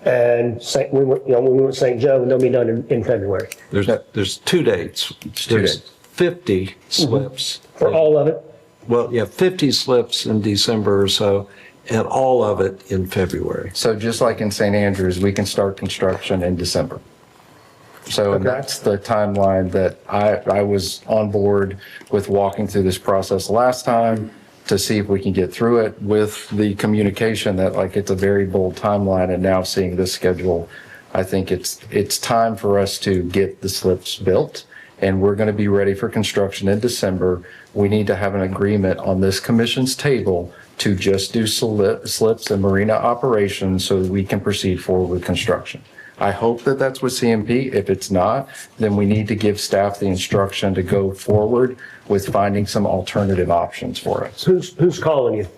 And when we went to St. Joe, and they'll be done in February. There's 2 dates. There's 50 slips. For all of it? Well, yeah, 50 slips in December or so, and all of it in February. So just like in St. Andrews, we can start construction in December. So that's the timeline that I was on board with walking through this process last time to see if we can get through it with the communication that it's a very bold timeline, and now seeing this schedule, I think it's time for us to get the slips built, and we're going to be ready for construction in December. We need to have an agreement on this commission's table to just do slips and marina operations so that we can proceed forward with construction. I hope that that's with CMP. If it's not, then we need to give staff the instruction to go forward with finding some alternative options for us. Who's calling you?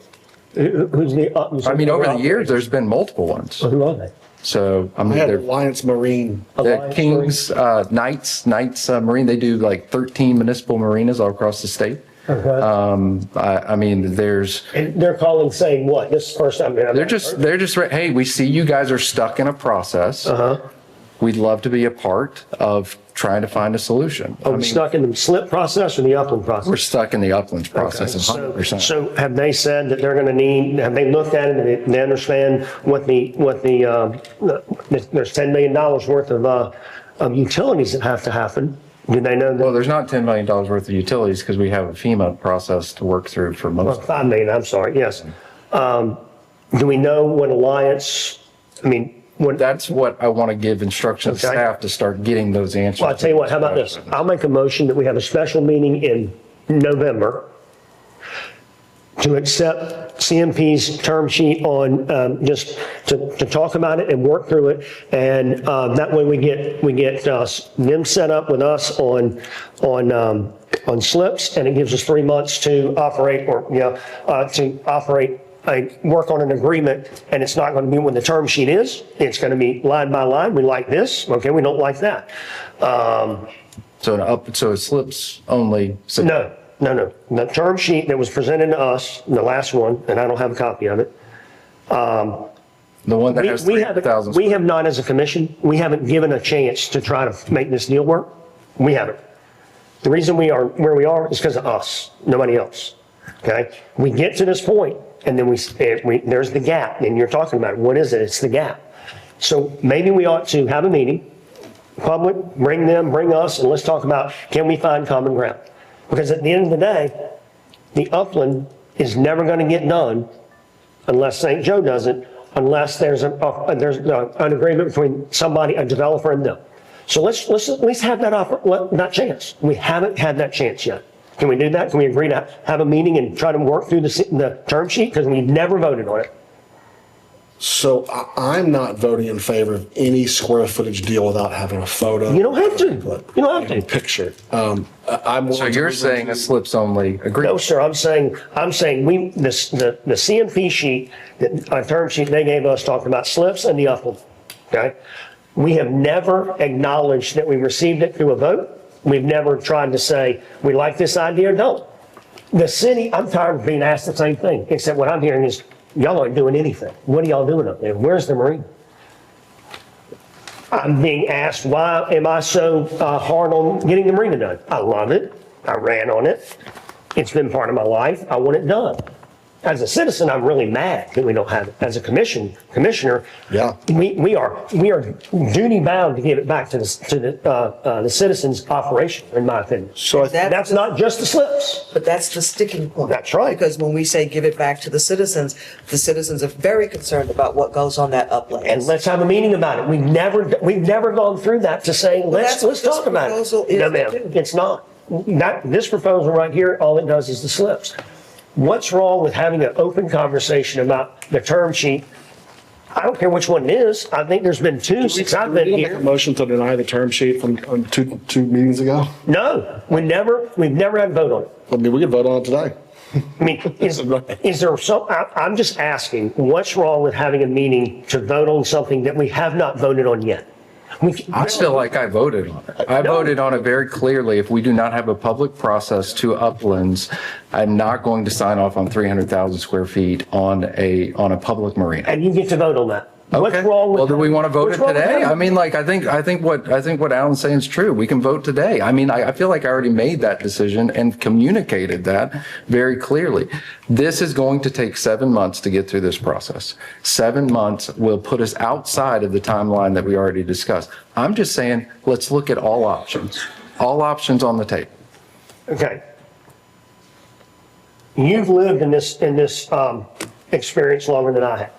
Who's the? Over the years, there's been multiple ones. Who are they? So I had Alliance Marine. Kings, Knights Marine. They do 13 municipal marinas all across the state. There's. And they're calling saying what? This is the first time. They're just, hey, we see you guys are stuck in a process. We'd love to be a part of trying to find a solution. Are we stuck in the slip process or the upland process? We're stuck in the uplands process, 100%. So have they said that they're going to have they looked at it and they understand what there's $10 million worth of utilities that have to happen? Do they know that? Well, there's not $10 million worth of utilities because we have a FEMA process to work through for most. Well, $5 million, I'm sorry, yes. Do we know what Alliance, That's what I want to give instructions to staff to start getting those answers. Well, I'll tell you what, how about this? I'll make a motion that we have a special meeting in November to accept CMP's term sheet on, just to talk about it and work through it. And that way we get them set up with us on on slips, and it gives us 3 months to operate work on an agreement, and it's not going to be when the term sheet is. It's going to be line by line. We like this. Okay, we don't like that. So it slips only. No. The term sheet that was presented to us, the last one, and I don't have a copy of it. The one that has 300,000. We have not, as a commission, we haven't given a chance to try to make this deal work. We haven't. The reason we are where we are is because of us, nobody else. Okay? We get to this point, and then there's the gap, and you're talking about it. What is it? It's the gap. So maybe we ought to have a meeting, public, bring them, bring us, and let's talk about, can we find common ground? Because at the end of the day, the upland is never going to get done unless St. Joe does it, unless there's an agreement between somebody, a developer, and them. So let's at least have that chance. We haven't had that chance yet. Can we do that? Can we agree to have a meeting and try to work through the term sheet? Because we never voted on it. So I'm not voting in favor of any square footage deal without having a photo. You don't have to. You don't have to. Picture. So you're saying a slips only agreement? No, sir. I'm saying the CMP sheet, a term sheet they gave us talking about slips and the upland. Okay. We have never acknowledged that we received it through a vote. We've never tried to say we like this idea or don't. The city, I'm tired of being asked the same thing, except what I'm hearing is y'all aren't doing anything. What are y'all doing up there? Where's the marina? I'm being asked, why am I so hard on getting the marina done? I love it. I ran on it. It's been part of my life. I want it done. As a citizen, I'm really mad that we don't have it. As a commissioner, yeah, we are duty bound to give it back to the citizens' operation, in my opinion. So that's not just the slips. But that's the sticking point. That's right. Because when we say give it back to the citizens are very concerned about what goes on that upland. And let's have a meeting about it. We've never gone through that to say, let's talk about it. No, ma'am, it's not. This proposal right here, all it does is the slips. What's wrong with having an open conversation about the term sheet? I don't care which one it is. I think there's been two since I've been Make here. a motion to deny the term sheet from two meetings ago. No, we've never had a vote on it. I mean, we could vote on it today. I mean, is there some, I'm just asking, what's wrong with having a meeting to vote on something that we have not voted on yet? I feel like I voted on it. I voted on it very clearly. If we do not have a public process to uplands, I'm not going to sign off on 300,000 square feet on a public marina. And you get to vote on that. What's Okay. wrong with Well, do we want to vote it what's wrong with today? that? I mean, like, I think what Alan's saying is true. We can vote today. I mean, I feel like I already made that decision and communicated that very clearly. This is going to take 7 months to get through this process. 7 months will put us outside of the timeline that we already discussed. I'm just saying, let's look at all options on the table. Okay. You've lived in this experience longer than I have.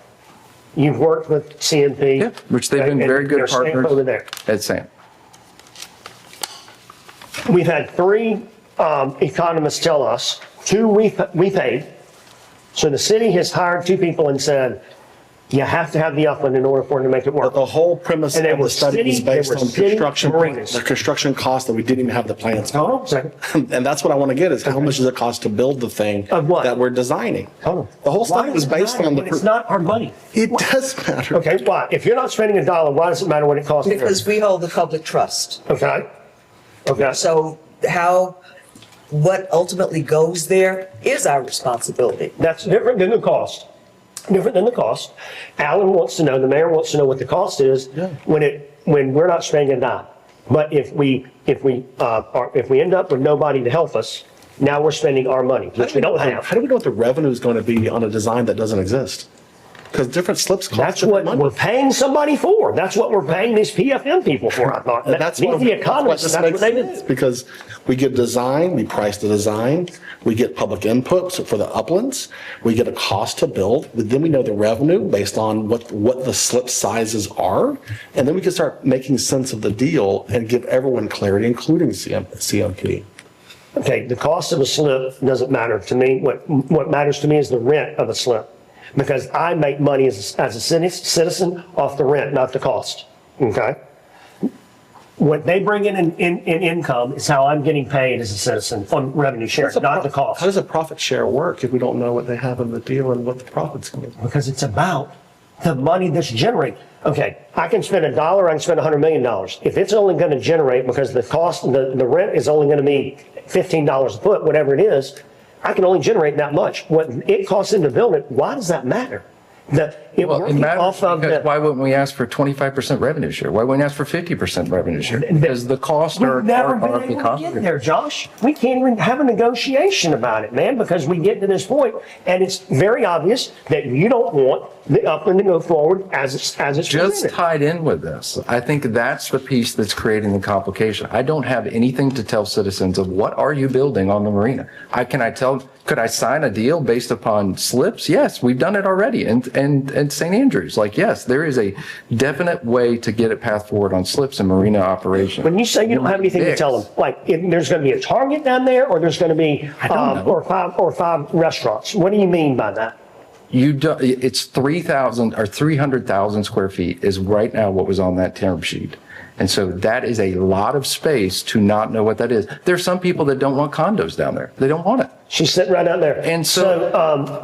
You've worked with CMP. Yeah, which they've been very good they're safe partners. over there. At SAM. We've had 3 economists tell us, 2 we paid. So the city has hired 2 people and said, you have to have the upland in order for it to make it work. But the whole premise And they of the were study was city- based they were on city construction, marinas. the construction cost that we didn't even have the plans. Hold on a second. And that's what I want to get is how much does it cost to build the thing Of what? that we're designing? Hold on. The whole study Why was does it based matter on when it's not our money. It does matter. Okay, why? If you're not spending $1, why does it matter what it costs? Because we hold the public trust. Okay. Okay. So what ultimately goes there is our responsibility. That's different than the cost. Different than the cost. Alan wants to know, the mayor wants to know what the cost is when we're not spending a dime. But if we end up with nobody to help us, now we're spending our money, which we don't have. How do we know what the revenue is going to be on a design that doesn't exist? Because different slips cost That's different what money. we're paying somebody for. That's what we're paying these PFM people for, I thought. And that's These what the economists, this that's what makes they sense, do. because we get design, we price the design, we get public input for the uplands, we get a cost to build, but then we know the revenue based on what the slip sizes are, and then we can start making sense of the deal and give everyone clarity, including CMP. Okay, the cost of a slip doesn't matter to me. What matters to me is the rent of a slip. Because I make money as a citizen off the rent, not the cost. Okay? what they bring in income is how I'm getting paid as a citizen on revenue share, not the cost. How does a profit share work if we don't know what they have in the deal and what the profit's going to be? Because it's about the money that's generated. Okay, I can spend $1, I can spend $100 million. If it's only going to generate, because the cost, the rent is only going to be $15 a foot, whatever it is, I can only generate that much. What it costs them to build it, why does that matter? Well, it matters because why wouldn't we ask for 25% revenue share? Why wouldn't we ask for 50% revenue share? Because the costs We've are never been able to get there, Josh. We can't even have a negotiation about it, man, because we get to this point, and it's very obvious that you don't want the Upland to go forward as it's just presented. tied in with this. I think that's the piece that's creating the complication. I don't have anything to tell citizens of what are you building on the marina. Could I sign a deal based upon slips? Yes, we've done it already. And St. Andrews, like, yes, there is a definite way to get it path forward on slips and marina operation. When you say you don't have anything to tell them, like if there's going to be a Target down there, or there's going to be or five restaurants. What do you mean by that? It's 3,000 or 300,000 square feet is right now what was on that term sheet. And so that is a lot of space to not know what that is. There's some people that don't want condos down there. They don't want it. She's sitting right out there. And so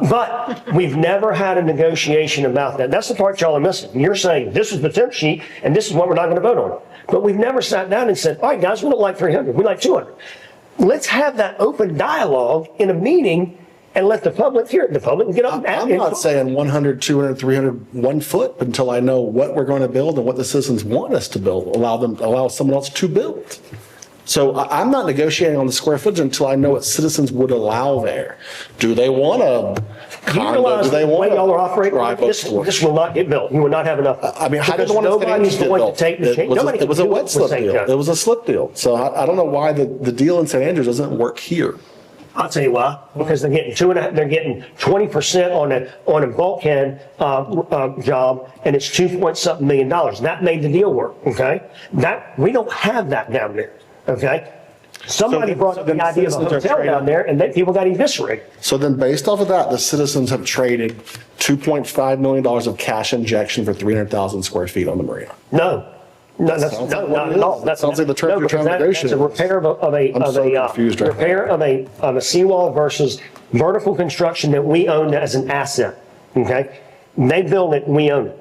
but we've never had a negotiation about that. That's the part y'all are missing. You're saying this is the term sheet and this is what we're not going to vote on. But we've never sat down and said, all right, guys, we don't like 300. We like 200. Let's have that open dialogue in a meeting and let the public hear it. The public can get up. I'm not saying 100, 200, 300, 1 foot until I know what we're going to build and what the citizens want us to build, allow someone else to build. So I'm not negotiating on the square footage until I know what citizens would allow there. Do they want a condo? Do they want the way y'all are operating? This will not get built. You will not have enough. I mean, how did one nobody's get going built? to take the chance. It was a wet slip deal. It was a slip deal. So I don't know why the deal in St. Andrews doesn't work here. I'll tell you why. Because they're getting they're getting 20% on a bulkhead job, and it's $2.something million. That made the deal work. Okay, we don't have that down there. Okay, somebody brought up the idea of a hotel down there, and then people got eviscerated. So then, based off of that, the citizens have traded $2.5 million of cash injection for 300,000 square feet on the marina. No, not at all. That sounds like the term you're trying to negotiate. That's a repair of a seawall versus vertical construction that we own as an asset. Okay, they build it, and we own it.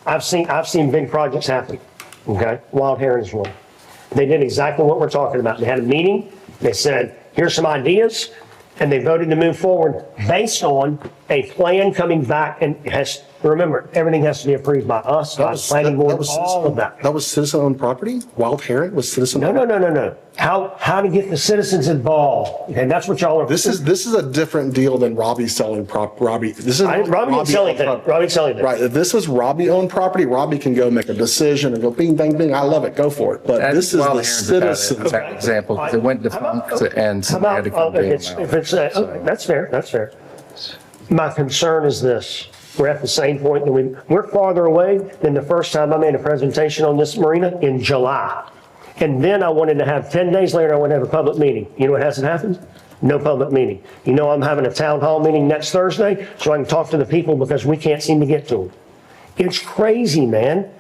I've seen big projects happen. Okay, Wild Heron is one. They did exactly what we're talking about. They had a meeting. They said, "Here's some ideas." And they voted to move forward based on a plan coming back, and remember, everything has to be approved by us, by the planning board, all of that. That was citizen-owned property? Wild Heron was citizen-owned? No. How to get the citizens involved, and that's what y'all are. This is a different deal than Robbie selling Robbie. This is Robbie selling that. Robbie selling that. Right. If this is Robbie-owned property, Robbie can go make a decision and go bing, bang, bing. I love it. Go for it. But this is the citizens. Example, because it went defunct and somebody had to come That's fair. That's fair. My concern is this. We're at the same point that we're farther away than the first time I made a presentation on this marina in July. And then I wanted to have 10 days later, I wanted to have a public meeting. You know what hasn't happened? No public meeting. You know, I'm having a town hall meeting next Thursday so I can talk to the people because we can't seem to get to them. It's crazy, man.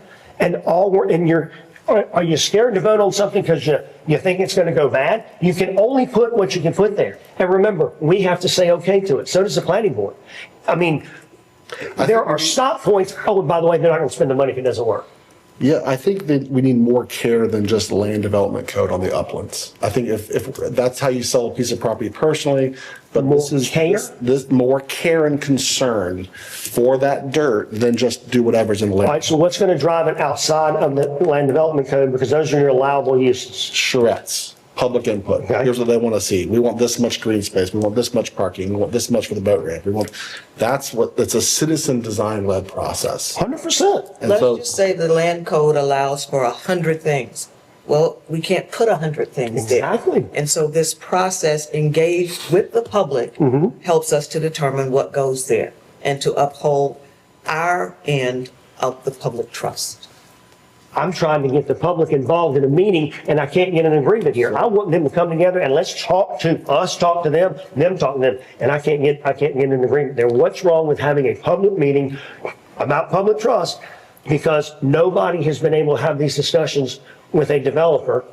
Are you scared to vote on something because you think it's going to go bad? You can only put what you can put there. And remember, we have to say okay to it. So does the planning board. I mean, there are stop points. Oh, by the way, they're not going to spend the money if it doesn't work. Yeah, I think that we need more care than just land development code on the uplands. I think if that's how you sell a piece of property personally, but this more care and concern for that dirt than just do whatever's in the land. All right, so what's going to drive it outside of the land development code, because those are your allowable uses? Charrettes, public input. Okay. Here's what they want to see. We want this much green space. We want this much parking. We want this much for the boat ramp. It's a citizen design led process. 100%. Let's just say the land code allows for 100 things. Well, we can't put 100 things there. Exactly. And so this process engaged with the public helps us to determine what goes there and to uphold our end of the public trust. I'm trying to get the public involved in a meeting, and I can't get an agreement here. I want them to come together and let's talk to them talk to them, and I can't get an agreement there. What's wrong with having a public meeting about public trust, because nobody has been able to have these discussions with a developer.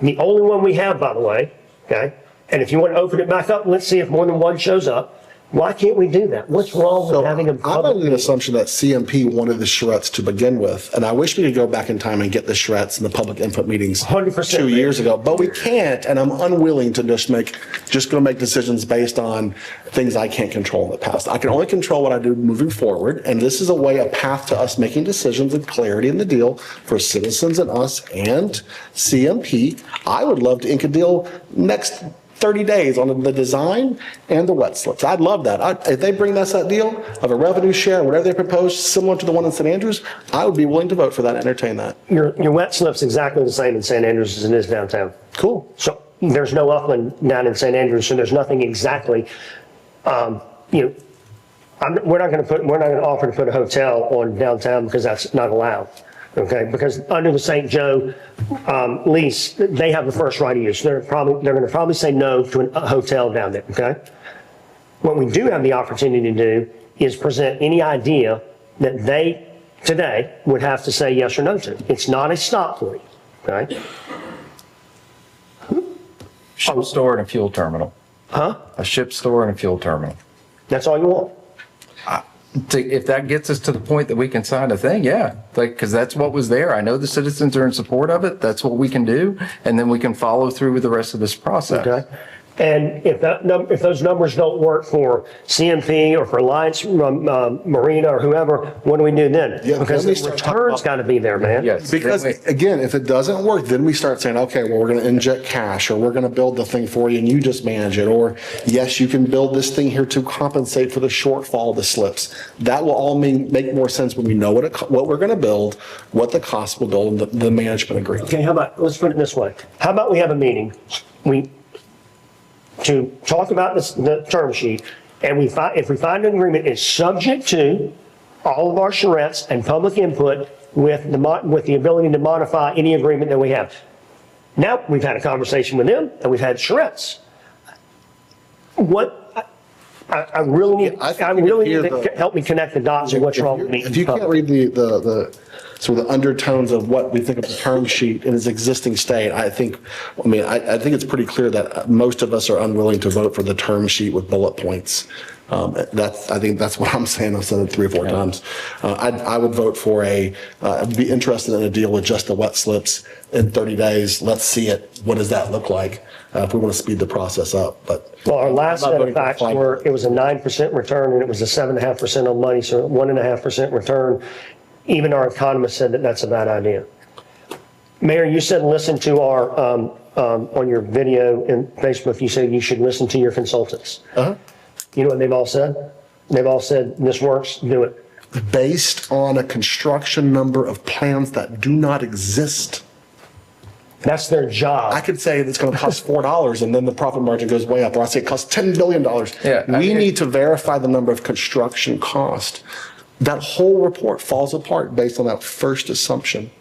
The only one we have, by the way, okay? And if you want to open it back up, let's see if more than one shows up. Why can't we do that? What's wrong with having a I'm public? under the assumption that CMP wanted the charrettes to begin with, and I wish we could go back in time and get the charrettes and the public input meetings 100%, 2 years ago, but we can't, and I'm unwilling to just go make decisions based on things I can't control in the past. I can only control what I do moving forward, and this is a path to us making decisions and clarity in the deal for citizens and us and CMP. I would love to ink a deal next 30 days on the design and the wet slips. I'd love that. If they bring us that deal of a revenue share and whatever they propose, similar to the one in St. Andrews, I would be willing to vote for that and entertain that. Your wet slip's exactly the same in St. Andrews as it is downtown. Cool. So there's no upland down in St. Andrews, so there's nothing exactly, we're not going to offer to put a hotel on downtown because that's not allowed. Okay, because under the St. Joe lease, they have the first right of use. They're going to probably say no to a hotel down there. Okay, what we do have the opportunity to do is present any idea that they today would have to say yes or no to. It's not a stop point. Okay. Ship store and a fuel terminal. Huh? A ship store and a fuel terminal. That's all you want? If that gets us to the point that we can sign a thing, yeah, because that's what was there. I know the citizens are in support of it. That's what we can do. And then we can follow through with the rest of this process. Okay. And if those numbers don't work for CMP or for Alliance Marina or whoever, what do we do then? Yeah, because then we the start return's got to be there, man. Yes. Because again, if it doesn't work, then we start saying, okay, well, we're going to inject cash, or we're going to build the thing for you and you just manage it. Or yes, you can build this thing here to compensate for the shortfall of the slips. That will all make more sense when we know what we're going to build, what the cost will build, and the management agreement. Okay, let's put it this way. How about we have a meeting to talk about the term sheet, and if we find an agreement is subject to all of our charrettes and public input with the ability to modify any agreement that we have. Now, we've had a conversation with them, and we've had charrettes. I really need to help me connect the dots of what's wrong with me. If you can't read the sort of the undertones of what we think of the term sheet in its existing state, I think it's pretty clear that most of us are unwilling to vote for the term sheet with bullet points. I think that's what I'm saying. I've said it 3 or 4 times. I would vote for I'd be interested in a deal with just the wet slips in 30 days. Let's see it. What does that look like if we want to speed the process up? Well, our last set of facts were it was a 9% return and it was a 7.5% on money, so 1.5% return. Even our economist said that that's a bad idea. Mayor, you said listen to our, on your video and Facebook, you said you should listen to your consultants. Uh-huh. You know what they've all said? They've all said, this works, do it. Based on a construction number of plans that do not exist. That's their job. I could say it's going to cost $4 and then the profit margin goes way up, or I say it costs $10 billion. Yeah, we need to verify the number of construction cost. That whole report falls apart based on that first assumption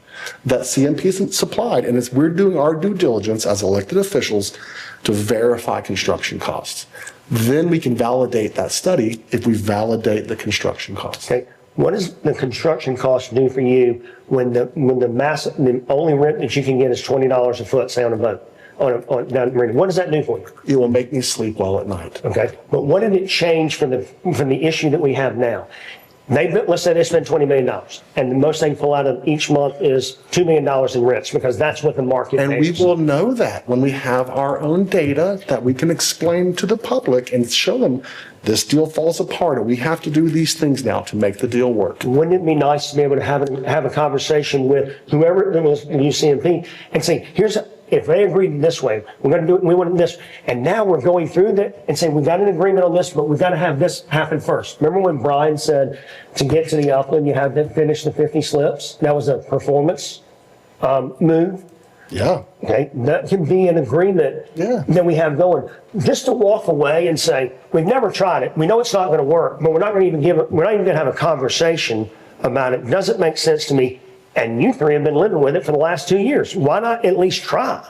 that CMP isn't supplied. And we're doing our due diligence as elected officials to verify construction costs. Then we can validate that study if we validate the construction costs. Okay. What does the construction cost do for you when the only rent that you can get is $20 a foot, say on a boat, down at Marina? What does that do for you? It will make me sleep well at night. Okay. But what did it change from the issue that we have now? Let's say they spend $20 million, and the most they can pull out of each month is $2 million in rents, because that's what the market pays. And we will know that when we have our own data that we can explain to the public and show them this deal falls apart, and we have to do these things now to make the deal work. Wouldn't it be nice to be able to have a conversation with whoever was UCMP and say, if they agreed this way, we're going to do it, and we want this. And now we're going through that and saying, we've got an agreement on this, but we've got to have this happen first. Remember when Brian said to get to the upland, you have to finish the 50 slips? That was a performance move. Yeah. Okay. That can be an agreement that we have going. Just to walk away and say, we've never tried it. We know it's not going to work, but we're not even going to have a conversation about it. Doesn't make sense to me. And you three have been living with it for the last 2 years. Why not at least try?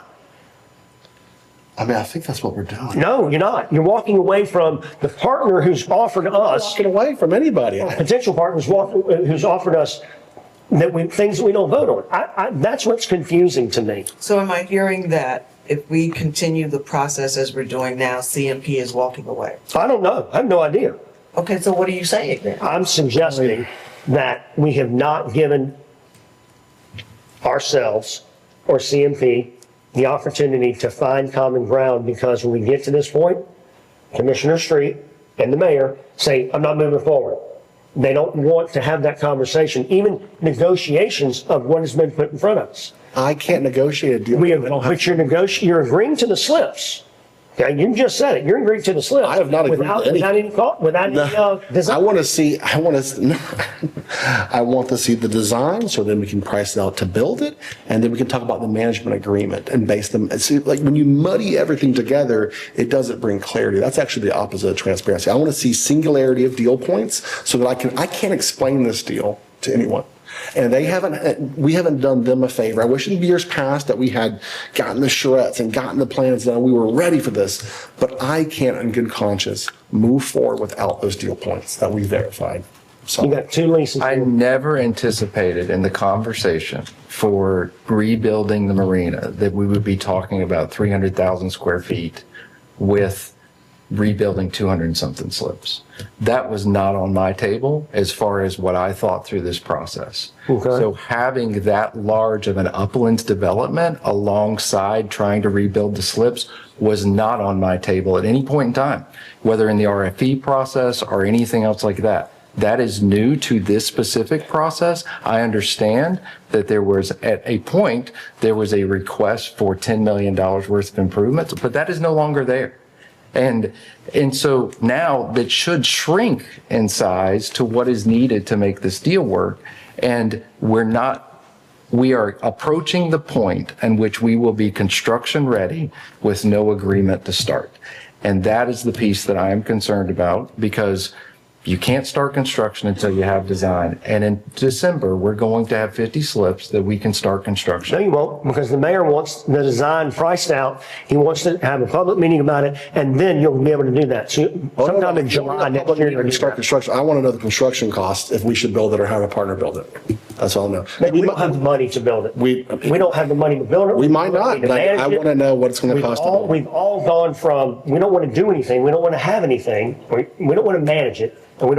I mean, I think that's what we're doing. No, you're not. You're walking away from the partner who's offered us, Walking away from anybody. potential partners who's offered us things that we don't vote on. That's what's confusing to me. So am I hearing that if we continue the process as we're doing now, CMP is walking away? I don't know. I have no idea. Okay, so what are you saying then? I'm suggesting that we have not given ourselves or CMP the opportunity to find common ground, because when we get to this point, Commissioner Street and the mayor say, I'm not moving forward. They don't want to have that conversation, even negotiations of what has been put in front of us. I can't negotiate a deal. But you're agreeing to the slips. Okay, you just said it. You're agreeing to the slips. I have not agreed without, to anything. without any design. I want to see the design, so then we can price it out to build it, and then we can talk about the management agreement and base them. See, like when you muddy everything together, it doesn't bring clarity. That's actually the opposite of transparency. I want to see singularity of deal points so that I can't explain this deal to anyone. And we haven't done them a favor. I wish in years past that we had gotten the charrettes and gotten the plans done. We were ready for this, but I can't in good conscience move forward without those deal points that we verified. So You got two leases. I never anticipated in the conversation for rebuilding the marina that we would be talking about 300,000 square feet with rebuilding 200 and something slips. That was not on my table as far as what I thought through this process. Okay. So having that large of an uplands development alongside trying to rebuild the slips was not on my table at any point in time, whether in the RFP process or anything else like that. That is new to this specific process. I understand that there was, at a point, there was a request for $10 million worth of improvements, but that is no longer there. And so now that should shrink in size to what is needed to make this deal work. And we are approaching the point in which we will be construction ready with no agreement to start. And that is the piece that I am concerned about, because you can't start construction until you have design. And in December, we're going to have 50 slips that we can start construction. No, you won't, because the mayor wants the design priced out. He wants to have a public meeting about it, and then you'll be able to do that. So sometime in July next year. When you start construction, I want to know the construction cost, if we should build it or have a partner build it. That's all I know. We don't have the money to build it. We don't have the money to build it. We might not, but I want to know what it's going to cost. We've all gone from, we don't want to do anything, we don't want to have anything, we don't want to manage it, and we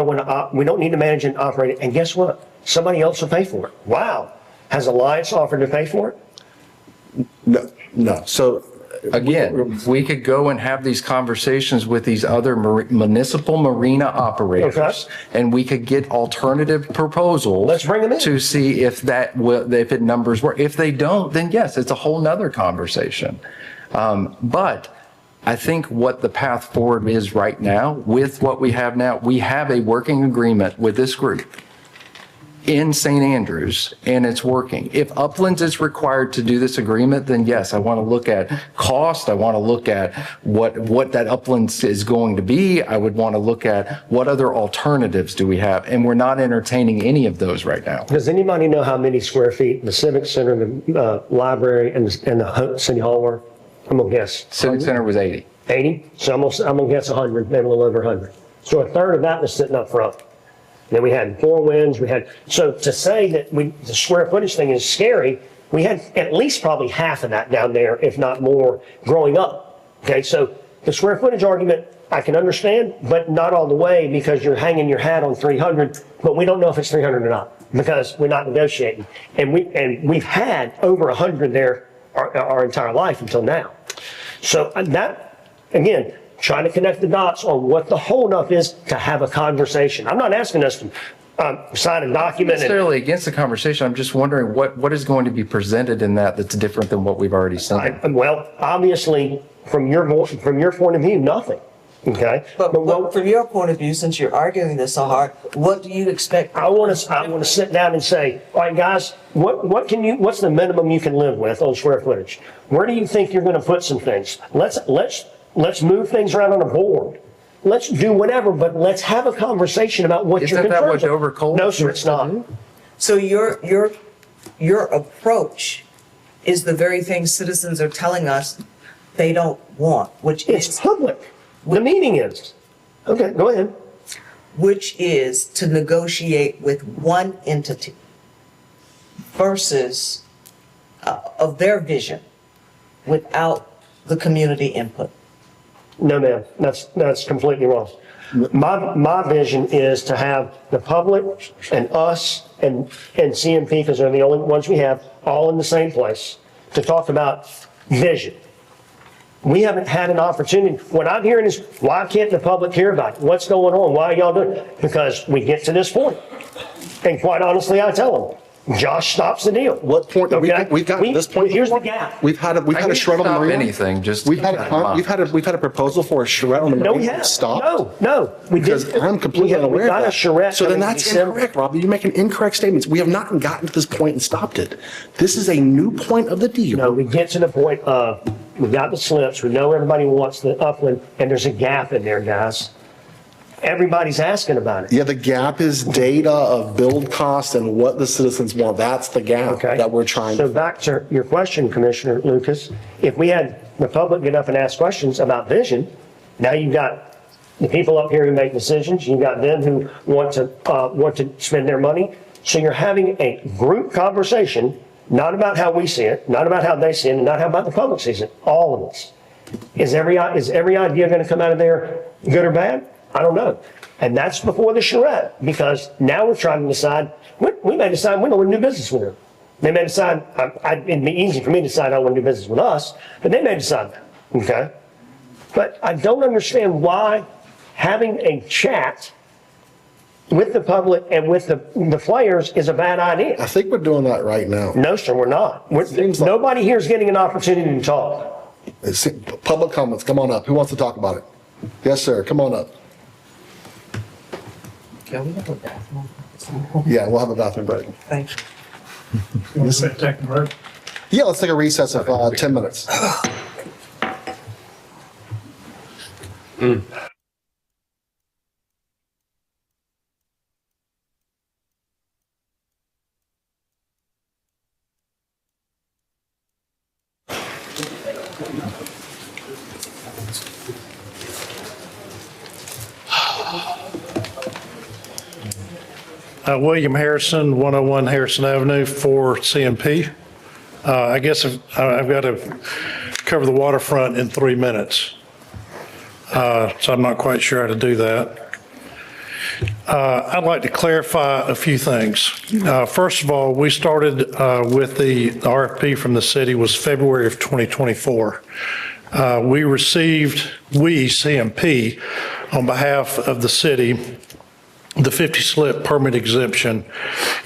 don't need to manage it and operate it. And guess what? Somebody else will pay for it. Wow. Has Alliance offered to pay for it? No. So again, we could go and have these conversations with these other municipal marina operators, and we could get alternative proposals. Let's bring them in to see if it numbers work. If they don't, then yes, it's a whole nother conversation. But I think what the path forward is right now, with what we have now, we have a working agreement with this group in St. Andrews, and it's working. If Uplands is required to do this agreement, then yes, I want to look at cost. I want to look at what that Uplands is going to be. I would want to look at what other alternatives do we have, and we're not entertaining any of those right now. Does anybody know how many square feet the Civic Center, the library, and the City Hall were? I'm going to guess. Civic Center was 80. 80? So I'm going to guess 100, maybe a little over 100. So a third of that was sitting up front. Then we had Four Winds, so to say that the square footage thing is scary, we had at least probably half of that down there, if not more, growing up. Okay, so the square footage argument, I can understand, but not all the way, because you're hanging your hat on 300, but we don't know if it's 300 or not, because we're not negotiating. And we've had over 100 there our entire life until now. So that, again, trying to connect the dots on what the holdup is to have a conversation. I'm not asking us to sign a document. Necessarily against the conversation. I'm just wondering what is going to be presented in that's different than what we've already seen. Well, obviously, from your point of view, nothing. Okay. But from your point of view, since you're arguing this so hard, what do you expect? I want to sit down and say, all right, guys, what's the minimum you can live with on square footage? Where do you think you're going to put some things? Let's move things around on a board. Let's do whatever, but let's have a conversation about what you're concerned about. Isn't that what Dover Coal? No, sir, it's not. So your approach is the very thing citizens are telling us they don't want, which It's is, public. The meeting is. Okay, go ahead. which is to negotiate with one entity versus of their vision without the community input. No, ma'am, that's completely wrong. My vision is to have the public and us and CMP, because they're the only ones we have, all in the same place, to talk about vision. We haven't had an opportunity. What I'm hearing is, why can't the public hear about it? What's going on? Why are y'all doing it? Because we get to this point. And quite honestly, I tell them, Josh stops the deal. What point, Okay? we've gotten to this point. Here's the gap. We've had a shred on the Stop marina. anything, just. We've had a proposal for a charrette on the No, we marina have. that stopped. No, we Because didn't. I'm completely We unaware got a of that. charrette So then coming in that's December. incorrect, Robbie. You're making incorrect statements. We have not gotten to this point and stopped it. This is a new point of the deal. No, we get to the point of, we got the slips, we know everybody wants the upland, and there's a gap in there, guys. Everybody's asking about it. Yeah, the gap is data of build cost and what the citizens want. That's the gap Okay. that we're trying So to. back to your question, Commissioner Lucas, if we had the public get up and ask questions about vision, now you've got the people up here who make decisions, you've got them who want to spend their money. So you're having a group conversation, not about how we see it, not about how they see it, and not how about the public sees it, all of us. Is every idea going to come out of there good or bad? I don't know. And that's before the charrette, because now we're trying to decide, we may decide we don't want to do business with them. They may decide, it'd be easy for me to decide I want to do business with us, but they may decide that, okay? But I don't understand why having a chat with the public and with the players is a bad idea. I think we're doing that right now. No, sir, we're not. Nobody here is getting an opportunity to talk. Public comments, come on up. Who wants to talk about it? Yes, sir, come on up. Yeah, we have a bathroom. Yeah, we'll have a bathroom break. Thank you. Yeah, let's take a recess of 10 minutes. William Harrison, 101 Harrison Avenue for CMP. I guess I've got to cover the waterfront in 3 minutes. So I'm not quite sure how to do that. I'd like to clarify a few things. First of all, we started with the RFP from the city was February of 2024. We received, CMP, on behalf of the city, the 50 slip permit exemption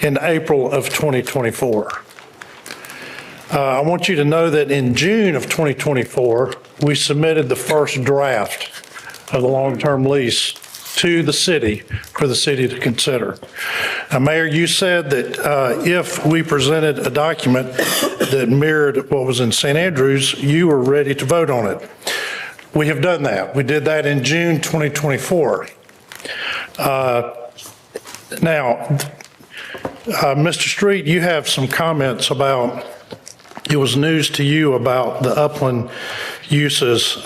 in April of 2024. I want you to know that in June of 2024, we submitted the first draft of the long-term lease to the city for the city to consider. Mayor, you said that if we presented a document that mirrored what was in St. Andrews, you were ready to vote on it. We have done that. We did that in June 2024. Now, Mr. Street, you have some comments about, it was news to you about the upland uses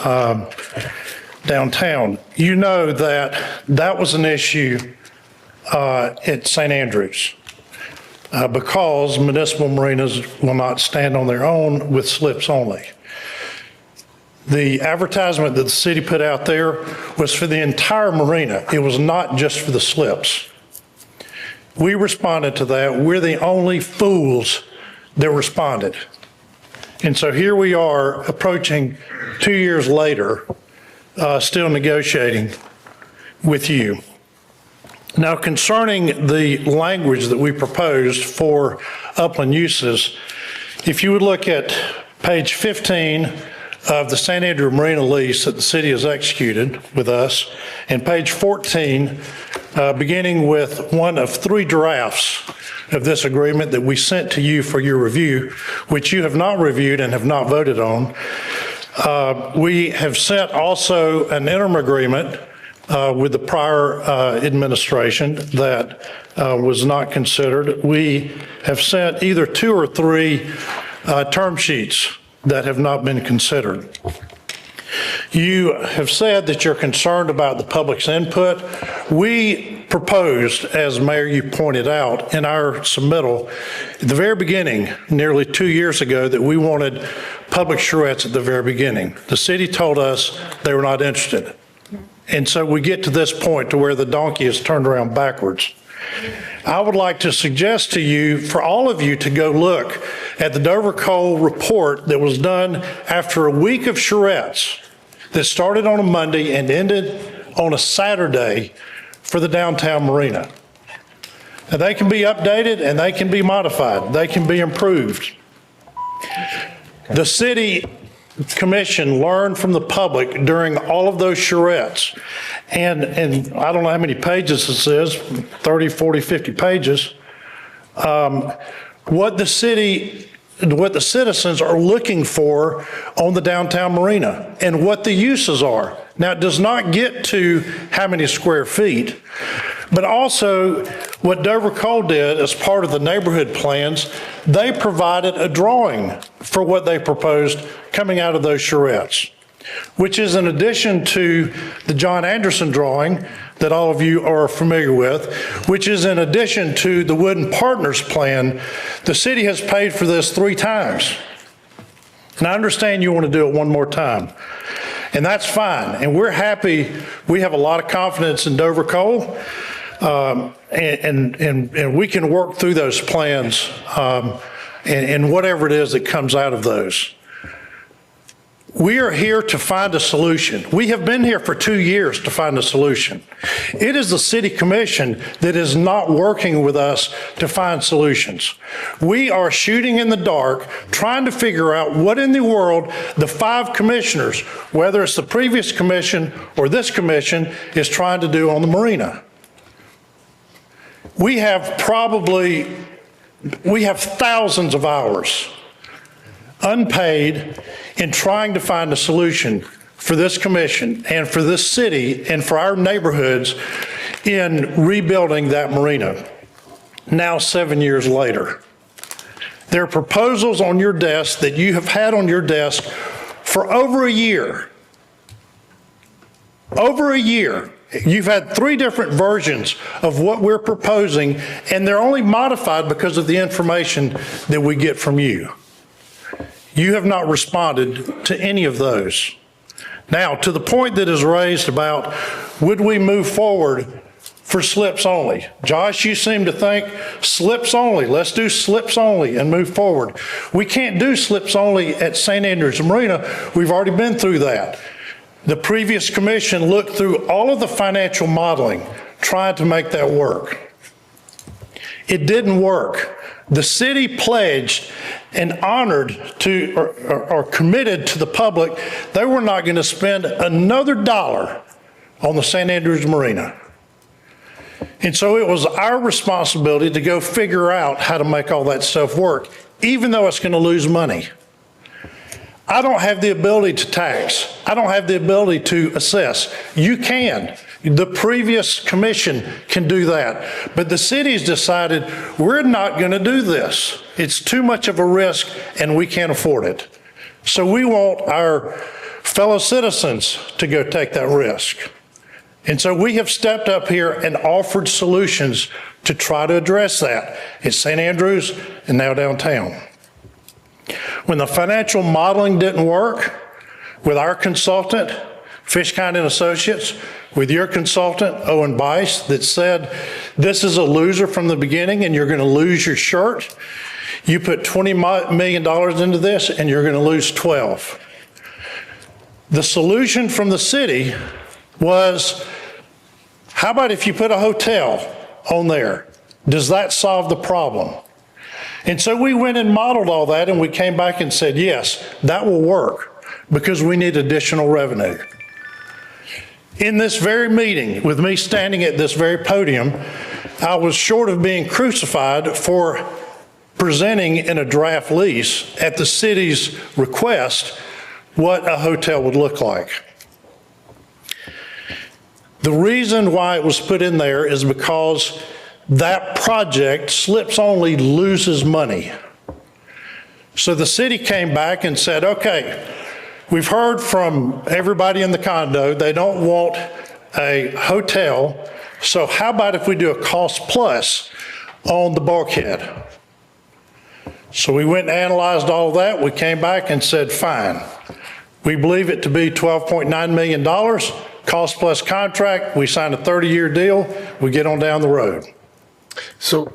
downtown. You know that that was an issue at St. Andrews because municipal marinas will not stand on their own with slips only. The advertisement that the city put out there was for the entire marina. It was not just for the slips. We responded to that. We're the only fools that responded. And so here we are approaching 2 years later, still negotiating with you. Now, concerning the language that we proposed for upland uses, if you would look at page 15 of the St. Andrew Marina lease that the city has executed with us, and page 14, beginning with one of 3 drafts of this agreement that we sent to you for your review, which you have not reviewed and have not voted on. We have sent also an interim agreement with the prior administration that was not considered. We have sent either 2 or 3 term sheets that have not been considered. You have said that you're concerned about the public's input. We proposed, as Mayor, you pointed out, in our submittal at the very beginning, nearly 2 years ago, that we wanted public charrettes at the very beginning. The city told us they were not interested. And so we get to this point to where the donkey is turned around backwards. I would like to suggest to you, for all of you, to go look at the Dover Coal report that was done after a week of charrettes that started on a Monday and ended on a Saturday for the downtown marina. Now, they can be updated and they can be modified. They can be improved. The city commission learned from the public during all of those charrettes. And I don't know how many pages this is, 30, 40, 50 pages. What the citizens are looking for on the downtown marina and what the uses are. Now, it does not get to how many square feet, but also what Dover Coal did as part of the neighborhood plans, they provided a drawing for what they proposed coming out of those charrettes, which is in addition to the John Anderson drawing that all of you are familiar with, which is in addition to the Wooden Partners plan. The city has paid for this 3 times. And I understand you want to do it one more time. And that's fine. And we're happy. We have a lot of confidence in Dover Coal. And we can work through those plans and whatever it is that comes out of those. We are here to find a solution. We have been here for 2 years to find a solution. It is the city commission that is not working with us to find solutions. We are shooting in the dark, trying to figure out what in the world the 5 commissioners, whether it's the previous commission or this commission, is trying to do on the marina. We have thousands of hours unpaid in trying to find a solution for this commission and for this city and for our neighborhoods in rebuilding that marina. Now, 7 years later, there are proposals on your desk that you have had on your desk for over a year. Over a year. You've had 3 different versions of what we're proposing, and they're only modified because of the information that we get from you. You have not responded to any of those. Now, to the point that is raised about would we move forward for slips only? Josh, you seem to think slips only. Let's do slips only and move forward. We can't do slips only at St. Andrews Marina. We've already been through that. The previous commission looked through all of the financial modeling, trying to make that work. It didn't work. The city pledged and honored to, or committed to the public, they were not going to spend another dollar on the St. Andrews Marina. And so it was our responsibility to go figure out how to make all that stuff work, even though it's going to lose money. I don't have the ability to tax. I don't have the ability to assess. You can. The previous commission can do that. But the city's decided we're not going to do this. It's too much of a risk and we can't afford it. So we want our fellow citizens to go take that risk. And so we have stepped up here and offered solutions to try to address that at St. Andrews and now downtown. When the financial modeling didn't work with our consultant, Fishkind and Associates, with your consultant, Owen Bice, that said, this is a loser from the beginning and you're going to lose your shirt. You put $20 million into this and you're going to lose 12. The solution from the city was, how about if you put a hotel on there? Does that solve the problem? And so we went and modeled all that and we came back and said, yes, that will work because we need additional revenue. In this very meeting, with me standing at this very podium, I was short of being crucified for presenting in a draft lease at the city's request what a hotel would look like. The reason why it was put in there is because that project, slips only, loses money. So the city came back and said, okay, We've heard from everybody in the condo, they don't want a hotel. So how about if we do a cost plus on the bulkhead? So we went and analyzed all of that. We came back and said, fine. We believe it to be $12.9 million, cost plus contract. We signed a 30-year deal. We get on down the road. So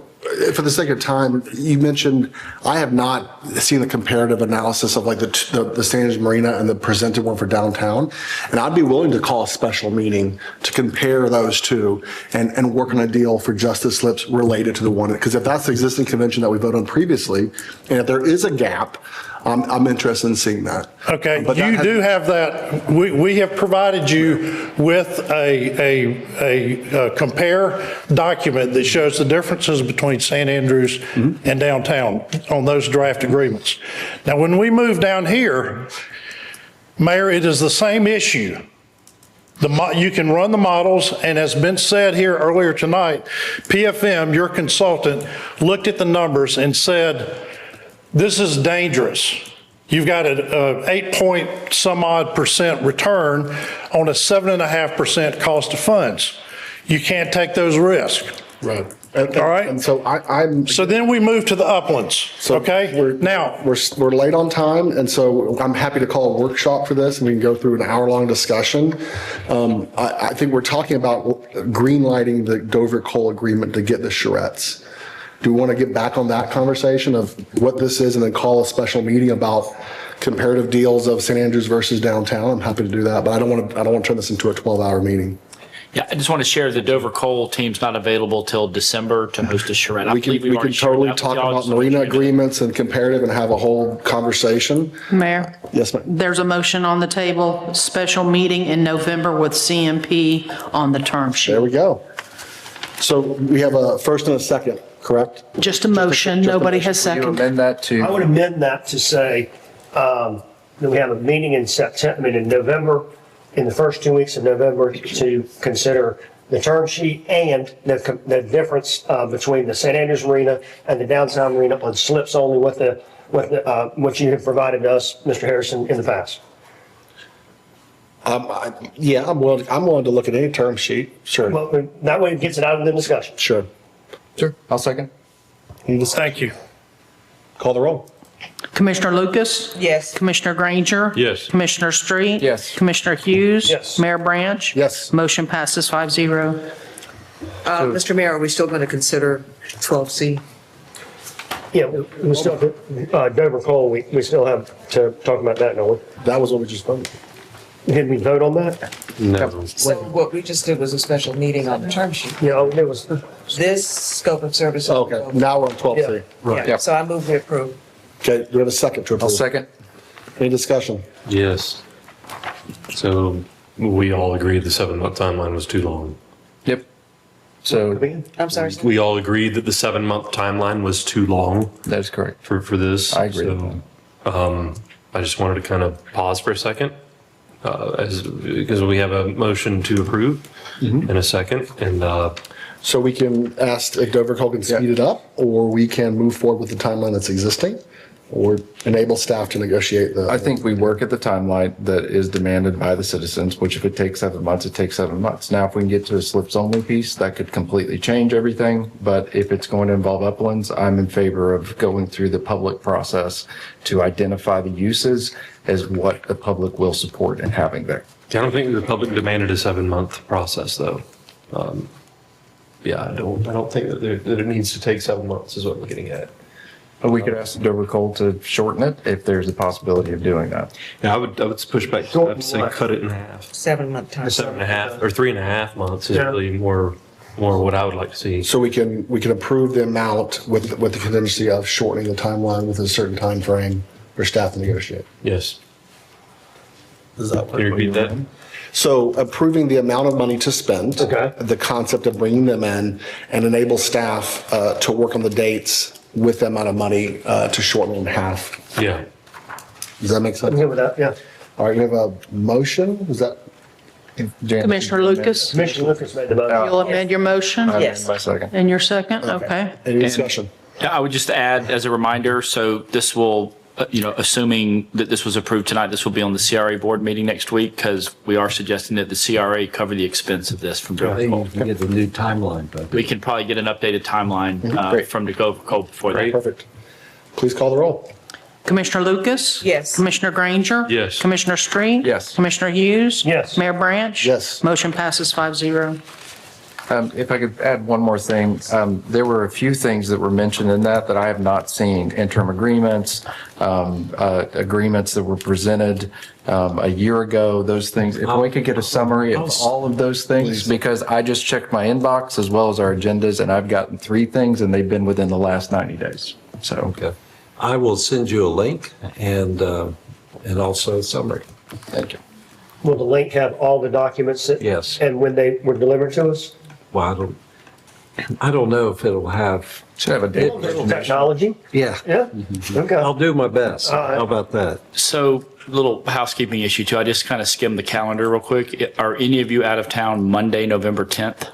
for the sake of time, you mentioned, I have not seen the comparative analysis of like the St. Andrews Marina and the presented one for downtown. And I'd be willing to call a special meeting to compare those two and work on a deal for justice slips related to the one. Because if that's the existing convention that we voted on previously, and if there is a gap, I'm interested in seeing that. Okay, But you do have that. We have provided you with a compare document that shows the differences between St. Andrews and downtown on those draft agreements. Now, when we move down here, Mayor, it is the same issue. You can run the models, and as been said here earlier tonight, PFM, your consultant, looked at the numbers and said, this is dangerous. You've got an 8-point-some-odd% return on a 7.5% cost of funds. You can't take those risks. Right. All right? And so I'm. So then we move to the uplands, okay? Now. We're late on time, and so I'm happy to call a workshop for this, and we can go through an hour-long discussion. I think we're talking about green lighting the Dover Coal agreement to get the charrettes. Do we want to get back on that conversation of what this is and then call a special meeting about comparative deals of St. Andrews versus downtown? I'm happy to do that, but I don't want to turn this into a 12-hour meeting. Yeah, I just want to share the Dover Coal team's not available till December to host a charrette. We can totally talk about marina agreements and comparative and have a whole conversation. Mayor? Yes, ma'am. There's a motion on the table, special meeting in November with CMP on the term sheet. There we go. So we have a first and a second, correct? Just a motion, nobody has seconded. Amend that to. I would amend that to say that we have a meeting in September, in November, in the first 2 weeks of November to consider the term sheet and the difference between the St. Andrews Marina and the downtown marina on slips only with what you have provided us, Mr. Harrison, in the past. Yeah, I'm willing to look at any term sheet. Sure. Well, that way it gets it out of the discussion. Sure. Sure, I'll second. Thank you. Call the roll. Commissioner Lucas? Yes. Commissioner Granger? Yes. Commissioner Street? Yes. Commissioner Hughes? Yes. Mayor Branch? Yes. Motion passes 5-0. Mr. Mayor, are we still going to consider 12C? Yeah, we still, Dover Coal, we still have to talk about that, don't we? That was what we just voted. Did we vote on that? No. So what we just did was a special meeting on the term sheet. Yeah, there was, This scope of service. Okay, now we're on 12C. Yeah, so I move to approve. Okay, do we have a second to approve? I'll second. Any discussion? Yes. So we all agreed the 7-month timeline was too long. Yep. So I'm sorry. We all agreed that the 7-month timeline was too long that is correct. for this. I agree. So, I just wanted to kind of pause for a second, because we have a motion to approve in a second, and, So we can ask if Dover Coal can speed it up, or we can move forward with the timeline that's existing, or enable staff to negotiate the. I think we work at the timeline that is demanded by the citizens, which if it takes 7 months, it takes 7 months. Now, if we can get to a slips only piece, that could completely change everything. But if it's going to involve uplands, I'm in favor of going through the public process to identify the uses as what the public will support and having there. I don't think the public demanded a 7-month process, though. Yeah, I don't think that it needs to take 7 months is what we're getting at. But we could ask Dover Coal to shorten it if there's a possibility of doing that. Yeah, I would push back, I'd say cut it in half. 7-month time. 7.5 or 3.5 months is really more what I would like to see. So we can approve the amount with the contingency of shortening the timeline with a certain time frame for staff to negotiate. Yes. Does that Can you repeat that? So approving the amount of money to spend. Okay. The concept of bringing them in and enable staff to work on the dates with the amount of money to shorten it in half. Yeah. Does that make sense? I'm good with that, yeah. All right, you have a motion? Is that? Commissioner Lucas? Commissioner Lucas made the motion. You'll amend your motion? Yes. My second. And your second? Okay. Any discussion? I would just add as a reminder, so this will assuming that this was approved tonight, this will be on the CRA board meeting next week, because we are suggesting that the CRA cover the expense of this from Maybe Dover you can get the new timeline, but We can probably get an updated timeline from Dover Cole before that. Perfect. Please call the roll. Commissioner Lucas? Yes. Commissioner Granger? Yes. Commissioner Street? Yes. Commissioner Hughes? Yes. Mayor Branch? Yes. Motion passes 5-0. If I could add one more thing, there were a few things that were mentioned in that I have not seen. Interim agreements, agreements that were presented a year ago, those things. If we could get a summary of all of those things, because I just checked my inbox as well as our agendas, and I've gotten 3 things, and they've been within the last 90 days. So. okay. I will send you a link and also a summary. Thank you. Will the link have all the documents that? Yes. And when they were delivered to us? Well, I don't know if it'll have. Should have a date. Technology? Yeah. Yeah? Okay. I'll do my best. All right. How about that? So, little housekeeping issue too. I just kind of skimmed the calendar real quick. Are any of you out of town Monday, November 10th?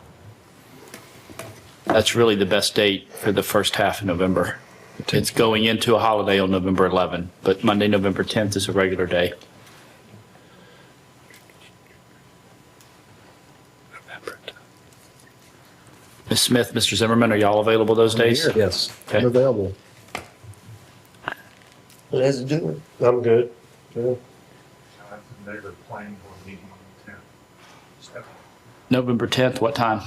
That's really the best date for the first half of November. It's going into a holiday on November 11, but Monday, November 10th is a regular day. Ms. Smith, Mr. Zimmerman, are y'all available those days? Yes. I'm Okay. available. Let's do it. I'm good. Yeah. November 10th, what time?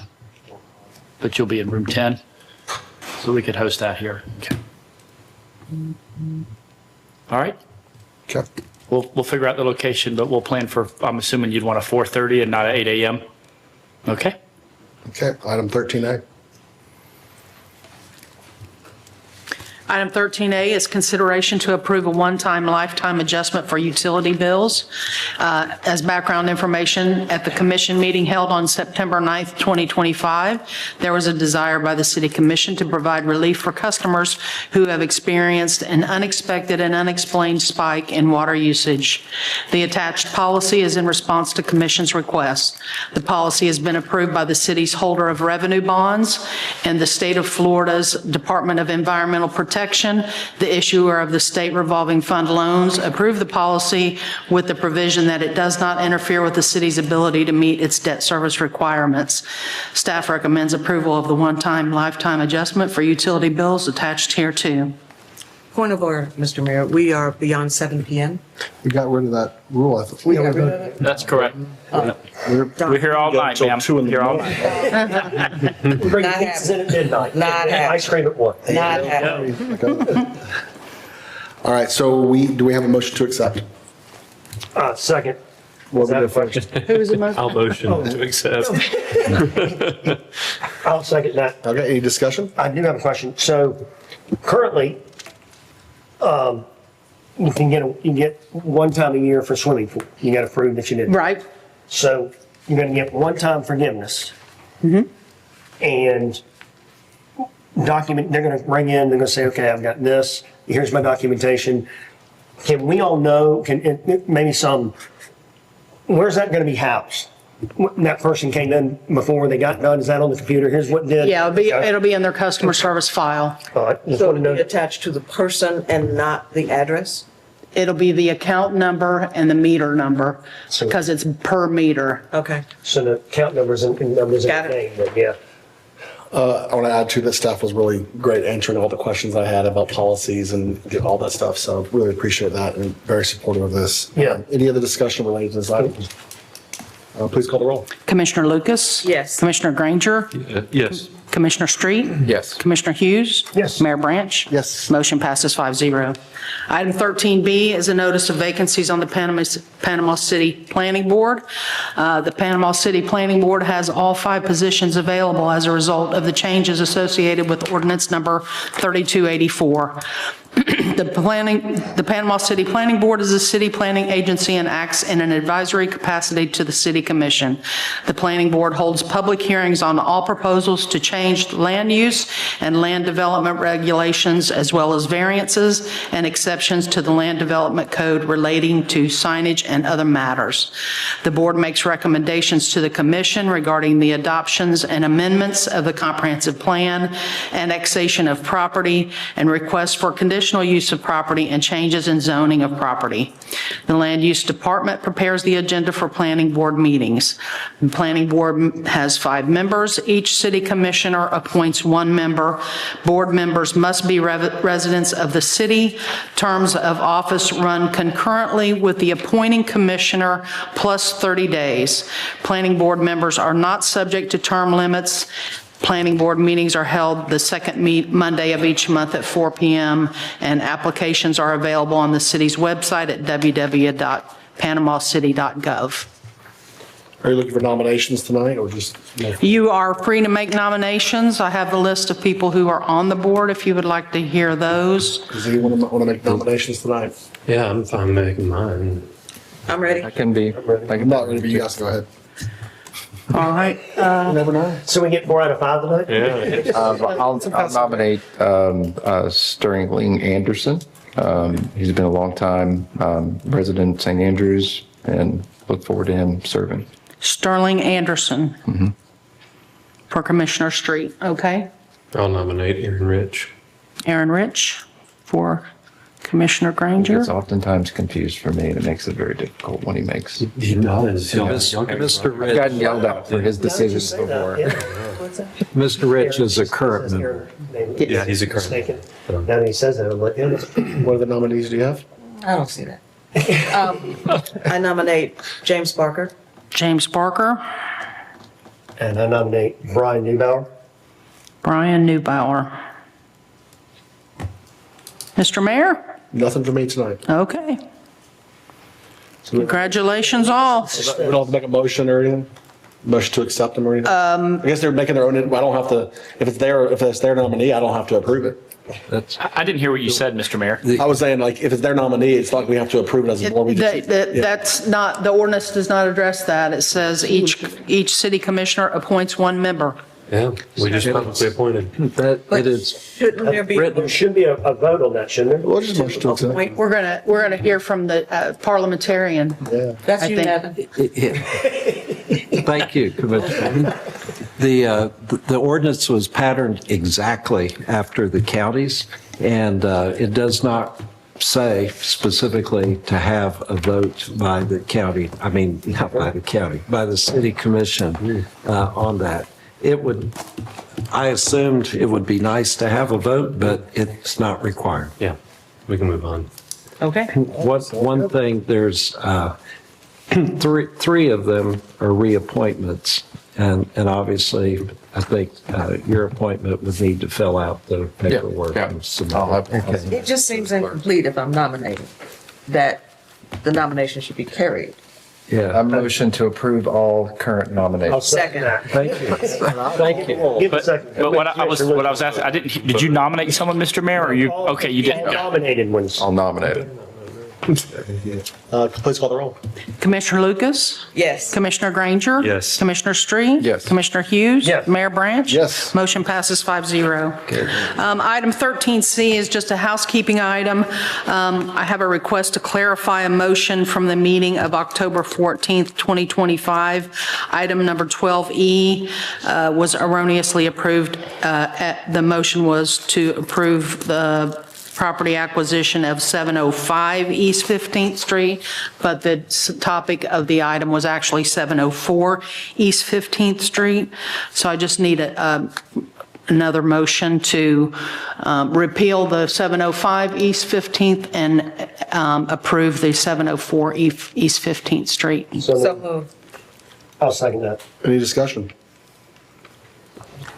But you'll be in room 10, so we could host that here. Okay. All right. Okay. We'll figure out the location, but we'll plan for, I'm assuming you'd want a 4:30 and not a 8 a.m.? Okay. Okay, item 13A. Item 13A is consideration to approve a one-time lifetime adjustment for utility bills. As background information, at the commission meeting held on September 9th, 2025, there was a desire by the city commission to provide relief for customers who have experienced an unexpected and unexplained spike in water usage. The attached policy is in response to commission's request. The policy has been approved by the city's holder of revenue bonds and the state of Florida's Department of Environmental Protection, the issuer of the state revolving fund loans, approved the policy with the provision that it does not interfere with the city's ability to meet its debt service requirements. Staff recommends approval of the one-time lifetime adjustment for utility bills attached hereto. Point of order, Mr. Mayor, we are beyond 7 PM. We got rid of that rule, I thought. We got rid of it? That's correct. We're here all night, ma'am. Here all night. We bring Not pizzas in at midnight. Not and happening. Ice cream at 1. Not happening. All right, so do we have a motion to accept? Second. What Is that was a the question? Who was the motion? I'll motion to accept. I'll second that. Okay, any discussion? I do have a question. So currently, you can get one time a year for swimming pool. You got to prove that you did. Right. So you're going to get one-time forgiveness. And document, they're going to bring in, they're going to say, okay, I've got this, here's my documentation. Can we all know, maybe where's that going to be housed? When that person came in before they got done, is that on the computer? Here's what did. Yeah, it'll be in their customer service file. All right, just So want to it'll know. be attached to the person and not the address? It'll be the account number and the meter number, because it's per meter. Okay. So the account numbers and numbers in Got the it. name, but yeah. I want to add to that staff was really great answering all the questions I had about policies and all that stuff. So really appreciate that and very supportive of this. Yeah. Any other discussion related to this item? Please call the roll. Commissioner Lucas? Yes. Commissioner Granger? Yes. Commissioner Street? Yes. Commissioner Hughes? Yes. Mayor Branch? Yes. Motion passes 5-0. Item 13B is a notice of vacancies on the Panama City Planning Board. The Panama City Planning Board has all 5 positions available as a result of the changes associated with ordinance number 3284. The Panama City Planning Board is a city planning agency and acts in an advisory capacity to the City Commission. The Planning Board holds public hearings on all proposals to change land use and land development regulations, as well as variances and exceptions to the Land Development Code relating to signage and other matters. The board makes recommendations to the Commission regarding the adoptions and amendments of the comprehensive plan, annexation of property, and requests for conditional conditional use of property and changes in zoning of property. The Land Use Department prepares the agenda for planning board meetings. The planning board has 5 members. Each city commissioner appoints 1 member. Board members must be residents of the city. Terms of office run concurrently with the appointing commissioner plus 30 days. Planning board members are not subject to term limits. Planning board meetings are held the second Monday of each month at 4 p.m. and applications are available on the city's website at www.panamacity.gov. Are you looking for nominations tonight or just? You are free to make nominations. I have the list of people who are on the board if you would like to hear those. Does anyone want to make nominations tonight? Yeah, I'm fine making mine. I'm ready. I can be. I'm not ready, but you guys go ahead. All right. Never know. So we get 4 out of 5 tonight? Yeah. I'll nominate Sterling Anderson. He's been a long time resident of St. Andrews and look forward to him serving. Sterling Anderson for Commissioner Street. Okay. I'll nominate Aaron Rich. Aaron Rich for Commissioner Granger. It's oftentimes confused for me and it makes it very difficult when he makes. He does. Mr. I've Rich, gotten yelled at for his decisions before. Mr. Rich is a current member. Yeah, he's a current. Mistaken. Now that he says that, I'm like, yeah, What other nominees do you have? I don't see that. I nominate James Barker. James Barker. and I nominate Brian Neubauer. Brian Neubauer. Mr. Mayor? Nothing for me tonight. Okay. Congratulations all. We don't have to make a motion or anything? Motion to accept them or anything? I guess they're making their own, I don't have to, if it's their nominee, I don't have to approve it. I didn't hear what you said, Mr. Mayor. I was saying, like, if it's their nominee, it's not like we have to approve it as a board. We just- That's not, the ordinance does not address that. It says each city commissioner appoints one member. Yeah, we just publicly appointed. That it is. Shouldn't there be? There should be a vote on that, shouldn't there? We'll just motion to accept. We're gonna hear from the parliamentarian. That's I you, think- Nevin. Thank you, Commissioner. The ordinance was patterned exactly after the counties, and it does not say specifically to have a vote by the county, I mean, not by the county, by the city commission on that. It would, I assumed it would be nice to have a vote, but it's not required. Yeah, we can move on. Okay. One thing, there's three of them are reappointments. And obviously, I think your appointment would need to fill out the paperwork. Yeah. and submit I'll have- it. Okay. It just seems incomplete if I'm nominated, that the nomination should be carried. Yeah. I motion to approve all current I'll nominations. second that. Thank you. Thank you. Give a second. But what I was asking, I didn't, did you nominate someone, Mr. Mayor, or you, okay, you All didn't? nominated ones. I'll nominate it. Please call the roll. Commissioner Lucas? Yes. Commissioner Granger? Yes. Commissioner Street? Yes. Commissioner Hughes? Yes. Mayor Branch? Yes. Motion passes 5-0. Item 13C is just a housekeeping item. I have a request to clarify a motion from the meeting of October 14th, 2025. Item number 12E was erroneously approved. The motion was to approve the property acquisition of 705 East 15th Street, but the topic of the item was actually 704 East 15th Street. So I just need another motion to repeal the 705 East 15th and approve the 704 East 15th Street. So moved. I'll second that. Any discussion?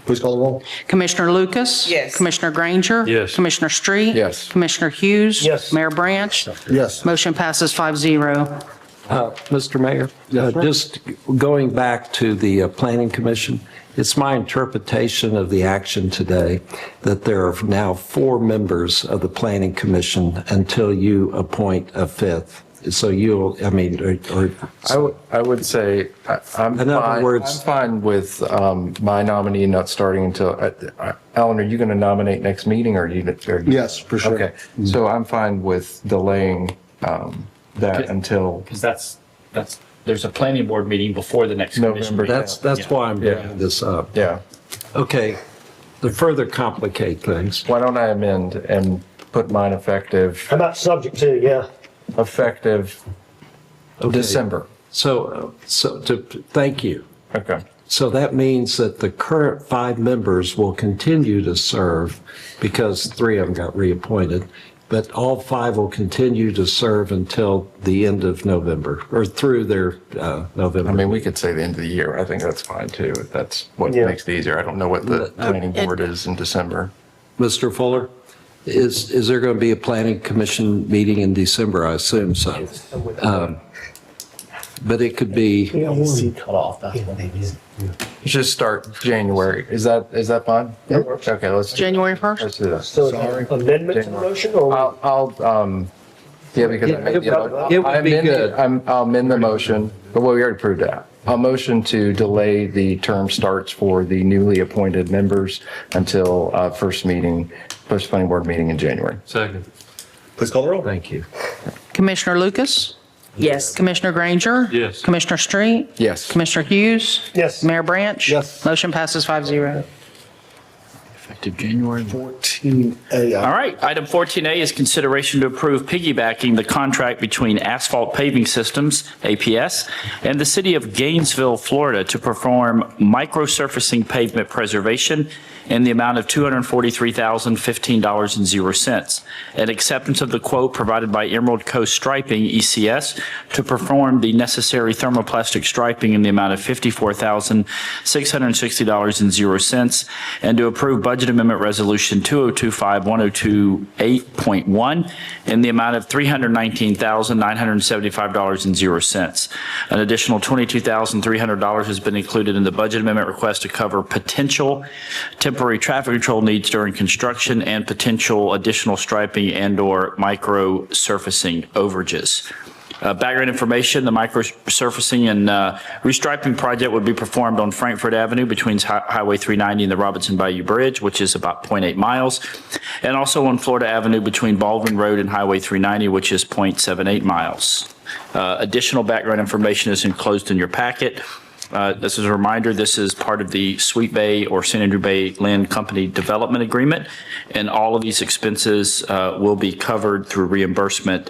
Please call the roll. Commissioner Lucas? Yes. Commissioner Granger? Yes. Commissioner Street? Yes. Commissioner Hughes? Yes. Mayor Branch? Yes. Motion passes 5-0. Mr. Mayor, just going back to the Planning Commission, it's my interpretation of the action today that there are now 4 members of the Planning Commission until you appoint a 5th. So you'll, I mean, or I would say I'm In other fine, words- I'm fine with my nominee not starting until, Ellen, are you going to nominate next meeting or are you? Yes, for sure. Okay, so I'm fine with delaying that until Because there's a planning board meeting before the next commission. November. meeting. that's why I'm bringing this up. Yeah. Okay, to further complicate things, Why don't I amend and put mine effective, How about subject to, yeah. effective Okay. December. Thank you. Okay. So that means that the current 5 members will continue to serve because 3 of them got reappointed, but all 5 will continue to serve until the end of November or through their November. I mean, we could say the end of the year. I think that's fine too, if that's what Yeah. makes it easier. I don't know what the planning board is in December. Mr. Fuller, is there going to be a planning commission meeting in December? I assume so. But it could be, Cut off, that's what they did. Just start January. Is that fine? That works. Okay, let's January 1st? let's do that. So amendment to the motion or? Yeah, because it would be good. I'll amend the motion, but we already proved that. I'll motion to delay the term starts for the newly appointed members until first planning board meeting in January. Second. Please call the roll. thank you. Commissioner Lucas? Yes. Commissioner Granger? Yes. Commissioner Street? Yes. Commissioner Hughes? Yes. Mayor Branch? Yes. Motion passes 5-0. Effective January. 14A. All right, item 14A is consideration to approve piggybacking the contract between Asphalt Paving Systems, APS, and the City of Gainesville, Florida to perform microsurfacing pavement preservation in the amount of $243,015.00, and acceptance of the quote provided by Emerald Coast Striping, ECS, to perform the necessary thermoplastic striping in the amount of $54,660.00, and to approve Budget Amendment Resolution 2025-1028.1 in the amount of $319,975.00. An additional $22,300 has been included in the budget amendment request to cover potential temporary traffic control needs during construction and potential additional striping and/or micro surfacing overages. Background information, the microsurfacing and restriping project would be performed on Frankfurt Avenue between Highway 390 and the Robinson Bayou Bridge, which is about 0.8 miles, and also on Florida Avenue between Baldwin Road and Highway 390, which is 0.78 miles. Additional background information is enclosed in your packet. This is a reminder, this is part of the Sweet Bay or St. Andrew Bay Land Company Development Agreement, and all of these expenses will be covered through reimbursement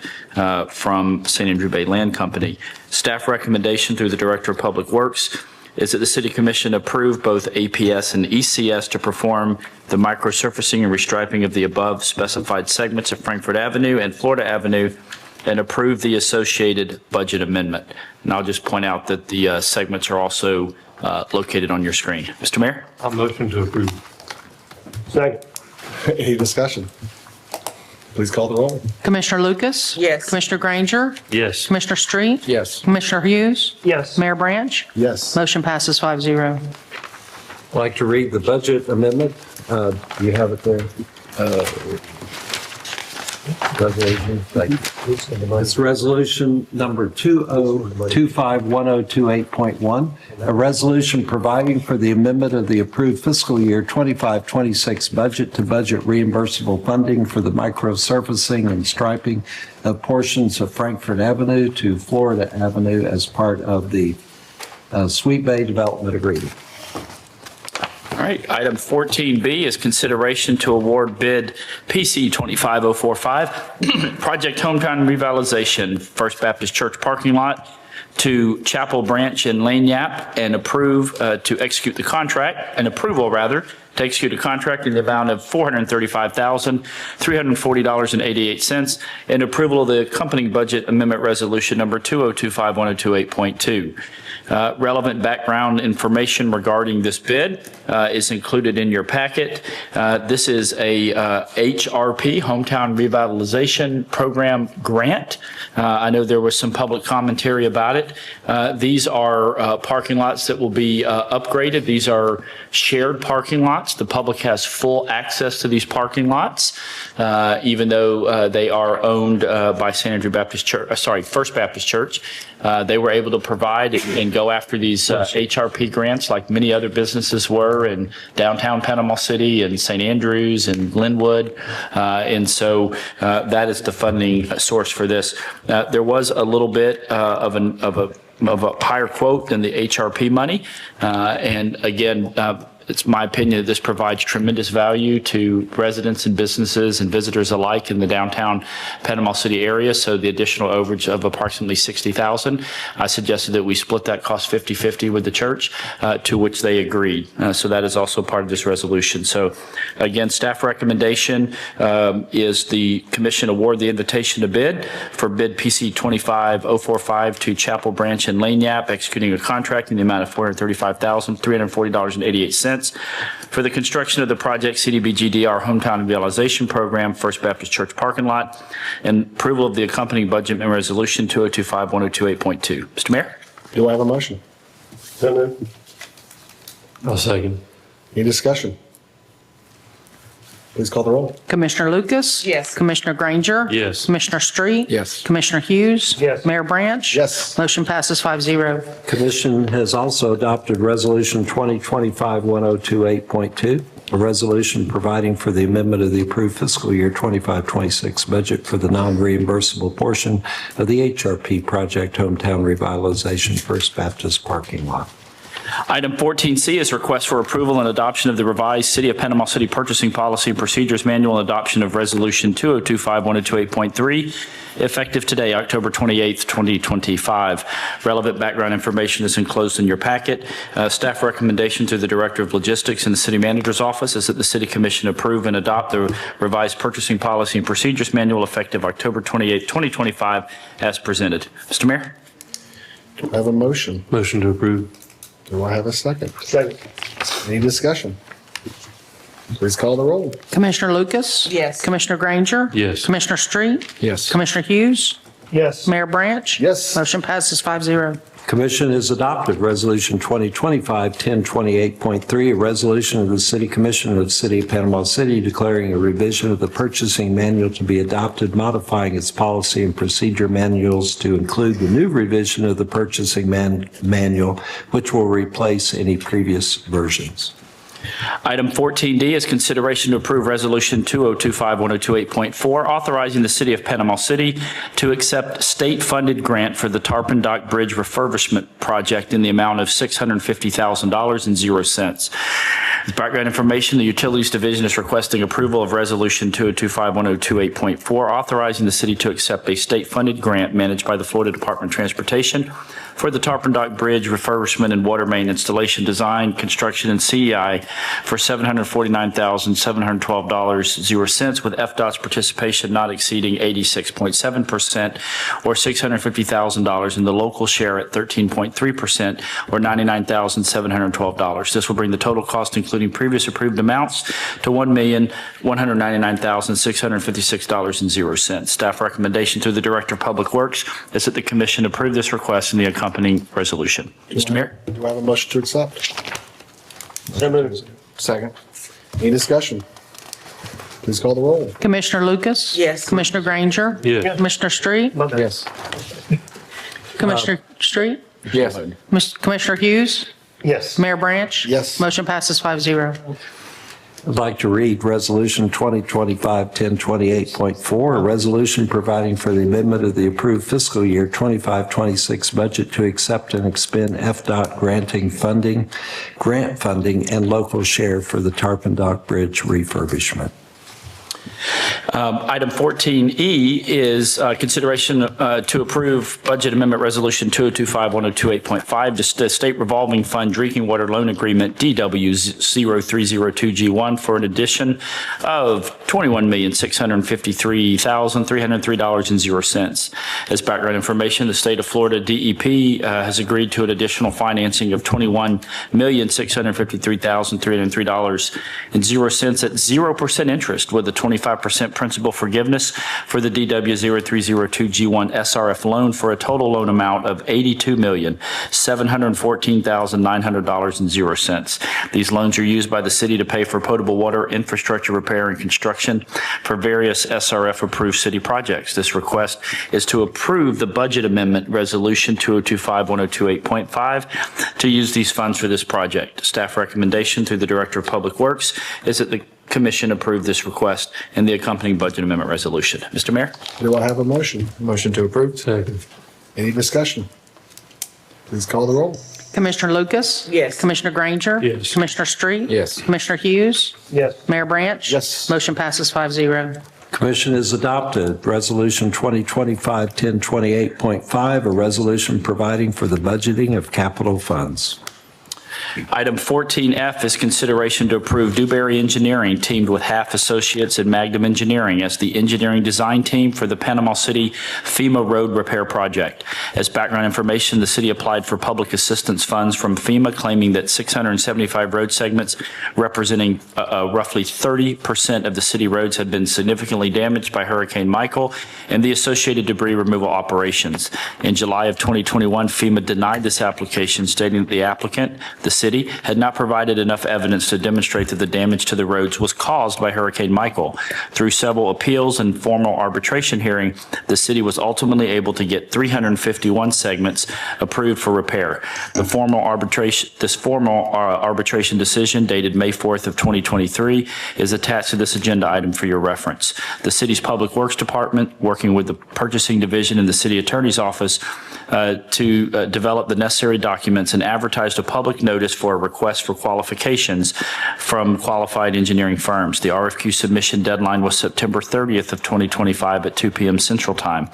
from St. Andrew Bay Land Company. Staff recommendation through the Director of Public Works is that the City Commission approve both APS and ECS to perform the microsurfacing and restriping of the above specified segments of Frankfurt Avenue and Florida Avenue, and approve the associated budget amendment. And I'll just point out that the segments are also located on your screen. Mr. Mayor? I'll motion to approve. Second. Any discussion? Please call the roll. Commissioner Lucas? Yes. Commissioner Granger? Yes. Commissioner Street? Yes. Commissioner Hughes? Yes. Mayor Branch? Yes. Motion passes 5-0. I'd like to read the budget amendment. You have it there. Resolution. Thank you. It's resolution number 20251028.1, a resolution providing for the amendment of the approved fiscal year 25-26 budget to budget reimbursable funding for the microsurfacing and striping of portions of Frankfurt Avenue to Florida Avenue as part of the Sweet Bay Development Agreement. All right, item 14B is consideration to award bid PC 25045, Project Hometown Revitalization, First Baptist Church parking lot to Chapel Branch and Lane Yap, and approve to execute the contract, an approval rather, to execute a contract in the amount of $435,340.88, and approval of the accompanying budget amendment resolution number 2025-1028.2. Relevant background information regarding this bid is included in your packet. This is a HRP, Hometown Revitalization Program grant. I know there was some public commentary about it. These are parking lots that will be upgraded. These are shared parking lots. The public has full access to these parking lots, even though they are owned by St. Andrew Baptist Church, First Baptist Church. They were able to provide and go after these HRP grants like many other businesses were in downtown Panama City and St. Andrews and Glenwood. And so that is the funding source for this. There was a little bit of a higher quote than the HRP money. And again, It's my opinion that this provides tremendous value to residents and businesses and visitors alike in the downtown Panama City area. So the additional overage of approximately $60,000, I suggested that we split that cost 50-50 with the church, to which they agreed. So that is also part of this resolution. So again, staff recommendation is the commission award the invitation to bid for bid PC 25045 to Chapel Branch and Lanyap, executing a contract in the amount of $435,340.88 for the construction of the project CDBGDR Hometown Revitalization Program, First Baptist Church parking lot, and approval of the accompanying budget amendment resolution 2025-1028.2. Mr. Mayor? Do I have a motion? So moved. I'll second. Any discussion? Please call the roll. Commissioner Lucas? Yes. Commissioner Granger? Yes. Commissioner Street? Yes. Commissioner Hughes? Yes. Mayor Branch? Yes. Motion passes 5-0. Commission has also adopted Resolution 2025-1028.2, a resolution providing for the amendment of the approved fiscal year 25-26 budget for the non-reimbursable portion of the HRP project Hometown Revitalization First Baptist parking lot. Item 14C is request for approval and adoption of the revised City of Panama City Purchasing Policy and Procedures Manual, and adoption of Resolution 2025-1028.3, effective today, October 28th, 2025. Relevant background information is enclosed in your packet. Staff recommendation to the Director of Logistics in the City Manager's Office is that the City Commission approve and adopt the revised Purchasing Policy and Procedures Manual effective October 28th, 2025, as presented. Mr. Mayor? Do I have a motion? Motion to approve. Do I have a second? Second. Any discussion? Please call the roll. Commissioner Lucas? Yes. Commissioner Granger? Yes. Commissioner Street? Yes. Commissioner Hughes? Yes. Mayor Branch? Yes. Motion passes 5-0. Commission has adopted Resolution 2025-1028.3, a resolution of the City Commission of the City of Panama City declaring a revision of the purchasing manual to be adopted, modifying its policy and procedure manuals to include the new revision of the purchasing manual, which will replace any previous versions. Item 14D is consideration to approve Resolution 2025-1028.4, authorizing the City of Panama City to accept state-funded grant for the Tarpon Dock Bridge refurbishment project in the amount of $650,000.00. As background information, the Utilities Division is requesting approval of Resolution 2025-1028.4, authorizing the city to accept a state-funded grant managed by the Florida Department of Transportation for the Tarpon Dock Bridge refurbishment and water main installation design, construction, and CEI for $749,712.00, with FDOT's participation not exceeding 86.7% or $650,000, and the local share at 13.3% or $99,712. This will bring the total cost, including previous approved amounts, to $1,199,656.00. Staff recommendation to the Director of Public Works is that the Commission approve this request and the accompanying resolution. Mr. Mayor? Do I have a motion to accept? So moved. Second. Any discussion? Please call the roll. Commissioner Lucas? Yes. Commissioner Granger? Yes. Commissioner Street? Yes. Commissioner Street? Yes. Commissioner Hughes? Yes. Mayor Branch? Yes. Motion passes 5-0. I'd like to read Resolution 2025-1028.4, a resolution providing for the amendment of the approved fiscal year 25-26 budget to accept and expend FDOT grant funding, and local share for the Tarpon Dock Bridge refurbishment. Item 14E is consideration to approve Budget Amendment Resolution 2025-1028.5 to State Revolving Fund Drinking Water Loan Agreement DW0302G1 for an addition of $21,653,303.00. As background information, the State of Florida DEP has agreed to an additional financing of $21,653,303.00 at 0% interest with a 25% principal forgiveness for the DW0302G1 SRF loan for a total loan amount of $82,714,900.00. These loans are used by the city to pay for potable water infrastructure repair and construction for various SRF-approved city projects. This request is to approve the Budget Amendment Resolution 2025-1028.5 to use these funds for this project. Staff recommendation through the Director of Public Works is that the Commission approve this request and the accompanying budget amendment resolution. Mr. Mayor? Do I have a motion? Motion to approve. Second. Any discussion? Please call the roll. Commissioner Lucas? Yes. Commissioner Granger? Yes. Commissioner Street? Yes. Commissioner Hughes? Yes. Mayor Branch? Yes. Motion passes 5-0. Commission is adopted. Resolution 2025-1028.5, a resolution providing for the budgeting of capital funds. Item 14F is consideration to approve Dewberry Engineering teamed with Half Associates and Magnum Engineering as the engineering design team for the Panama City FEMA road repair project. As background information, the city applied for public assistance funds from FEMA, claiming that 675 road segments representing roughly 30% of the city roads had been significantly damaged by Hurricane Michael and the associated debris removal operations. In July of 2021, FEMA denied this application, stating that the applicant, the city, had not provided enough evidence to demonstrate that the damage to the roads was caused by Hurricane Michael. Through several appeals and formal arbitration hearing, the city was ultimately able to get 351 segments approved for repair. This formal arbitration decision dated May 4th of 2023 is attached to this agenda item for your reference. The city's Public Works Department, working with the Purchasing Division and the City Attorney's Office to develop the necessary documents and advertised a public notice for a request for qualifications from qualified engineering firms. The RFQ submission deadline was September 30th of 2025 at 2 p.m. Central Time.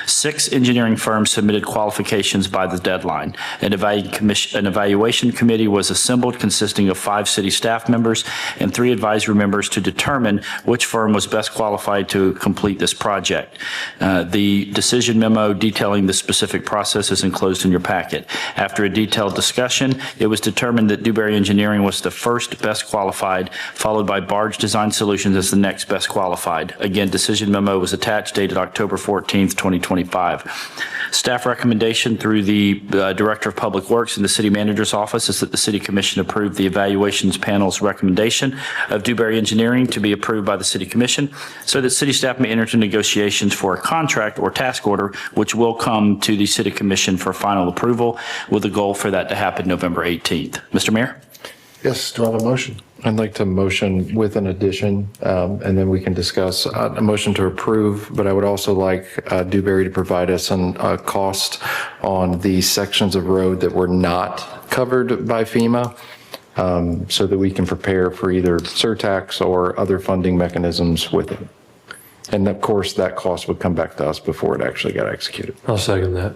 6 engineering firms submitted qualifications by the deadline. An evaluation committee was assembled consisting of 5 city staff members and 3 advisory members to determine which firm was best qualified to complete this project. The decision memo detailing the specific process is enclosed in your packet. After a detailed discussion, it was determined that Dewberry Engineering was the first best qualified, followed by Barge Design Solutions as the next best qualified. Again, decision memo was attached, dated October 14th, 2025. Staff recommendation through the Director of Public Works and the City Manager's Office is that the City Commission approve the evaluations panel's recommendation of Dewberry Engineering to be approved by the City Commission so that city staff may enter into negotiations for a contract or task order, which will come to the City Commission for final approval, with a goal for that to happen November 18th. Mr. Mayor? Yes, do I have a motion? I'd like to motion with an addition, and then we can discuss a motion to approve, but I would also like Dewberry to provide us a cost on the sections of road that were not covered by FEMA, so that we can prepare for either surtax or other funding mechanisms with it. And of course, that cost would come back to us before it actually got executed. I'll second that.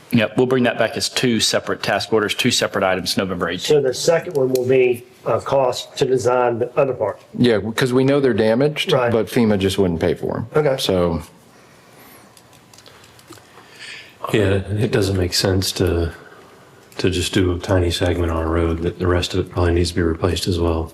Yep, we'll bring that back as 2 separate task orders, 2 separate items, November 18th. So the second one will be a cost to design the other part. Yeah, because we know they're damaged, Right. but FEMA just wouldn't pay for them. Okay. So Yeah, it doesn't make sense to just do a tiny segment on a road, that the rest of it probably needs to be replaced as well.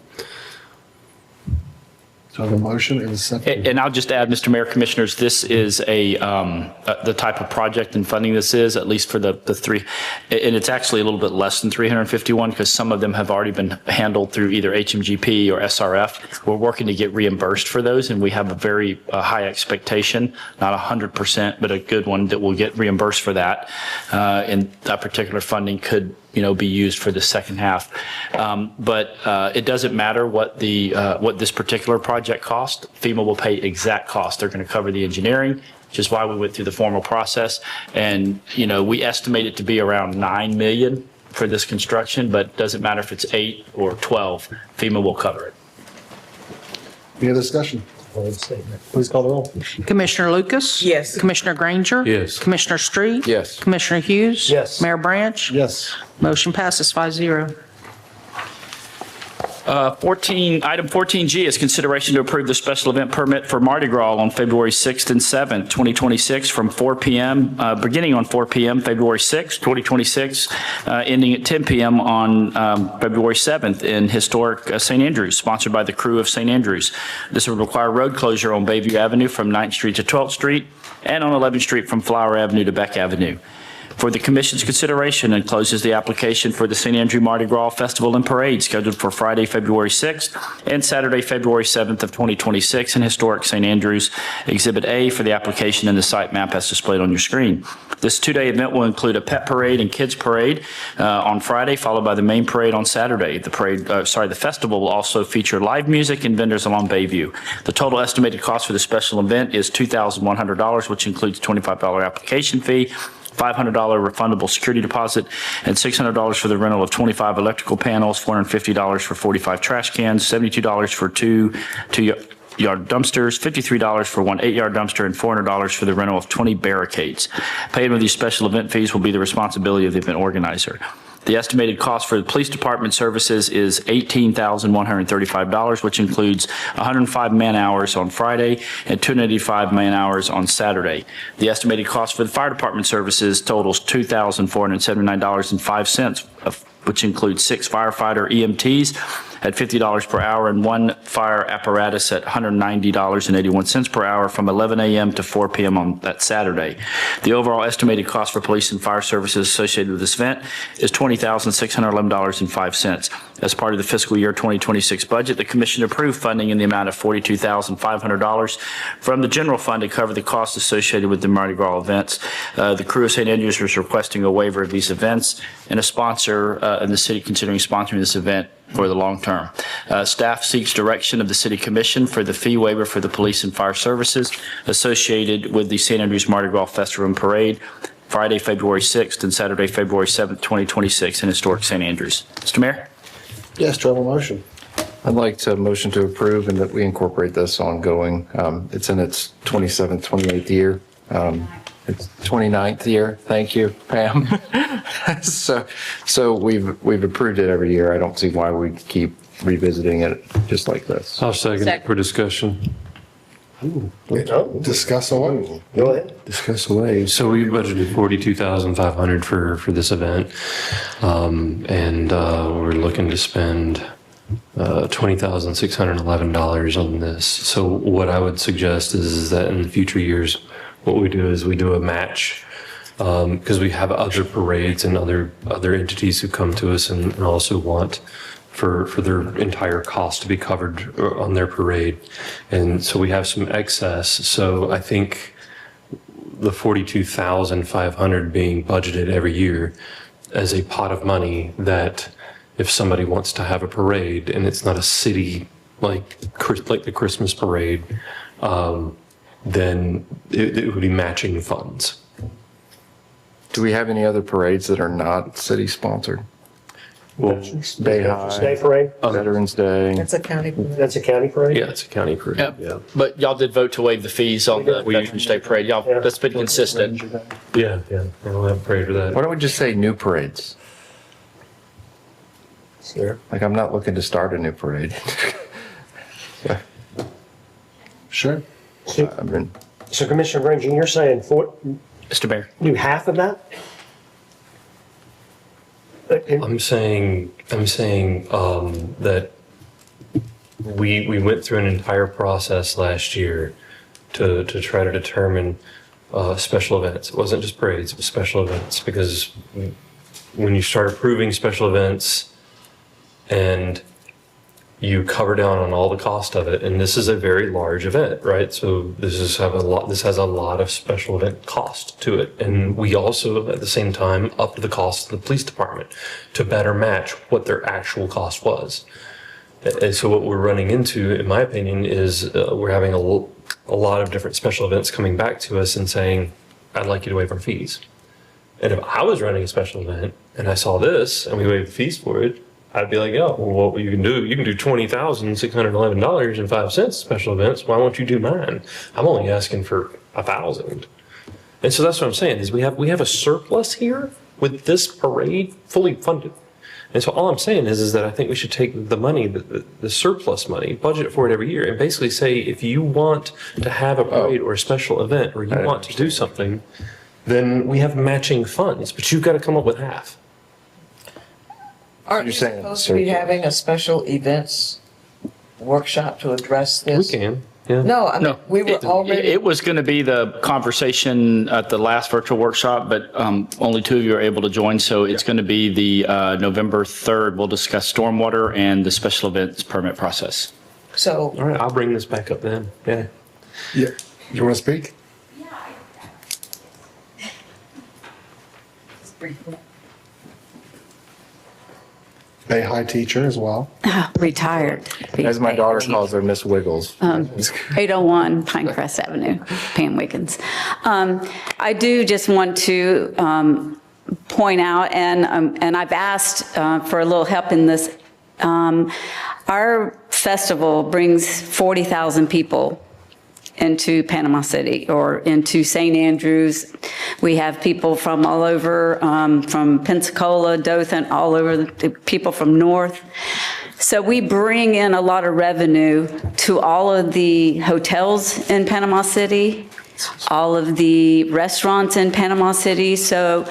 Do I have a motion and a second? And I'll just add, Mr. Mayor, Commissioners, this is the type of project and funding this is, at least for the 3, and it's actually a little bit less than 351 because some of them have already been handled through either HMGP or SRF. We're working to get reimbursed for those, and we have a very high expectation, not 100%, but a good one that will get reimbursed for that. And that particular funding could be used for the second half. But it doesn't matter what this particular project cost. FEMA will pay exact cost. They're going to cover the engineering, which is why we went through the formal process. And, we estimate it to be around $9 million for this construction, but it doesn't matter if it's 8 or 12, FEMA will cover it. Any other discussion? Please call the roll. Commissioner Lucas? Yes. Commissioner Granger? Yes. Commissioner Street? Yes. Commissioner Hughes? Yes. Mayor Branch? Yes. Motion passes 5-0. Item 14G is consideration to approve the special event permit for Mardi Gras on February 6th and 7th, 2026 from 4 p.m., beginning on 4 p.m., February 6th, 2026, ending at 10 p.m. on February 7th in historic St. Andrews, sponsored by the crew of St. Andrews. This would require road closure on Bayview Avenue from 9th Street to 12th Street and on 11th Street from Flower Avenue to Beck Avenue. For the Commission's consideration, and closes the application for the St. Andrew Mardi Gras Festival and Parade scheduled for Friday, February 6th and Saturday, February 7th of 2026 in historic St. Andrews. Exhibit A for the application and the site map as displayed on your screen. This 2-day event will include a pet parade and kids parade on Friday, followed by the main parade on Saturday. The festival will also feature live music and vendors along Bayview. The total estimated cost for the special event is $2,100, which includes $25 application fee, $500 refundable security deposit, and $600 for the rental of 25 electrical panels, $450 for 45 trash cans, $72 for two-yard dumpsters, $53 for one 8-yard dumpster, and $400 for the rental of 20 barricades. Payment of these special event fees will be the responsibility of the event organizer. The estimated cost for the police department services is $18,135, which includes 105 man-hours on Friday and 285 man-hours on Saturday. The estimated cost for the fire department services totals $2,479.05, which includes 6 firefighter EMTs at $50 per hour and 1 fire apparatus at $190.81 per hour from 11 a.m. to 4 p.m. on that Saturday. The overall estimated cost for police and fire services associated with this event is $20,611.05. As part of the fiscal year 2026 budget, the commission approved funding in the amount of $42,500 from the general fund to cover the costs associated with the Mardi Gras events. The Crew of St. Andrews was requesting a waiver of these events and a sponsor, and the city considering sponsoring this event for the long term. Staff seeks direction of the City Commission for the fee waiver for the police and fire services associated with the St. Andrews Mardi Gras Festival and Parade, Friday, February 6th and Saturday, February 7th, 2026 in historic St. Andrews. Mr. Mayor? Yes, do I have a motion? I'd like to motion to approve and that we incorporate this ongoing. It's in its 27th, 28th year. It's 29th year. Thank you, Pam. So we've approved it every year. I don't see why we keep revisiting it just like this. I'll second it for discussion. Discuss away. Go ahead. Discuss away. So we budgeted 42,500 for this event. And we're looking to spend $20,611 on this. So what I would suggest is that in future years, what we do is we do a match, because we have other parades and other entities who come to us and also want for their entire cost to be covered on their parade. And so we have some excess. So I think the 42,500 being budgeted every year as a pot of money that if somebody wants to have a parade and it's not a city like the Christmas parade, then it would be matching funds. Do we have any other parades that are not city sponsored? Well, Bay High, State parade? Veterans Day. That's a county. That's a county parade? Yeah, it's a county parade. Yeah. But y'all did vote to waive the fees on the Veterans Day Parade. Y'all, that's been consistent. Yeah. I don't have a parade for that. Why don't we just say new parades? Sure. Like, I'm not looking to start a new parade. Sure. I mean, So Commissioner Granger, you're saying Mr. Mayor? do half of that? I'm saying that we went through an entire process last year to try to determine special events. It wasn't just parades, it was special events, because when you start approving special events and you cover down on all the cost of it, and this is a very large event, right? So this has a lot of special event cost to it. And we also, at the same time, upped the cost of the police department to better match what their actual cost was. And so what we're running into, in my opinion, is we're having a lot of different special events coming back to us and saying, I'd like you to waive our fees. And if I was running a special event and I saw this and we waived fees for it, I'd be like, well, what you can do $20,611.05 special events. Why won't you do mine? I'm only asking for $1,000. And so that's what I'm saying is we have a surplus here with this parade fully funded. And so all I'm saying is that I think we should take the money, the surplus money, budget for it every year, and basically say, if you want to have a parade or a special event, or you want to do something, then we have matching funds, but you've got to come up with half. Aren't you supposed to be having a special events workshop to address this? We can, yeah. No, I mean, we were already. It was going to be the conversation at the last virtual workshop, but only 2 of you are able to join. So it's going to be the November 3rd. We'll discuss stormwater and the special events permit process. So. All right, I'll bring this back up then. Yeah. Yeah. You want to speak? Bay High teacher as well. Retired. As my daughter calls her, Miss Wiggles. 801 Pinecrest Avenue, Pam Wiggins. I do just want to point out, and I've asked for a little help in this. Our festival brings 40,000 people into Panama City or into St. Andrews. We have people from all over, from Pensacola, Dothan, all over, the people from north. So we bring in a lot of revenue to all of the hotels in Panama City, all of the restaurants in Panama City. So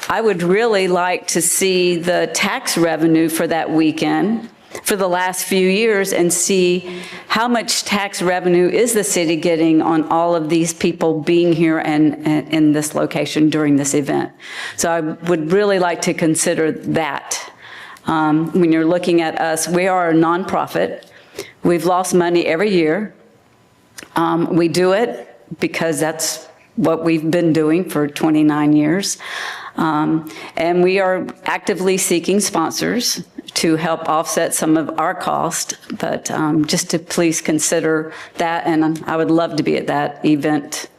I would really like to see the tax revenue for that weekend for the last few years and see how much tax revenue is the city getting on all of these people being here and in this location during this event. So I would really like to consider that. When you're looking at us, we are a nonprofit. We've lost money every year. We do it because that's what we've been doing for 29 years. And we are actively seeking sponsors to help offset some of our cost, but just to please consider that, and I would love to be at that event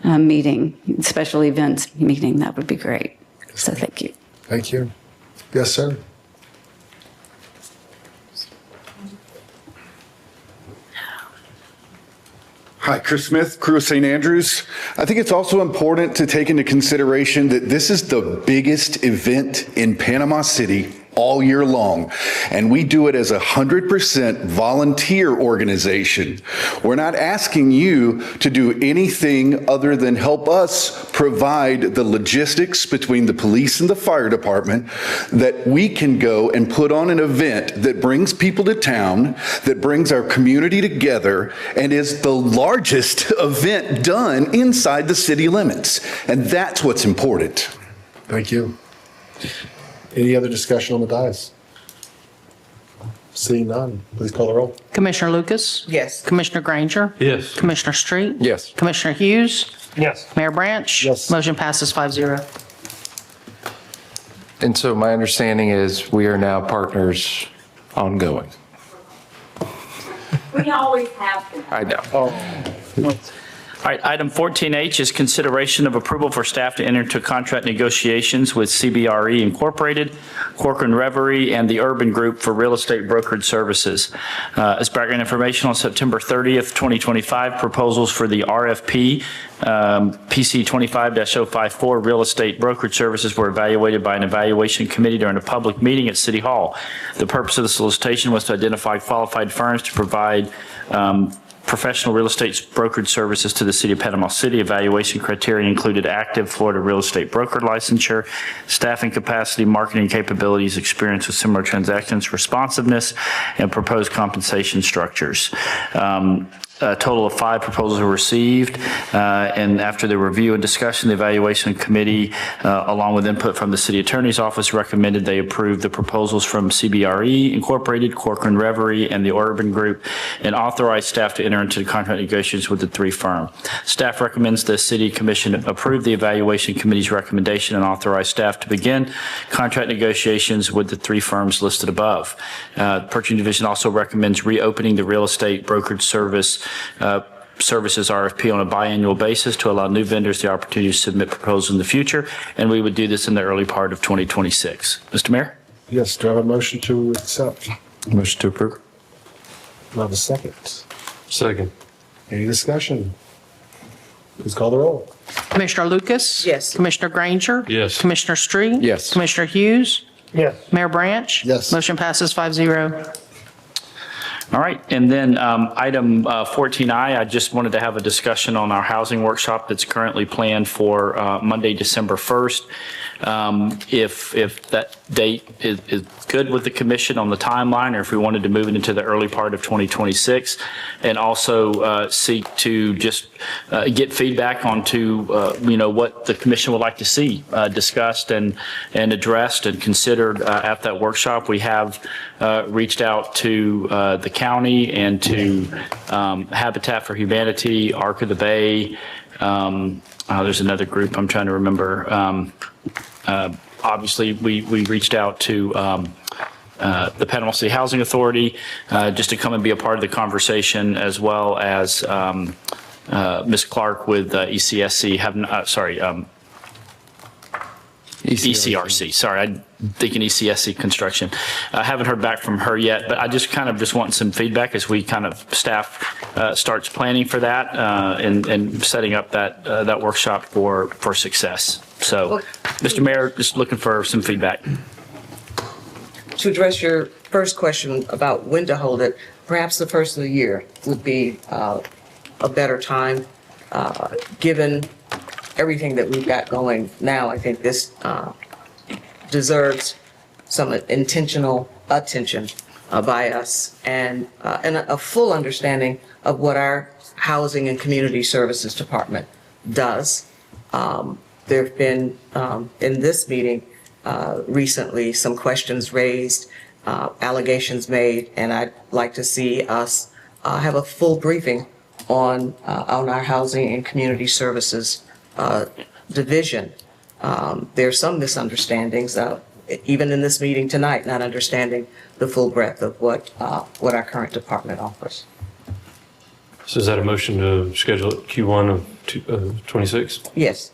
meeting, special events meeting. That would be great. So thank you. Thank you. Yes, sir. Hi, Chris Smith, Crew of St. Andrews. I think it's also important to take into consideration that this is the biggest event in Panama City all year long, and we do it as 100% volunteer organization. We're not asking you to do anything other than help us provide the logistics between the police and the fire department that we can go and put on an event that brings people to town, that brings our community together, and is the largest event done inside the city limits. And that's what's important. Thank you. Any other discussion on the dais? Seeing none, please call the roll. Commissioner Lucas? Yes. Commissioner Granger? Yes. Commissioner Street? Yes. Commissioner Hughes? Yes. Mayor Branch? Yes. Motion passes 5-0. And so my understanding is we are now partners ongoing. We always have been. I know. All right, item 14H is consideration of approval for staff to enter into contract negotiations with CBRE Incorporated, Corcoran Reverie, and the Urban Group for real estate brokerage services. As background information, on September 30th, 2025, proposals for the RFP PC 25-054 real estate brokerage services were evaluated by an evaluation committee during a public meeting at City Hall. The purpose of the solicitation was to identify qualified firms to provide professional real estate brokerage services to the city of Panama City. Evaluation criteria included active Florida real estate broker licensure, staffing capacity, marketing capabilities, experience with similar transactions, responsiveness, and proposed compensation structures. A total of 5 proposals were received, and after the review and discussion, the evaluation committee, along with input from the city attorney's office, recommended they approve the proposals from CBRE Incorporated, Corcoran Reverie, and the Urban Group, and authorize staff to enter into contract negotiations with the 3 firms. Staff recommends the city commission approve the evaluation committee's recommendation and authorize staff to begin contract negotiations with the 3 firms listed above. Purchasing division also recommends reopening the real estate brokerage services RFP on a biannual basis to allow new vendors the opportunity to submit proposals in the future, and we would do this in the early part of 2026. Mr. Mayor? Yes, do I have a motion to accept? Motion to approve. Do I have a second? Second. Any discussion? Please call the roll. Commissioner Lucas? Yes. Commissioner Granger? Yes. Commissioner Street? Yes. Commissioner Hughes? Yes. Mayor Branch? Yes. Motion passes 5-0. All right, and then item 14I, I just wanted to have a discussion on our housing workshop that's currently planned for Monday, December 1st. If that date is good with the commission on the timeline, or if we wanted to move it into the early part of 2026, and also seek to just get feedback onto what the commission would like to see discussed and addressed and considered at that workshop. We have reached out to the county and to Habitat for Humanity, Arc of the Bay. There's another group I'm trying to remember. Obviously, we reached out to the Panama City Housing Authority, just to come and be a part of the conversation, as well as Ms. Clark with ECSC, ECRC, sorry, I'm thinking ECSC Construction. I haven't heard back from her yet, but I just want some feedback as we staff starts planning for that and setting up that workshop for success. So, Mr. Mayor, just looking for some feedback. To address your first question about when to hold it, perhaps the first of the year would be a better time, given everything that we've got going now. I think this deserves some intentional attention by us and a full understanding of what our Housing and Community Services Department does. There have been, in this meeting recently, some questions raised, allegations made, and I'd like to see us have a full briefing on our Housing and Community Services division. There's some misunderstandings, even in this meeting tonight, not understanding the full breadth of what our current department offers. So is that a motion to schedule Q1 of 26? Yes.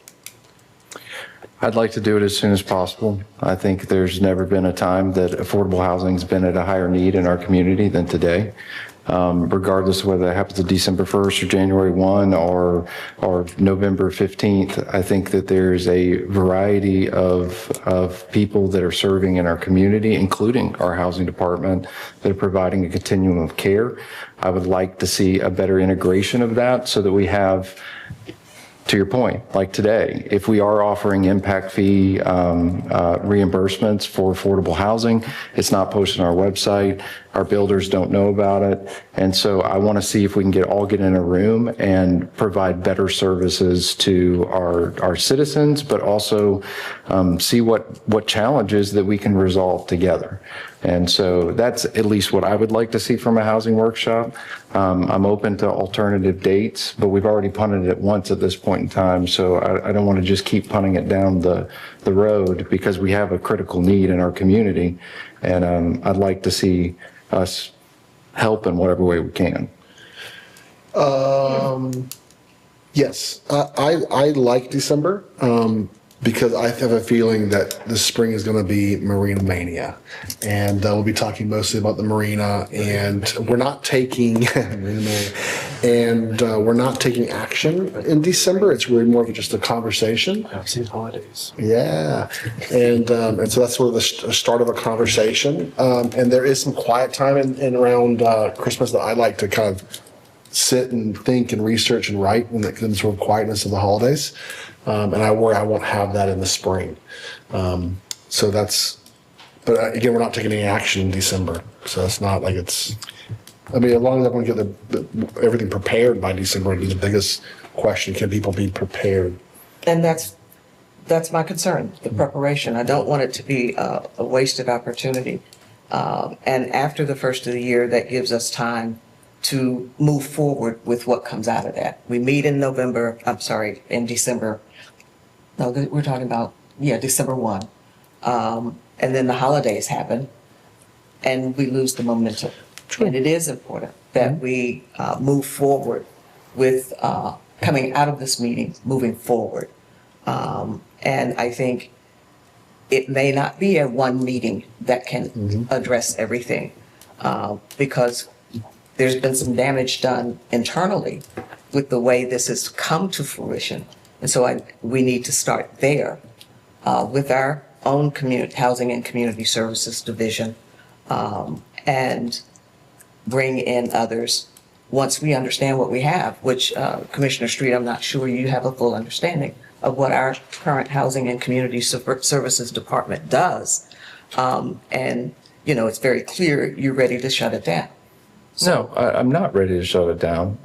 I'd like to do it as soon as possible. I think there's never been a time that affordable housing's been at a higher need in our community than today. Regardless of whether that happens on December 1st or January 1 or November 15th, I think that there's a variety of people that are serving in our community, including our housing department, that are providing a continuum of care. I would like to see a better integration of that so that we have, to your point, like today, if we are offering impact fee reimbursements for affordable housing, it's not posted on our website. Our builders don't know about it. And so I want to see if we can all get in a room and provide better services to our citizens, but also see what challenges that we can resolve together. And so that's at least what I would like to see from a housing workshop. I'm open to alternative dates, but we've already punted it once at this point in time. So I don't want to just keep punting it down the road, because we have a critical need in our community. And I'd like to see us help in whatever way we can. Yes, I like December because I have a feeling that the spring is going to be Marina Mania. And we'll be talking mostly about the marina, and we're not taking we're not taking action in December. It's really more of just a conversation. I've seen holidays. Yeah, and so that's sort of the start of a conversation. And there is some quiet time in around Christmas that I like to kind of sit and think and research and write in the sort of quietness of the holidays. And I worry I won't have that in the spring. So that's, but again, we're not taking any action in December. So it's not like it's, I mean, as long as everyone get everything prepared by December, it'd be the biggest question. Can people be prepared? And that's my concern, the preparation. I don't want it to be a wasted opportunity. And after the first of the year, that gives us time to move forward with what comes out of that. We meet in in December. No, we're talking about, December 1. And then the holidays happen and we lose the momentum. True. And it is important that we move forward with coming out of this meeting, moving forward. And I think it may not be a one meeting that can address everything because there's been some damage done internally with the way this has come to fruition. And so we need to start there with our own Housing and Community Services Division and bring in others once we understand what we have, which Commissioner Street, I'm not sure you have a full understanding of what our current Housing and Community Services Department does. And, it's very clear you're ready to shut it down. No, I'm not ready to shut it down.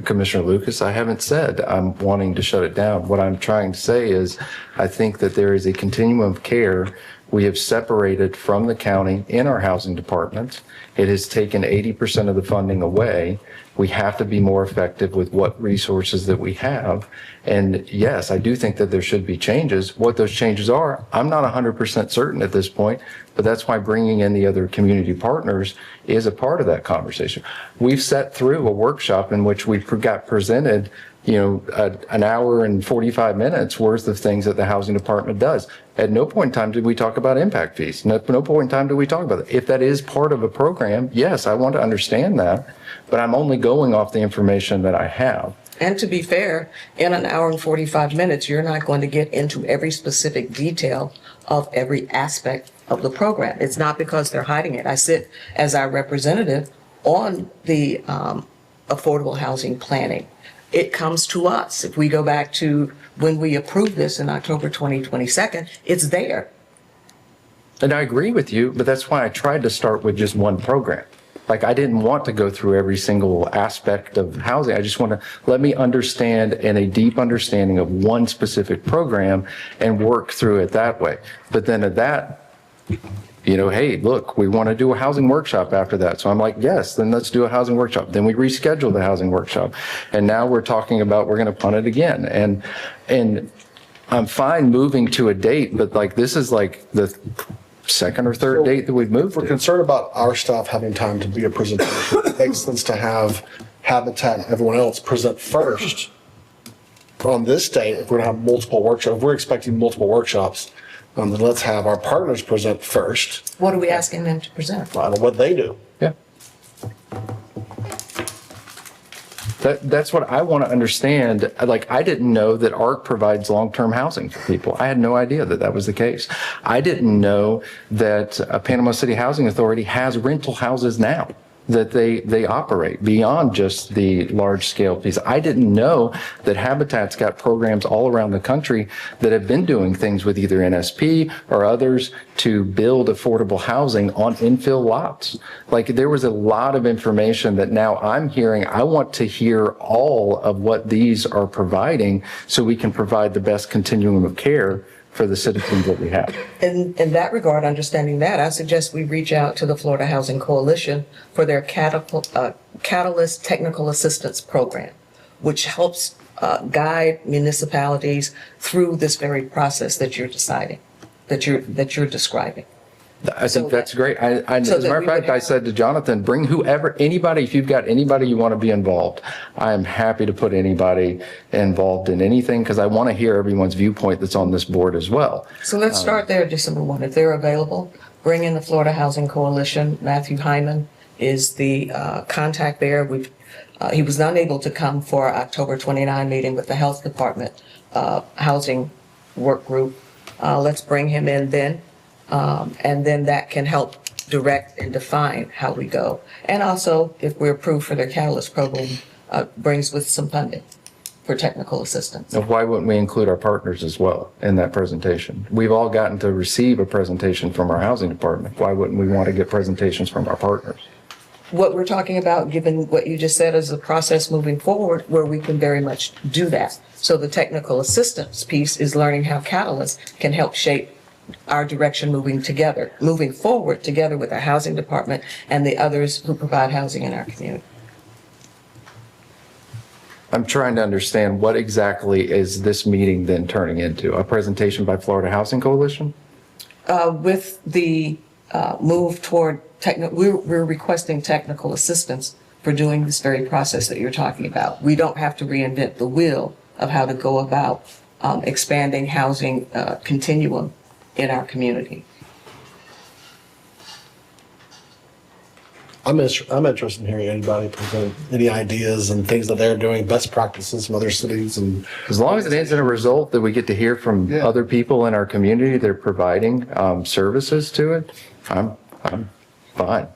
Commissioner Lucas, I haven't said I'm wanting to shut it down. What I'm trying to say is I think that there is a continuum of care We have separated from the county in our housing departments. It has taken 80% of the funding away. We have to be more effective with what resources that we have. And yes, I do think that there should be changes. What those changes are, I'm not 100% certain at this point, but that's why bringing in the other community partners is a part of that conversation. We've sat through a workshop in which we got presented, an hour and 45 minutes worth of things that the housing department does. At no point in time did we talk about impact fees. No point in time did we talk about it. If that is part of a program, yes, I want to understand that, but I'm only going off the information that I have. And to be fair, in an hour and 45 minutes, you're not going to get into every specific detail of every aspect of the program. It's not because they're hiding it. I sit as our representative on the affordable housing planning. It comes to us. If we go back to when we approved this in October 2022, it's there. And I agree with you, but that's why I tried to start with just one program. Like, I didn't want to go through every single aspect of housing. I just want to let me understand and a deep understanding of one specific program and work through it that way. But then at that, hey, look, we want to do a housing workshop after that. So I'm like, yes, then let's do a housing workshop. Then we reschedule the housing workshop. And now we're talking about, we're going to punt it again. And I'm fine moving to a date, but like, this is like the second or third date that we've moved We're to. concerned about our staff having time to be a presentation. It makes sense to have Habitat and everyone else present first on this date. If we're going to have multiple workshops, if we're expecting multiple workshops, then let's have our partners present first. What are we asking them to present? I don't know what they do. Yeah. That's what I want to understand. Like, I didn't know that ARC provides long-term housing for people. I had no idea that that was the case. I didn't know that Panama City Housing Authority has rental houses now that they operate beyond just the large-scale piece. I didn't know that Habitat's got programs all around the country that have been doing things with either NSP or others to build affordable housing on infill lots. Like, there was a lot of information that now I'm hearing. I want to hear all of what these are providing so we can provide the best continuum of care for the citizens that we have. In that regard, understanding that, I suggest we reach out to the Florida Housing Coalition for their Catalyst Technical Assistance Program, which helps guide municipalities through this very process that you're describing. I think that's great. As a matter of fact, I said to Jonathan, bring anybody, if you've got anybody you want to be involved, I am happy to put anybody involved in anything because I want to hear everyone's viewpoint that's on this board as well. So let's start there, December 1. If they're available, bring in the Florida Housing Coalition. Matthew Hyman is the contact there. He was unable to come for our October 29 meeting with the Health Department Housing Work Group. Let's bring him in then. And then that can help direct and define how we go. And also, if we're approved for their Catalyst program, brings with some funding for technical assistance. And why wouldn't we include our partners as well in that presentation? We've all gotten to receive a presentation from our housing department. Why wouldn't we want to get presentations from our partners? What we're talking about, given what you just said, is a process moving forward where we can very much do that. So the technical assistance piece is learning how Catalyst can help shape our direction moving forward together with our housing department and the others who provide housing in our community. I'm trying to understand what exactly is this meeting then turning into? A presentation by Florida Housing Coalition? With the move toward we're requesting technical assistance for doing this very process that you're talking about. We don't have to reinvent the wheel of how to go about expanding housing continuum in our community. I'm interested in hearing anybody present any ideas and things that they're doing, best practices from other cities. And as long as it ends in a result that we get to hear from other people in our community that are providing services to it, I'm fine.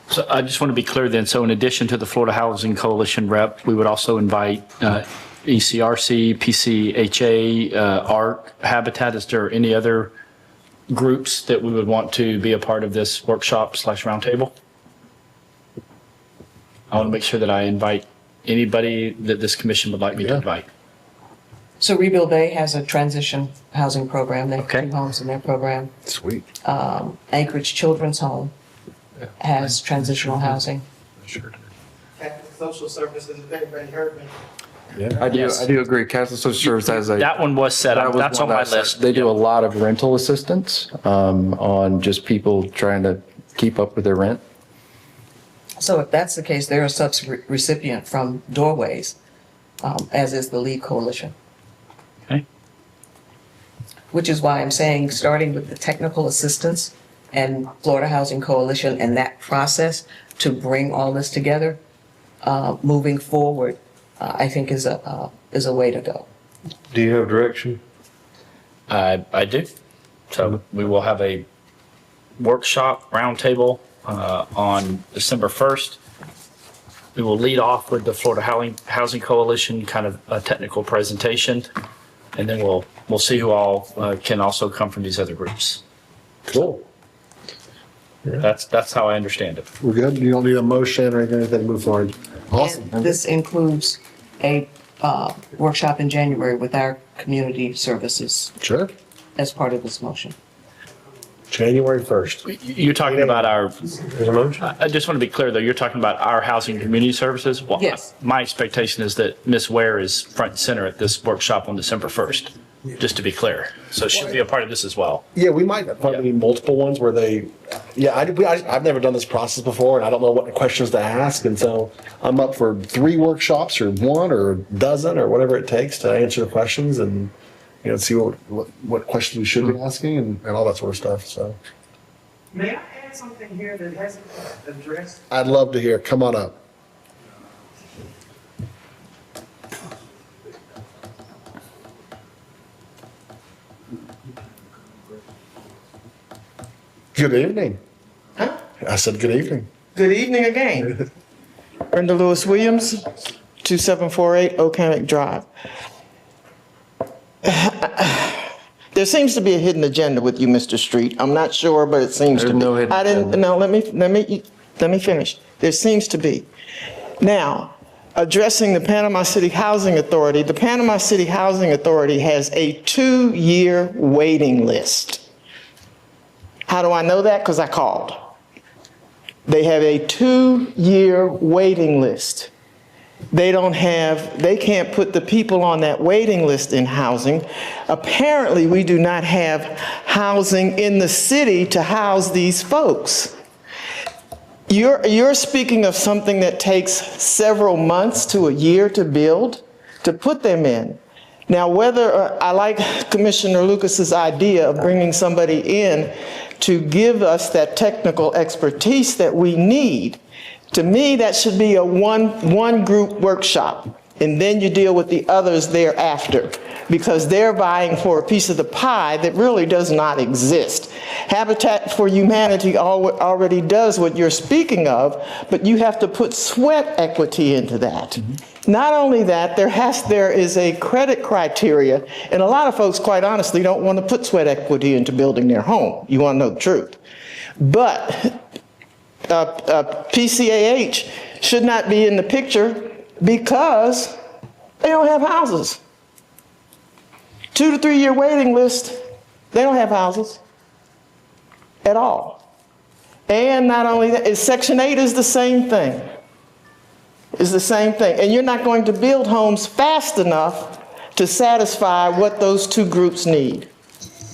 So I just want to be clear then. So in addition to the Florida Housing Coalition rep, we would also invite ECRC, PCHA, ARC, Habitat. Is there any other groups that we would want to be a part of this workshop/roundtable? I want to make sure that I invite anybody that this commission would like me to invite. So Rebuild Bay has a transition housing program. They have 2 homes in their program. Sweet. Anchorage Children's Home has transitional housing. Social services, if anybody heard me. Yeah, I do agree. Catholic Social Services has a. That one was set up. that was That's one on my that's- list. They do a lot of rental assistance on just people trying to keep up with their rent. So if that's the case, they're a sub-recipient from Doorways, as is the Lead Coalition. Okay. Which is why I'm saying, starting with the technical assistance and Florida Housing Coalition and that process to bring all this together, moving forward, I think is a way to go. Do you have direction? I do. So we will have a workshop roundtable on December 1st. We will lead off with the Florida Housing Coalition, kind of a technical presentation, and then we'll see who all can also come from these other groups. Cool. That's how I understand it. We're good? You don't need a motion or anything to move forward? Awesome. And this includes a workshop in January with our community services. Sure. As part of this motion. January 1st. You're talking about our, There's a motion? I just want to be clear though, you're talking about our housing community services? Well, Yes. My expectation is that Ms. Ware is front and center at this workshop on December 1st, just to be clear. So she'll be a part of this as well. Yeah, we might probably need multiple ones where they, I've never done this process before and I don't know what questions to ask. And so I'm up for 3 workshops or 1 or a dozen or whatever it takes to answer the questions and, see what questions we should be asking and all that sort of stuff. So May I add something here that hasn't been addressed? I'd love to hear. Come on up. Good evening. Huh? I said good evening. Good evening again. Brenda Lewis Williams, 2748 Oakhammock Drive. There seems to be a hidden agenda with you, Mr. Street. I'm not sure, but it seems to There's be. no hidden I didn't, agenda. no, let me finish. There seems to be. Now, addressing the Panama City Housing Authority, the Panama City Housing Authority has a 2-year waiting list. How do I know that? Because I called. They have a 2-year waiting list. They can't put the people on that waiting list in housing. Apparently, we do not have housing in the city to house these folks. You're speaking of something that takes several months to a year to build, to put them in. Now, whether I like Commissioner Lucas's idea of bringing somebody in to give us that technical expertise that we need, to me, that should be a one group workshop, and then you deal with the others thereafter, because they're vying for a piece of the pie that really does not exist. Habitat for Humanity already does what you're speaking of, but you have to put sweat equity into that. Not only that, there is a credit criteria, and a lot of folks, quite honestly, don't want to put sweat equity into building their home. You want to know the truth. But PCAH should not be in the picture because they don't have houses. 2 to 3 year waiting list, they don't have houses at all. And not only that, Section 8 is the same thing. It's the same thing. And you're not going to build homes fast enough to satisfy what those 2 groups need.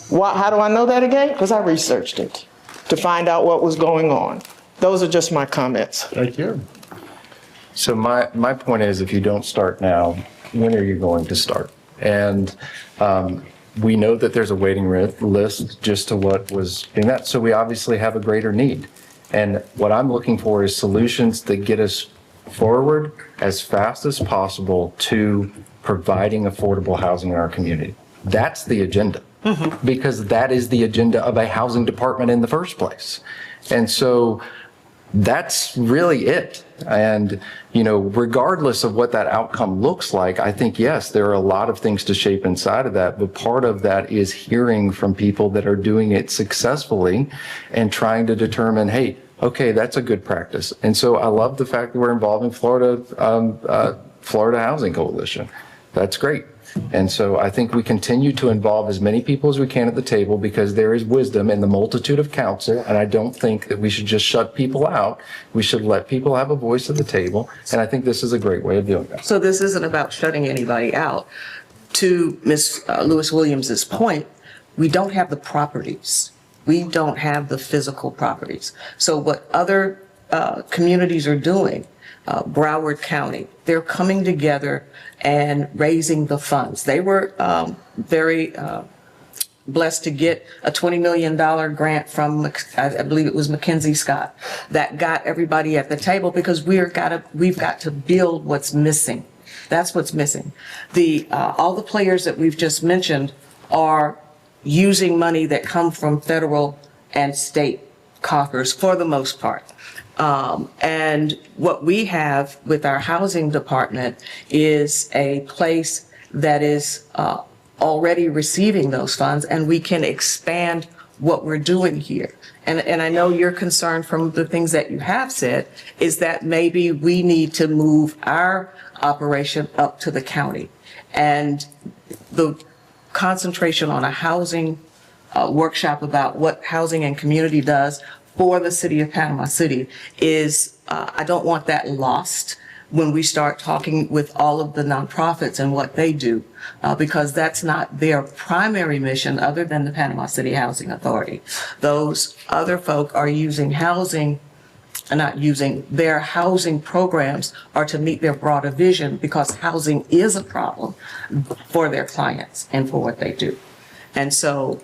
How do I know that again? Because I researched it to find out what was going on. Those are just my comments. Thank you. So my point is, if you don't start now, when are you going to start? And we know that there's a waiting list just to what was being met. So we obviously have a greater need. And what I'm looking for is solutions that get us forward as fast as possible to providing affordable housing in our community. That's the agenda. Because that is the agenda of a housing department in the first place. And so that's really it. And, regardless of what that outcome looks like, I think, yes, there are a lot of things to shape inside of that. But part of that is hearing from people that are doing it successfully and trying to determine, hey, okay, that's a good practice. And so I love the fact that we're involved in Florida Housing Coalition. That's great. And so I think we continue to involve as many people as we can at the table because there is wisdom in the multitude of counsel. And I don't think that we should just shut people out. We should let people have a voice at the table. And I think this is a great way of doing that. So this isn't about shutting anybody out. To Ms. Lewis Williams's point, we don't have the properties. We don't have the physical properties. So what other communities are doing, Broward County, they're coming together and raising the funds. They were very blessed to get a $20 million grant from, I believe it was Mackenzie Scott, that got everybody at the table because we've got to build what's missing. That's what's missing. All the players that we've just mentioned are using money that come from federal and state coffers for the most part. And what we have with our housing department is a place that is already receiving those funds, and we can expand what we're doing here. And I know your concern from the things that you have said is that maybe we need to move our operation up to the county. And the concentration on a housing workshop about what housing and community does for the city of Panama City is, I don't want that lost when we start talking with all of the nonprofits and what they do, because that's not their primary mission other than the Panama City Housing Authority. Those other folk are using their housing programs are to meet their broader vision because housing is a problem for their clients and for what they do. And so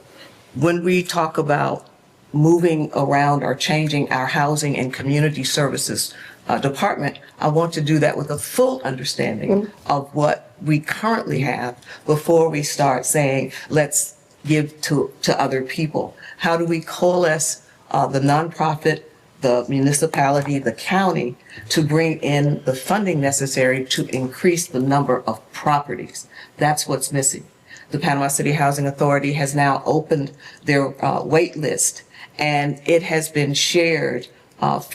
when we talk about moving around or changing our housing and community services department, I want to do that with a full understanding of what we currently have before we start saying, let's give to other people. How do we coalesce the nonprofit, the municipality, the county to bring in the funding necessary to increase the number of properties? That's what's missing. The Panama City Housing Authority has now opened their wait list, and it has been shared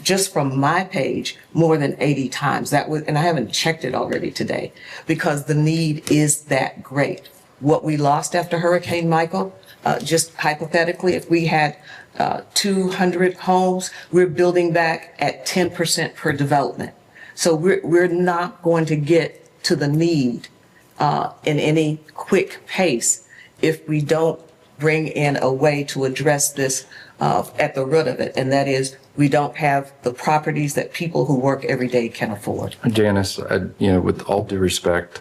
just from my page more than 80 times. And I haven't checked it already today because the need is that great. What we lost after Hurricane Michael, just hypothetically, if we had 200 homes, we're building back at 10% per development. So we're not going to get to the need in any quick pace if we don't bring in a way to address this at the root of it. And that is, we don't have the properties that people who work every day can afford. Janice, with all due respect,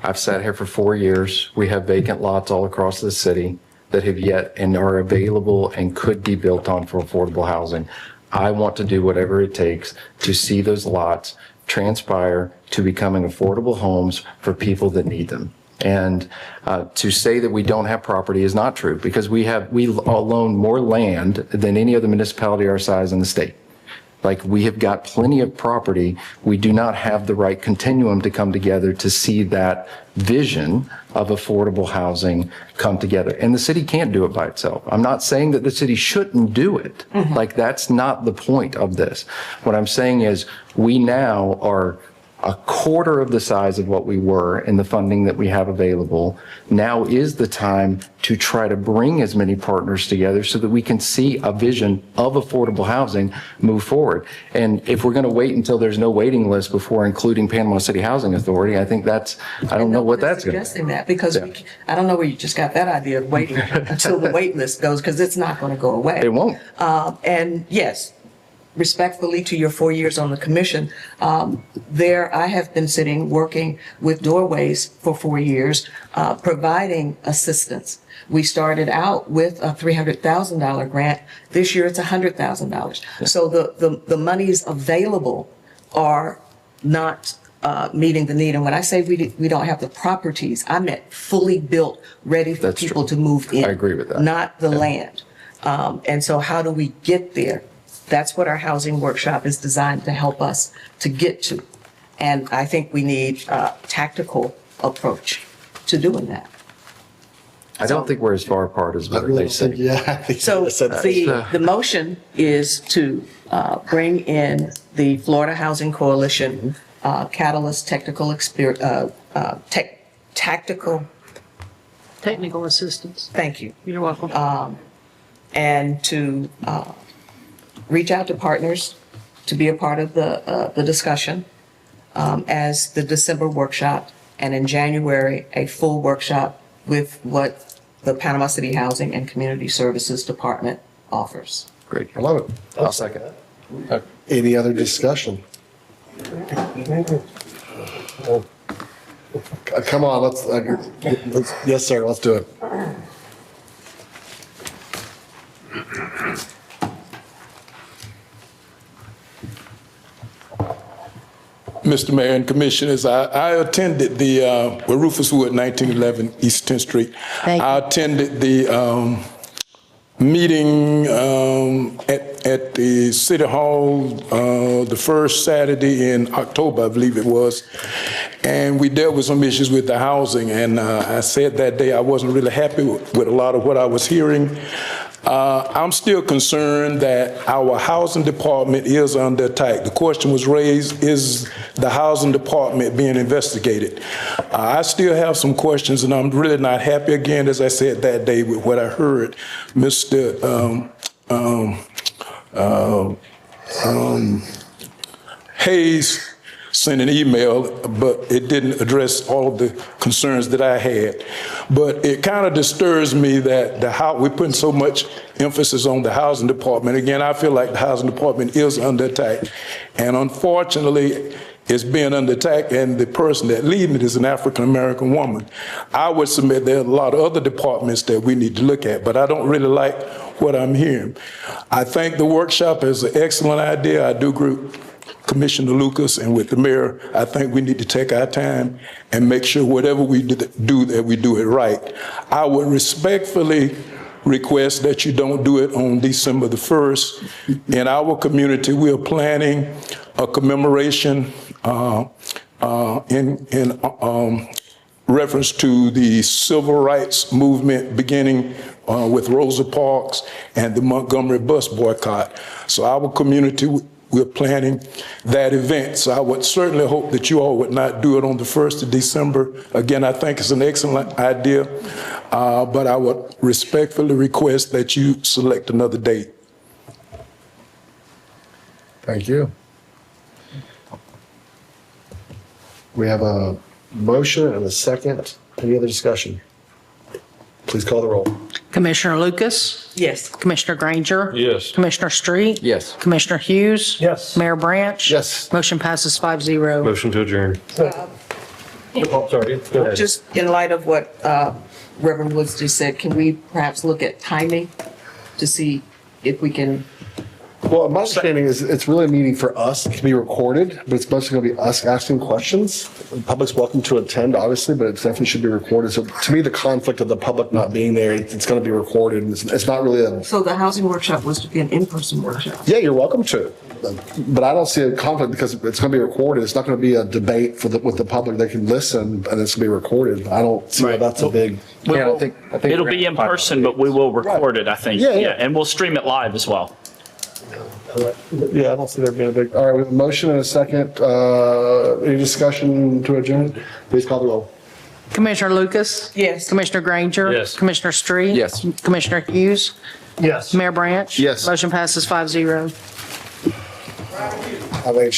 I've sat here for 4 years. We have vacant lots all across the city that have yet and are available and could be built on for affordable housing. I want to do whatever it takes to see those lots transpire to becoming affordable homes for people that need them. And to say that we don't have property is not true because we own more land than any other municipality our size in the state. Like, we have got plenty of property. We do not have the right continuum to come together to see that vision of affordable housing come together. And the city can't do it by itself. I'm not saying that the city shouldn't do it. Like, that's not the point of this. What I'm saying is we now are a quarter of the size of what we were in the funding that we have available. Now is the time to try to bring as many partners together so that we can see a vision of affordable housing move forward. And if we're going to wait until there's no waiting list before including Panama City Housing Authority, I think I don't know what that's going to be. Suggesting that because I don't know where you just got that idea of waiting until the wait list goes, because it's not going to go away. It won't. And yes, respectfully to your 4 years on the commission, I have been sitting working with Doorways for 4 years, providing assistance. We started out with a $300,000 grant. This year it's $100,000. Yeah. So the monies available are not meeting the need. And when I say we don't have the properties, I meant fully built, ready for people to move in. I agree with that. Not the land. And so how do we get there? That's what our housing workshop is designed to help us to get to. And I think we need a tactical approach to doing that. I don't think we're as far apart as what they say. So the motion is to bring in the Florida Housing Coalition Catalyst tactical, Technical assistance. thank you, You're welcome. and to reach out to partners to be a part of the discussion as the December workshop, and in January, a full workshop with what the Panama City Housing and Community Services Department offers. Great. I love it. I'll second that. Any other discussion? Come on, let's, yes, sir, let's do it. Mr. Mayor and Commissioners, I attended the, Rufus Wood, 1911 East 10th Street. I attended the meeting at the City Hall the first Saturday in October, I believe it was. And we dealt with some issues with the housing. And I said that day I wasn't really happy with a lot of what I was hearing. I'm still concerned that our housing department is under attack. The question was raised, is the housing department being investigated? I still have some questions, and I'm really not happy, again, as I said that day, with what I heard. Mr. Hayes sent an email, but it didn't address all of the concerns that I had. But it kind of disturbs me that we're putting so much emphasis on the housing department. Again, I feel like the housing department is under attack. And unfortunately, it's being under attack, and the person that leading it is an African-American woman. I would submit there are a lot of other departments that we need to look at, but I don't really like what I'm hearing. I think the workshop is an excellent idea. I do agree with Commissioner Lucas and with the mayor. I think we need to take our time and make sure whatever we do, that we do it right. I would respectfully request that you don't do it on December the 1st. In our community, we are planning a commemoration in reference to the civil rights movement beginning with Rosa Parks and the Montgomery bus boycott. So our community, we're planning that event. So I would certainly hope that you all would not do it on the 1st of December. Again, I think it's an excellent idea, but I would respectfully request that you select another date. Thank you. We have a motion and a second. Any other discussion? Please call the roll. Commissioner Lucas? Yes. Commissioner Granger? Yes. Commissioner Street? Yes. Commissioner Hughes? Yes. Mayor Branch? Yes. Motion passes 5-0. Motion to adjourn. Oh, sorry. Go ahead. Just in light of what Reverend Woods just said, can we perhaps look at timing to see if we can? Well, my understanding is it's really a meeting for us. It can be recorded, but it's mostly going to be us asking questions. The public's welcome to attend, obviously, but it definitely should be recorded. So to me, the conflict of the public not being there, it's going to be recorded. It's not really a... So the housing workshop was to be an in-person workshop? Yeah, you're welcome to. But I don't see a conflict because it's going to be recorded. It's not going to be a debate with the public. They can listen and it's going to be recorded. I don't see why that's a big... I think it'll be in person, but we will record it, I think. Yeah. And we'll stream it live as well. Yeah, I don't see there being a big... All right, we have a motion and a second. Any discussion to adjourn? Please call the roll. Commissioner Lucas? Yes. Commissioner Granger? Yes. Commissioner Street? Yes. Commissioner Hughes? Yes. Mayor Branch? Yes. Motion passes 5-0. Have a